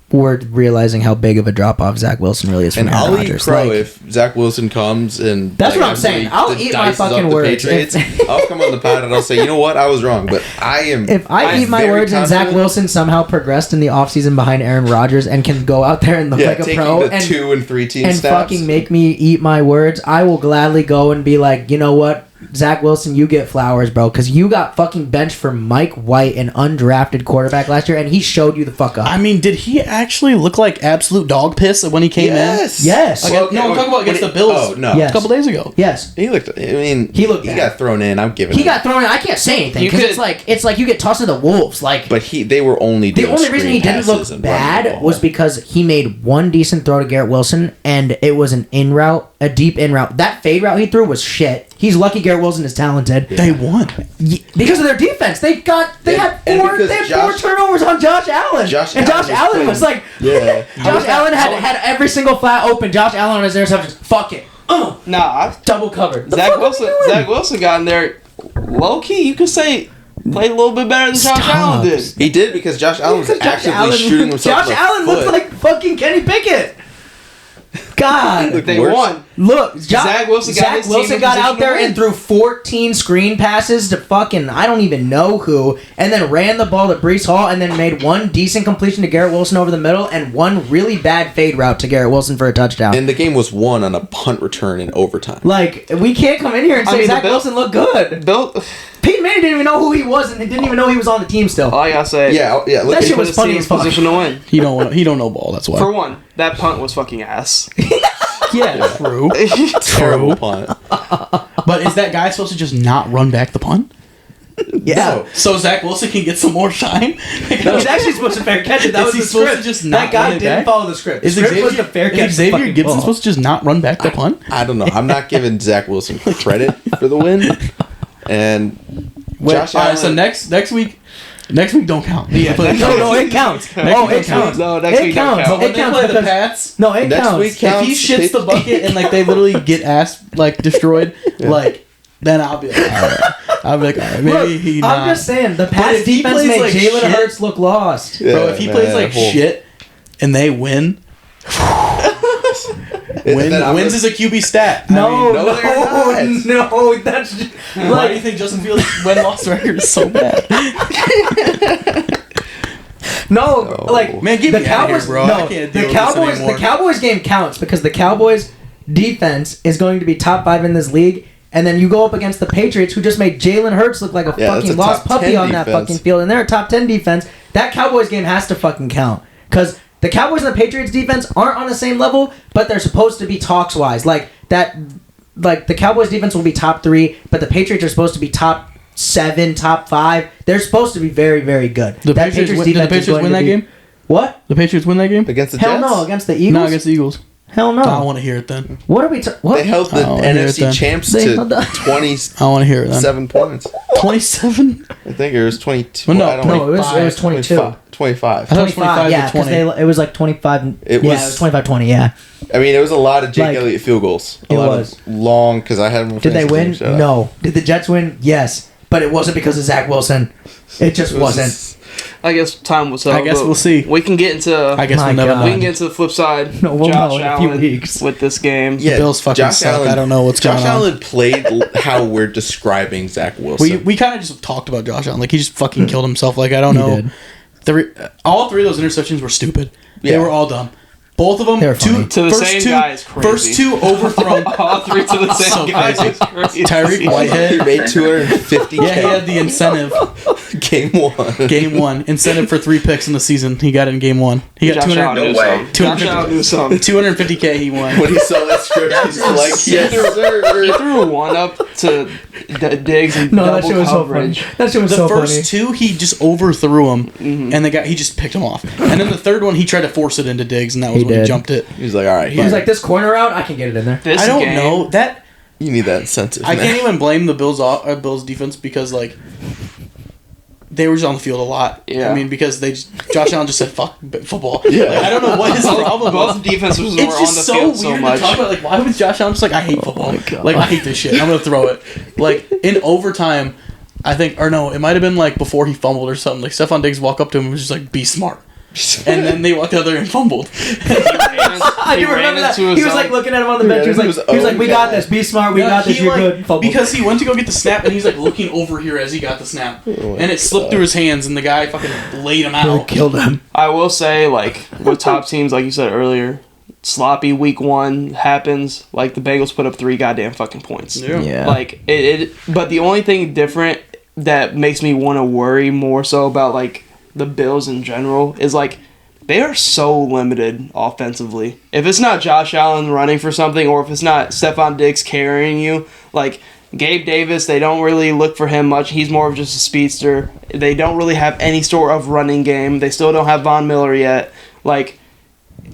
we're realizing how big of a drop off Zach Wilson really is from And Aaron I'll eat Rodgers. crow Like, if Zach Wilson comes and That's what I'm absolutely saying. I'll eat my dices up fucking the words. Patriots. If- I'll come on the pod and I'll say, you know what, I was wrong, but I am. if I I'm eat my very words and Zach confident. Wilson somehow progressed in the offseason behind Aaron Rodgers and can go out there and look like a taking pro the and 2 and 3 team and stats. fucking make me eat my words, I will gladly go and be like, you know what, Zach Wilson, you get flowers, bro, because you got fucking benched for Mike White, an undrafted quarterback last year, and he showed you the fuck up. I mean, did he actually look like absolute dog piss when he came Yes. Yes. in? Well, Against, no, I'm talking about against the Bills. Oh no. Yes. A couple days ago. Yes. He looked. I mean, He looked He bad. got thrown in. I'm giving. He him. got thrown in. I can't say anything You because could- it's like you get tossed to the wolves. Like But they were only. the doing only reason he screen didn't passes look and running the bad ball. was because he made one decent throw to Garrett Wilson, and it was an in route, a deep in route. That fade route he threw was shit. He's lucky Garrett Wilson is talented. They won. Because of their defense, they had And four because turnovers on Josh Allen. Josh and Josh Allen Allen was was like, Yeah. Josh Allen had every single flat open. Josh Allen on his interceptions. Fuck it. Nah, Double covered. The Zach fuck are we Wilson. doing? Zach Wilson got in there. Low key, you could say played a little bit better than Josh Stop. Allen did. He did because Josh Allen was Because actively shooting himself. Josh in the Allen foot. looked like fucking Kenny Pickett. God. They Worse. won. Look, Zach Wilson got his team in got out position to there win. and threw 14 screen passes to fucking I don't even know who, and then ran the ball to Breece Hall, and then made one decent completion to Garrett Wilson over the middle, and one really bad fade route to Garrett Wilson for a touchdown. And the game was won on a punt return in overtime. Like, we can't come in here and say Zach Wilson looked good. Peyton Manning didn't even know who he was, and they didn't even know he was on the team still. All I gotta say, Yeah. That shit was funny team as in fuck. position to win. He don't know ball. That's why. For one, that punt was fucking ass. Yeah, true. Terrible punt. But is that guy supposed to just not run back the punt? Yeah. No. So Zach Wilson can get some more shine? No, he's actually supposed to fair catch it. That Is was he the supposed script. to just that not guy run it didn't back? follow the script. The Is script was to fair catch Xavier the fucking Gibson ball. supposed to just not run back the punt? I don't know. I'm not giving Zach Wilson credit for the win. And Josh All Allen. right, so next week don't count. Yeah, No, it counts. Oh, it counts. No, next It week don't counts. count. When It they counts play the because- Pats, No, it Next counts. week if counts. he shits the bucket and like they literally get ass like destroyed, like then I'll be like, all right. I'll be like, all right, maybe Look, he I'm not. just saying, the But Pats if he defense plays made like Jalen shit- Hurts look lost. Yeah, Bro, if he plays like man, shit and they win, wins is a QB stat. No, no, they're not. no, that's just, Why do you think Justin Fields' win-loss record is so bad? no, like Man, get the me outta here, Cowboys. bro. I No, can't deal the with this Cowboys. anymore. The Cowboys game counts because the Cowboys defense is going to be top 5 in this league. And then you go up against the Patriots, who just made Jalen Hurts look like a Yeah, that's fucking a lost top puppy 10 on that defense. fucking field. And they're a top 10 defense. That Cowboys game has to fucking count. Because the Cowboys and the Patriots defense aren't on the same level, but they're supposed to be talks-wise. Like, the Cowboys defense will be top 3, but the Patriots are supposed to be top 7, top 5. They're supposed to be very, very good. Did the Patriots win that game? What? The Patriots win that game? Against the Hell Jets? no, against the Eagles? No, against the Eagles. Hell no. I don't want to hear it then. What are we what? They held the I don't wanna hear it NFC then. champs They to held the- 27 I want to hear it then. points. 27? I think it was 22. Well, no, I don't No, know. it was 22. 25. I thought it was 25 yeah, to 20. because it was like 25. It yeah, was- it was 25-20, yeah. I mean, it was a lot of Jake Like, Elliott field goals. A it lot was. of long, because I had them. Did they win? No. Did the Jets win? Yes. But it wasn't because of Zach Wilson. It just wasn't. I guess time will tell. I guess but we'll see. We can get into. I guess My we'll never God. know. We can get to the flip side. No, we'll Josh know in a few Allen weeks. with this game. Yeah, Bills fucking suck. I don't know what's Josh going on. Allen played how we're describing Zach Wilson. We kind of just talked about Josh Allen. Like, he just fucking killed himself. Like, I don't He know. did. All 3 of those interceptions were stupid. They Yeah. were all dumb. Both of them, They were funny. To the same guy is crazy. First 2 overthrown. All 3 to the same So guy crazy. is crazy. Tyreek he Whitehead. made $250K. Yeah, he had the incentive. Game 1. Game 1. Incentive for 3 picks in the season. He got it in game 1. He got Josh 200, Allen No knew way. something. Josh Allen knew something. 250K he won. When he saw that script, he's like, yes, He sir. threw one up to Diggs and No, that double shit was so funny. coverage. That shit was The so first funny. 2, he just overthrew him, and he just picked him off. And then the third one, he tried to force it into Diggs, and that was He when he did. jumped it. He's like, all right, He was like, this corner route, I can get it in there. This I don't game, know that. you need that incentive. I man. can't even blame the Bills defense because like they were just on the field a lot. Yeah. I mean because Josh Allen just said fuck football. Yeah. Like, I don't know what his problem was. Both defenses were It's on just the so field weird so to much. talk about. Like, why was Josh Allen just like, I hate football? Like, I hate this shit. I'm gonna throw it. Like in overtime, I think, or no, it might have been like before he fumbled or something. Like Stephon Diggs walked up to him and was just like, "Be smart," and then they walked out there and fumbled. I do remember that. He was like looking at him on the bench. He was like, "We got this. Be smart. We No, got this. he, You're like, good." Fumble. Because he went to go get the snap and he's like looking over here as he got the snap, and it slipped through his hands and the guy fucking laid him out. killed him. I will say, like, with top teams, like you said earlier, sloppy week 1 happens. Like, the Bengals put up 3 goddamn fucking points. Yeah. Like, but the only thing different that makes me want to worry more so about, like, the Bills in general is, like, they are so limited offensively. If it's not Josh Allen running for something, or if it's not Stephon Diggs carrying you, like, Gabe Davis, they don't really look for him much. He's more of just a speedster. They don't really have any sort of running game. They still don't have Von Miller yet. Like,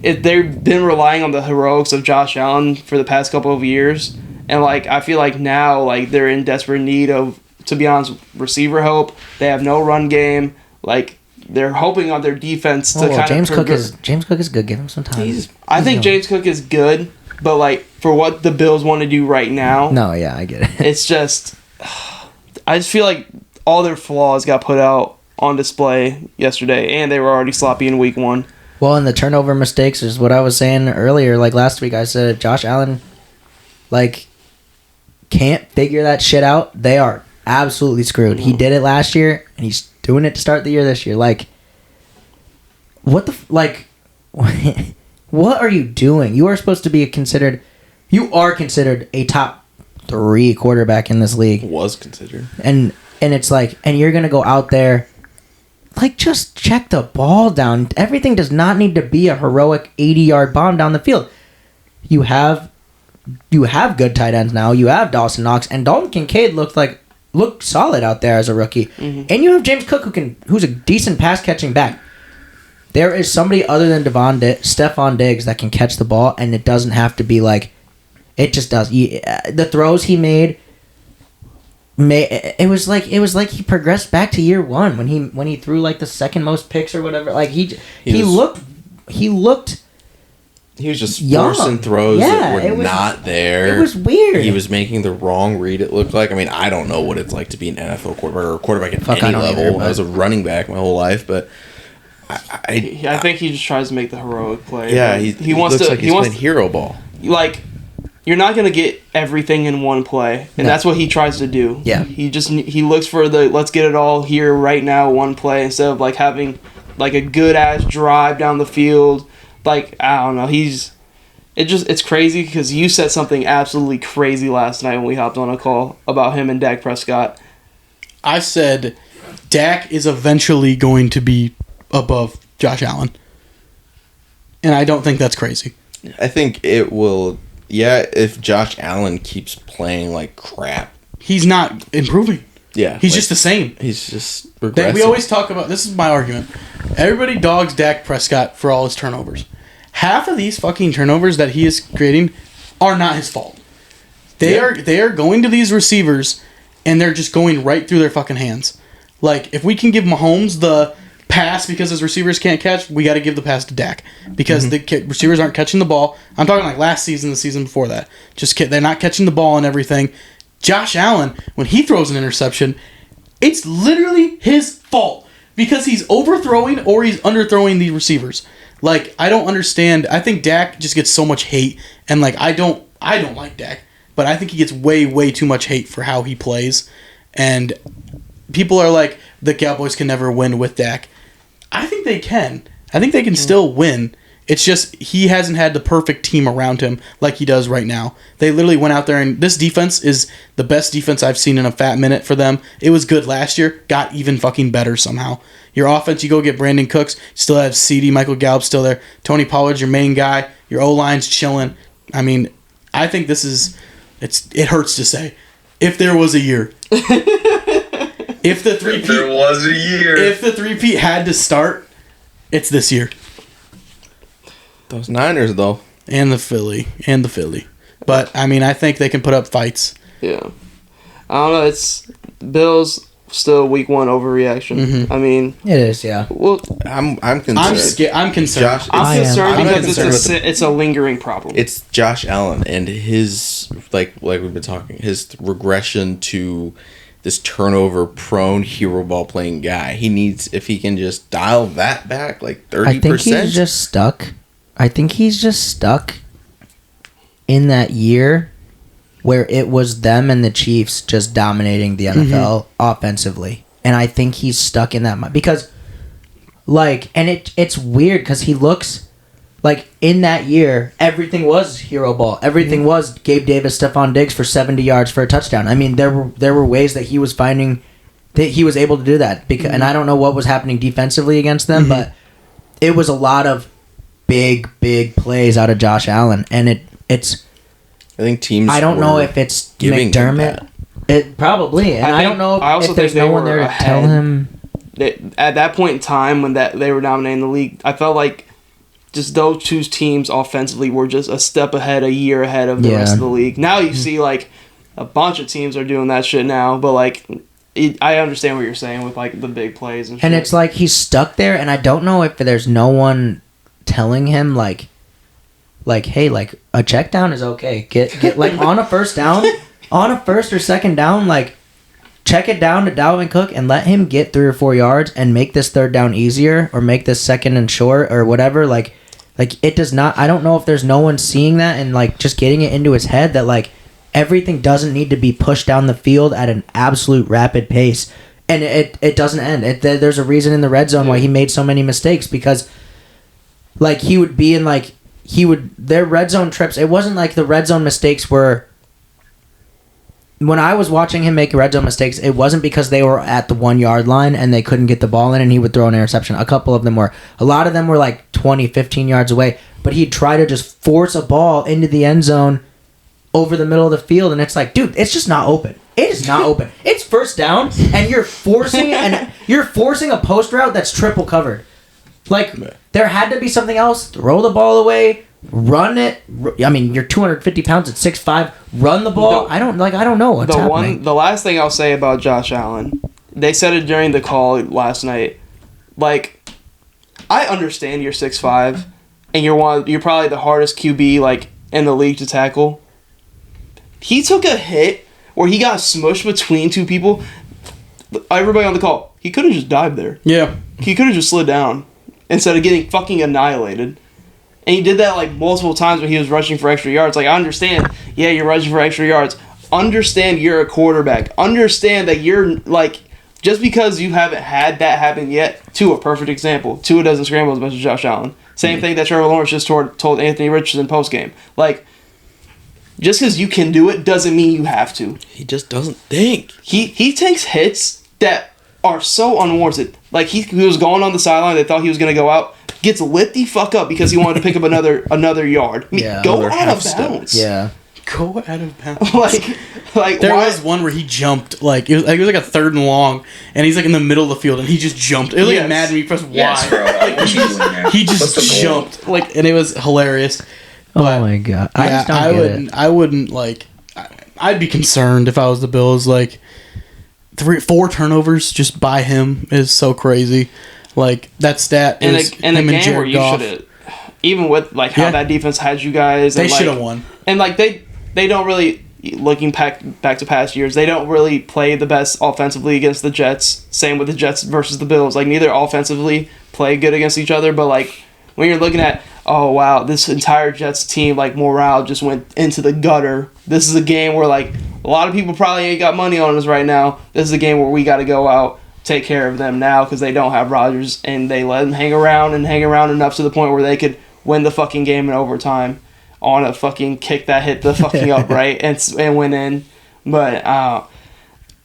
they've been relying on the heroics of Josh Allen for the past couple of years. And, like, I feel like now, like, they're in desperate need of, to be honest, receiver help. They have no run game. Like, they're hoping on their defense to kind James of... Cook is good. Give him some time. I think James Cook is good, but, like, for what the Bills want to do right now... No, yeah, I get it. It's just... I just feel like all their flaws got put out on display yesterday, and they were already sloppy in week 1. Well, and the turnover mistakes is what I was saying earlier. Like last week, I said Josh Allen, like, can't figure that shit out. They are absolutely screwed. He did it last year, and he's doing it to start the year this year. Like, what the like? What are you doing? You are supposed to be considered. You are considered a top 3 quarterback in this league. Was considered. And it's like, and you're gonna go out there, like, just check the ball down. Everything does not need to be a heroic 80-yard bomb down the field. You have good tight ends now. You have Dawson Knox, and Dalton Kincaid looked solid out there as a rookie. Mm-hmm. And you have James Cook who's a decent pass catching back. There is somebody other than Stephon Diggs that can catch the ball, and it doesn't have to be like it just does. The throws he made. It was like he progressed back to year 1 when he threw like the second most picks or whatever. Like he looked. He was just young. Forcing throws that were not there. It was weird. He was making the wrong read, it looked like. I mean, I don't know what it's like to be an NFL quarterback or a quarterback at any level. I was a running back my whole life, but I think he just tries to make the heroic play. Yeah, he wants to. He wants hero ball. Like, you're not gonna get everything in one play, and that's what he tries to do. Yeah, he looks for the let's get it all here right now one play instead of like having like a good ass drive down the field. Like, I don't know, it's crazy because you said something absolutely crazy last night when we hopped on a call about him and Dak Prescott. I said Dak is eventually going to be above Josh Allen. And I don't think that's crazy. I think it will, if Josh Allen keeps playing like crap. He's not improving. Yeah. He's just the same. He's just regressing. We always talk about, this is my argument. Everybody dogs Dak Prescott for all his turnovers. Half of these fucking turnovers that he is creating are not his fault. They are going to these receivers and they're just going right through their fucking hands. Like, if we can give Mahomes the pass because his receivers can't catch, we got to give the pass to Dak because the receivers aren't catching the ball. I'm talking like last season, the season before that. They're not catching the ball and everything. Josh Allen, when he throws an interception, it's literally his fault because he's overthrowing or he's underthrowing the receivers. Like, I don't understand. I think Dak just gets so much hate, and like I don't like Dak, but I think he gets way, way too much hate for how he plays. And people are like, the Cowboys can never win with Dak. I think they can. I think they can still win. It's just he hasn't had the perfect team around him like he does right now. They literally went out there, and this defense is the best defense I've seen in a fat minute for them. It was good last year, got even fucking better somehow. Your offense, you go get Brandon Cooks, still have CD, Michael Gallup still there. Tony Pollard's your main guy. Your O-line's chilling. I mean, I think this is, it hurts to say, if there was a year. If the three-peat had to start, it's this year. Those Niners, though. And the Philly. But, I mean, I think they can put up fights. Yeah. I don't know. It's Bills still week 1 overreaction. Mm-hmm. I mean... It is, yeah. Well, I'm concerned. I'm concerned. I'm concerned because it's a lingering problem. It's Josh Allen and his, like we've been talking, his regression to this turnover-prone hero ball-playing guy. He needs, if he can just dial that back, like 30%. I think he's just stuck. I think he's just stuck in that year where it was them and the Chiefs just dominating the NFL offensively. And I think he's stuck in that because, like, and it's weird because he looks like in that year, everything was hero ball. Everything was Gabe Davis, Stephon Diggs for 70 yards for a touchdown. I mean, there were ways that he was finding that he was able to do that. And I don't know what was happening defensively against them, but it was a lot of big plays out of Josh Allen. And it's... I think teams. I don't know if it's McDermott. It probably, and I don't know if there's no one there to tell him. At that point in time when they were dominating the league, I felt like just those two teams offensively were just a step ahead, a year ahead of the rest of the league. Now you see like a bunch of teams are doing that shit now, but like I understand what you're saying with like the big plays and shit. And it's like he's stuck there, and I don't know if there's no one telling him like, hey, like a check down is okay. Get like on a first down, on a first or second down, like check it down to Dalvin Cook and let him get 3 or 4 yards and make this third down easier or make this second and short or whatever. Like it does not. I don't know if there's no one seeing that and like just getting it into his head that like everything doesn't need to be pushed down the field at an absolute rapid pace. And it doesn't end. There's a reason in the red zone why he made so many mistakes because, like, he would be in, like, their red zone trips, it wasn't like the red zone mistakes were, when I was watching him make red zone mistakes, it wasn't because they were at the 1 yard line and they couldn't get the ball in and he would throw an interception. A couple of them were. A lot of them were, like, 20, 15 yards away. But he'd try to just force a ball into the end zone over the middle of the field, and it's like, dude, it's just not open. It is not open. It's first down, and you're forcing a post route that's triple covered. Like, there had to be something else. Throw the ball away, run it. I mean, you're 250 pounds at 6'5". Run the ball. I don't know what's happening. The last thing I'll say about Josh Allen, they said it during the call last night. Like, I understand you're 6'5", and you're probably the hardest QB like in the league to tackle. He took a hit where he got smushed between two people. Everybody on the call, he could have just dived there. Yeah. He could have just slid down instead of getting fucking annihilated. And he did that like multiple times when he was rushing for extra yards. Like, I understand, yeah, you're rushing for extra yards. Understand you're a quarterback. Understand that you're like, just because you haven't had that happen yet, Tua, perfect example. Tua doesn't scramble as much as Josh Allen. Same thing that Trevor Lawrence just told Anthony Richardson post-game. Like, just because you can do it doesn't mean you have to. He just doesn't think. He takes hits that are so unwarranted. Like, he was going on the sideline. They thought he was going to go out. Gets lit the fuck up because he wanted to pick up another yard. I mean, go out of bounds. Yeah. Go out of bounds. like there was one where he jumped, like it was like a 3rd and long, and he's like in the middle of the field, and he just jumped. It was like mad at me. Pressed Y. Yes, bro. Like, he just jumped, like, and it was hilarious. But, oh my god! I wouldn't like. I'd be concerned if I was the Bills. Like 4 turnovers just by him is so crazy. Like that stat is in a game where you should have, even with like how that defense had you guys. They should have won. And like they don't really, looking back to past years, they don't really play the best offensively against the Jets. Same with the Jets versus the Bills. Like, neither offensively play good against each other, but like when you're looking at, oh wow, this entire Jets team, like, morale just went into the gutter. This is a game where like a lot of people probably ain't got money on us right now. This is a game where we got to go out, take care of them now because they don't have Rodgers, and they let them hang around enough to the point where they could win the fucking game in overtime on a fucking kick that hit the fucking upright and went in. But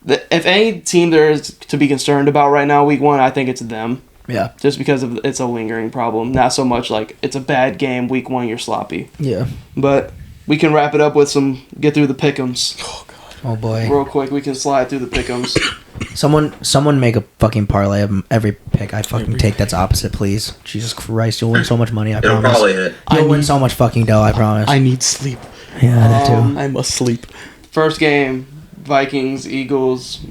if any team there is to be concerned about right now, week 1, I think it's them. Yeah. Just because it's a lingering problem. Not so much like it's a bad game, week 1, you're sloppy. Yeah. But we can wrap it up with get through the pick'ems. Oh, God. Oh, boy. Real quick, we can slide through the pick'ems. Someone make a fucking parlay of every pick I fucking take that's opposite, please. Jesus Christ, you'll win so much money, I It'll promise. probably hit. You'll win so much fucking dough, I promise. I need sleep. Yeah, that too. I must sleep. First game, Vikings, Eagles.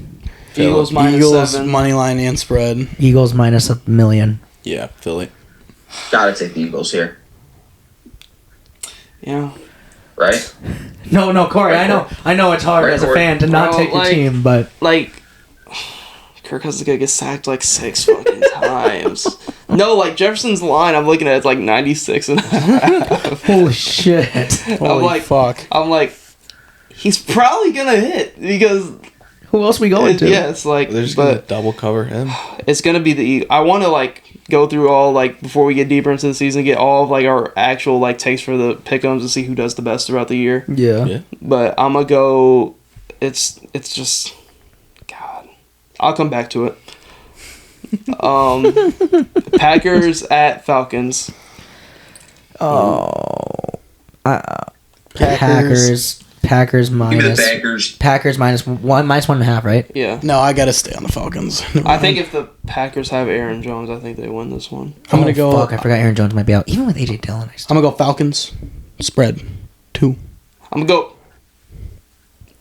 Philly. Eagles minus Eagles 7. money line and spread. Eagles minus $1 million. Yeah, Philly. Gotta take the Eagles here, Yeah. right? No, Corey, Right, I know it's hard Right, as a Corey. fan to not Bro, take your like- team, but Like, Kirk Cousins is going to get sacked like 6 fucking times. No, like, Jefferson's line, I'm looking at it's like 96 and a half. holy shit. Holy fuck. I'm like, he's probably going to hit because... Who else we going to? Yeah, it's like... They're just going to double cover him. It's going to be the Eagles. I want to, like, go through all, like, before we get deeper into the season, get all of, like, our actual, like, takes for the pick'ems and see who does the best throughout the year. Yeah. But I'm going to go... It's just... God. I'll come back to it. Packers at Falcons. Oh. Packers. Packers Give me the minus... Packers. Packers minus 1.5, right? Yeah. No, I gotta stay on the Falcons. I think if the Packers have Aaron Jones, I think they win this one. I'm gonna go. Fuck, I forgot Aaron Jones might be out. Even with AJ Dillon, I'm gonna go Falcons. Spread 2. I'm going to go...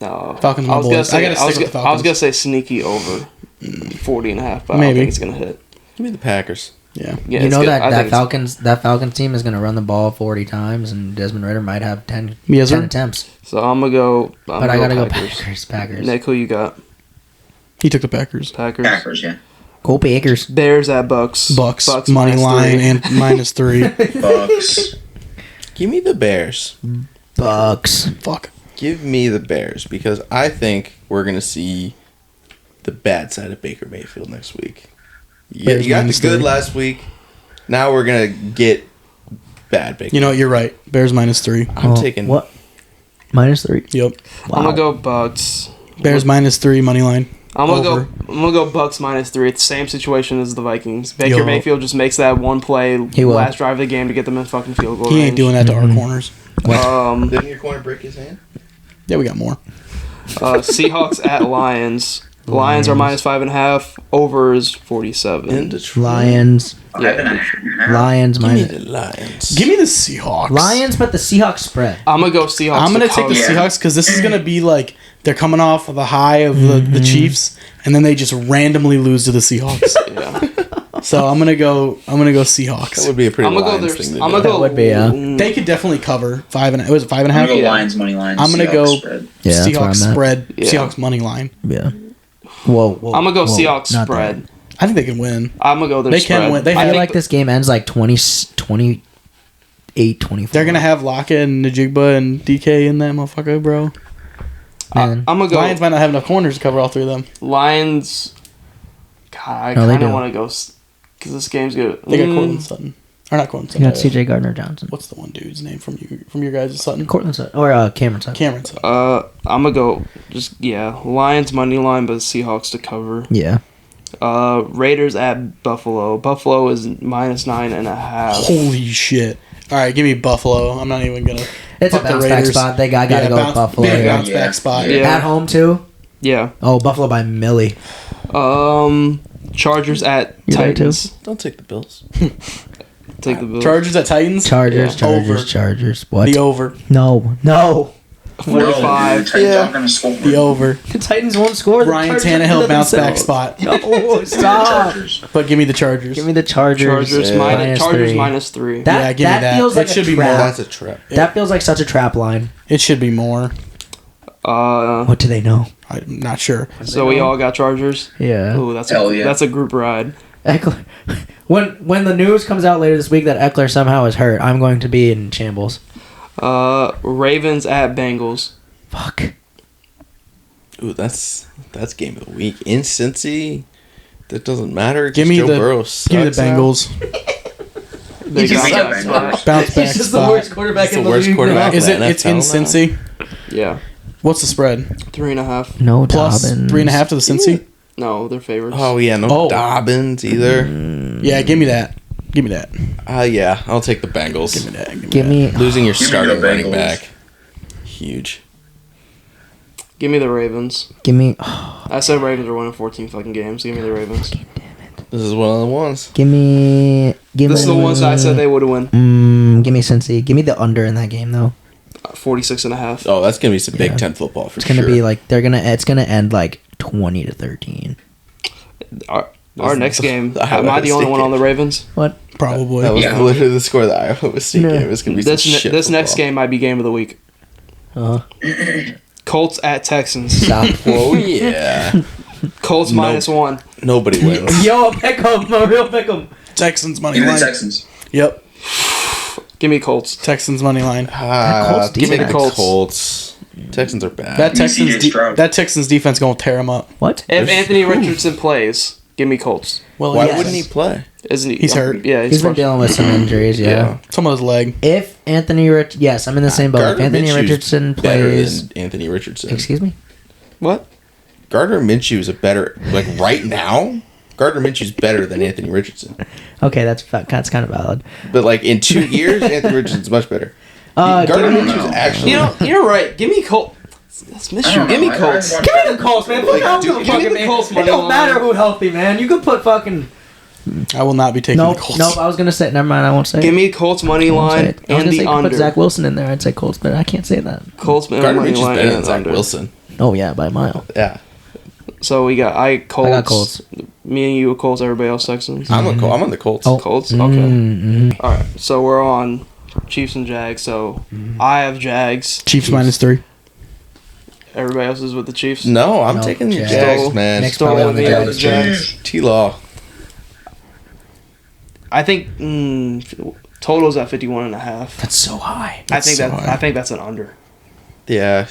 No. Falcons, my I was boys. gonna say, I gotta stick with the I was Falcons. going to say sneaky over 40.5, but I don't Maybe. think it's going to hit. Give me the Packers. Yeah. Yeah, you it's know good. I think that Falcons team is going to run the ball 40 times, and Desmond Ridder might have 10 Yes, sir. attempts. So I'm going to go... But I got to go Packers. Nick, who you got? He took the Packers. Packers, yeah. Go Packers. Bears at Bucks. Bucks money minus line 3. and -3. Bucks. Give me the Bears. Bucks. Fuck. Give me the Bears because I think we're gonna see the bad side of Baker Mayfield next week. Bears You got the minus good 3. last week. Now we're gonna get bad Baker. You know what? You're right. Bears -3. I'm taking What? -3. Yep. I'm gonna go Bucks. Bears -3 money line. I'm gonna Over. go Bucks -3. It's the same situation as the Vikings. Baker Yo. Mayfield just makes that one play He will. last drive of the game to get them in fucking field goal He range. ain't doing that to our corners. Didn't your corner break his hand? Yeah, we got more. Seahawks at Lions. Lions are -5.5. Over is 47. In Detroit. Lions. Yeah. Lions Give me minus. the Lions. Give me the Seahawks. Lions, but the Seahawks spread. I'm gonna go Seahawks. I'm gonna to take the cover. Seahawks because this is gonna be like they're coming off of the high of the Chiefs, and then they just randomly lose to the Seahawks. Yeah. So I'm gonna go That Seahawks. would be a pretty I'm gonna go. Lions There. thing to I'm do. gonna go. That would be, yeah. They could definitely cover 5.5. Was it I'm 5.5? gonna go Yeah. Lions money line. I'm gonna Seahawks go spread. Yeah, that's where Seahawks I'm at. spread. Yeah. Seahawks money line. Yeah. Whoa. I'm gonna go whoa, Seahawks not spread. that. I think they can win. I'm gonna go their They spread. can win. They I have feel think like this game ends like 28, 24. They're gonna have Lockett and Najigba and DK in that motherfucker, bro. Man. I'm gonna go Lions might not have enough corners to cover all three of them. Lions. God, I No, they kind of do. want to go because this game's good. They got Cortland Sutton, or not Cortland You Sutton. got CJ Gardner Johnson. What's the one dude's name from your guys' Sutton? Cortland Sutton. Or Cameron Sutton. Cameron Sutton. I'm gonna go Lions money line, but Seahawks to cover. Yeah. Raiders at Buffalo. Buffalo is -9.5. Holy shit! All right, give me Buffalo. I'm not even gonna. It's a fuck the bounce back Raiders. spot. They gotta go with Buffalo. Big Yeah. bounce back spot. Yeah. At home too. Yeah. Oh, Buffalo by Millie. Chargers at You there, too? Titans. Don't take the Bills. Take the Bills. Chargers at Titans. Chargers, Yeah. Chargers, Over. Chargers. What? The over. No. 45. The Titans aren't gonna score. The over. The Titans won't score. Ryan Tannehill bounce back spot. No, stop. Chargers. But give me the Chargers. Give me the Chargers. Chargers Yeah. minus -3. -3. That, Yeah, give me that. feels It like should a be more. trap. That's a trap. That feels like such a trap line. It should be more. What do they know? I'm not sure. So we all got Chargers. Yeah. Ooh, that's Hell yeah. that's a group ride. Eckler. When the news comes out later this week that Eckler somehow is hurt, I'm going to be in shambles. Ravens at Bengals. Fuck. Ooh, that's game of the week in Cincy. That doesn't matter. Give me Joe the Burrow give me the sucks now. Bengals. They just got sucks, that man. spot. Bounce back He's just the spot. worst quarterback He's in the the worst league. quarterback. Is it? NFL It's in now. Cincy. Yeah, What's the spread? 3.5. No Plus Dobbins. 3.5 to the Cincy. No, they're favorites. Oh yeah, no Oh. Dobbins either. Yeah, give me that. Give me that. Yeah, I'll take the Bengals. Give me that. Give me. Losing your Give me starting the running Bengals. back, huge. Give me the Ravens. Give me. I said Ravens are winning 14 fucking games. Give me the Ravens. This is one of the ones. Give me. Give This is the me. ones that I said they would win. Give me Cincy. Give me the under in that game though. 46.5. Oh, that's gonna be some Big Yeah. Ten football for It's gonna sure. be like they're gonna. It's gonna end like 20-13. Our next game. Iowa Am I the only State one on the game. Ravens? What? Probably. That was Yeah. literally the score of the Iowa State No. game. It was gonna be some shit This next football. game might be game of the week. Colts at Texans. Stop. Oh yeah. Colts No. -1. Nobody wins. Yo, Beckham, a real Beckham. Texans money Give me the line. Texans. Yep. Give me Colts. Texans money line. Colts Give me the defense. Colts. Texans are bad. That Give me Texans CJ Stroud. that Texans defense gonna tear them up. What? If There's- Anthony Richardson plays, give me Colts. Well, Why Yes. wouldn't he play? Isn't he? He's hurt. Yeah, He's been first. dealing with some injuries. Yeah. some of his leg. If Anthony yes, I'm in the same boat. If Gardner Anthony Minshew's Richardson better plays, than Anthony Richardson. excuse me. What? Gardner Minshew is a better right now. Gardner Minshew's better than Anthony Richardson. Okay, that's kind of valid. But in 2 years, Anthony Richardson's much better. Give Gardner me- Minshew's actually. You're right. Give me Colts. That's miss you. Give me Colts. Give me the Colts, man. Fuck out dude, the give me fucking the man. Colts It money don't line. matter who healthy, man. You could put fucking. I will not be taking Nope, the Colts. nope. I was gonna say. Never mind. I won't say. Give it. me Colts money I won't say line it. I was gonna and say the you could put under. Zach Wilson in there. I'd say Colts, but I can't say that. Colts Gardner money Minshew's line better and than Zach under. Wilson. Oh yeah, by a mile. Yeah, So we got Colts. I got Colts. Me and you Colts. Everybody else Texans. I'm on the Colts. Oh. Colts. Okay. Mm-hmm. All right. So we're on Chiefs and Jags. So I have Jags. Chiefs -3. Everybody else is with the Chiefs. No, I'm No, taking the Jags. Jags, man. Nick's Stole probably with on the me on the Jags. Jags. T-Law. I think total's at 51.5. That's so high. I think so that high. I think that's an under. Yeah,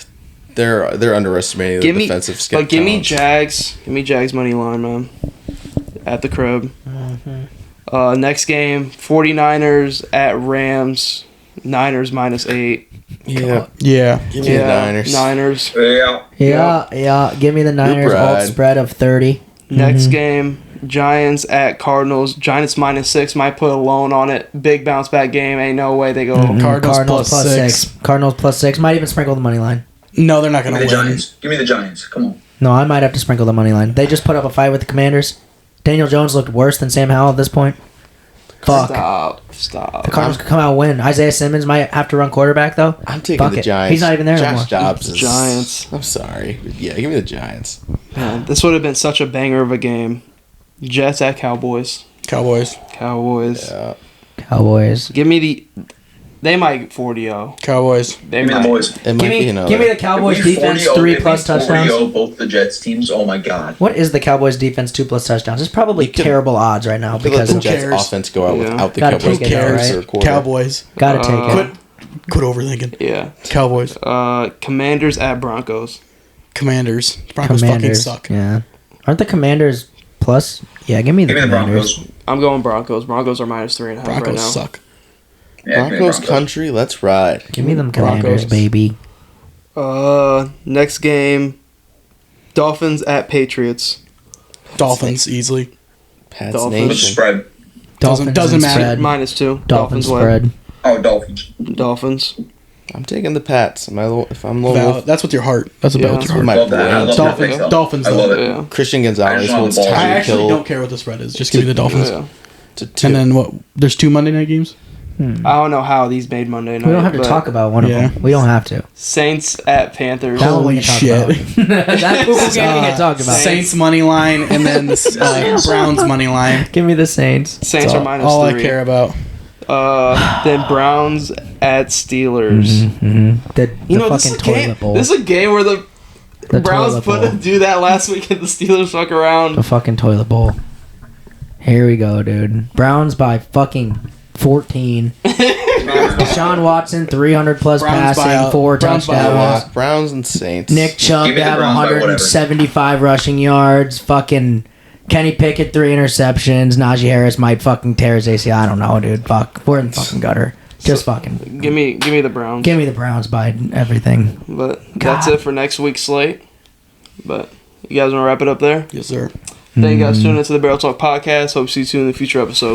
they're underestimating the defensive skill. But give me Jags. Give me Jags money line, man. At the crib. Next game, 49ers at Rams. Niners -8. Yeah, Yeah. give me the Niners. Niners. Yeah. Give me the Niners ride. alt spread of 30. Next game, Giants at Cardinals. Giants -6. Might put a loan on it. Big bounce back game. Ain't no way they go. Cardinals plus 6. Cardinals +6. Might even sprinkle the money line. No, they're not Give going me to the win. Giants. Give me the Giants. Come on. No, I might have to sprinkle the money line. They just put up a fight with the Commanders. Daniel Jones looked worse than Sam Howell at this point. Fuck. Stop. The Cardinals could come out and win. Isaiah Simmons might have to run quarterback, though. I'm taking Fuck the it. Giants. He's not even there Josh anymore. Dobbs is Giants. I'm sorry. Yeah, give me the Giants. Man, this would have been such a banger of a game. Jets at Cowboys. Cowboys. Yeah. Cowboys. Give me the. They might 40-0. Cowboys. They Give me the might. boys. It might Give be me, another. give me the Cowboys If we defense 40-0 3+ if we touchdowns. 40-0 both the Jets teams. Oh my god. What is the Cowboys defense 2+ touchdowns? It's probably could- terrible odds right now You could let because the of, Jets cares? offense go out Yeah. without the Gotta Cowboys take it, though, defense right? or quarter. Cowboys. gotta take it. Quit overthinking. Yeah. Cowboys. Commanders at Broncos. Commanders. Broncos fucking suck. Yeah. Aren't the Commanders plus? Yeah, give me the Give me the Commanders. Broncos. I'm going Broncos. Broncos are -3.5 Broncos right now. suck. Yeah, give me the Broncos country, let's ride. Give me them Commanders, Broncos. baby. Next game, Dolphins at Patriots. Dolphins easily. Pats Dolphins. What's the Nation. spread? Dolphins doesn't and matter. spread. -2. Dolphins win. spread. Oh, Dolphins. Dolphins. I'm taking the Pats. If I'm low Valid. wolf, That's with your heart. That's about Yeah. with your my heart. Love that. I love Dolphins. that pick, though. Dolphins, I love though. it. Yeah. Christian I Gonzalez just want holds the ball. I Tyreek actually Hill don't care what the spread is. Just give me the Dolphins. Yeah. to 2. And then what? There's 2 Monday night games? I don't know how these made Monday night. We don't have to but talk about one of Yeah. them. We don't have to. Saints at Panthers. That one we Holy can talk shit. about. That poo-poo game we can talk about. Saints money line and then the Browns money line. Give me the Saints. Saints are That's -3. all I care about. Then Browns at Steelers. The You know, this fucking is, a game, toilet bowl. this is a game where the Browns toilet bowl. do that last week and the Steelers fuck around. The fucking toilet bowl. Here we go, dude. Browns by fucking 14. Deshaun Watson, 300+ Browns by passing, a- 4 Browns by a touchdowns. lot. Browns and Saints. Nick Chubb Give me to the have Browns by whatever. 175 rushing yards. Fucking Kenny Pickett, 3 interceptions. Najee Harris might fucking tear his ACL. I don't know, dude. Fuck. We're in the fucking gutter. Just fucking. Give me the Browns. Give me the Browns by everything. But that's God. it for next week's slate. But you guys want to wrap it up there? Yes, sir. Thank you guys for tuning into the Barrel Talk podcast. Hope to see you soon in the future episode.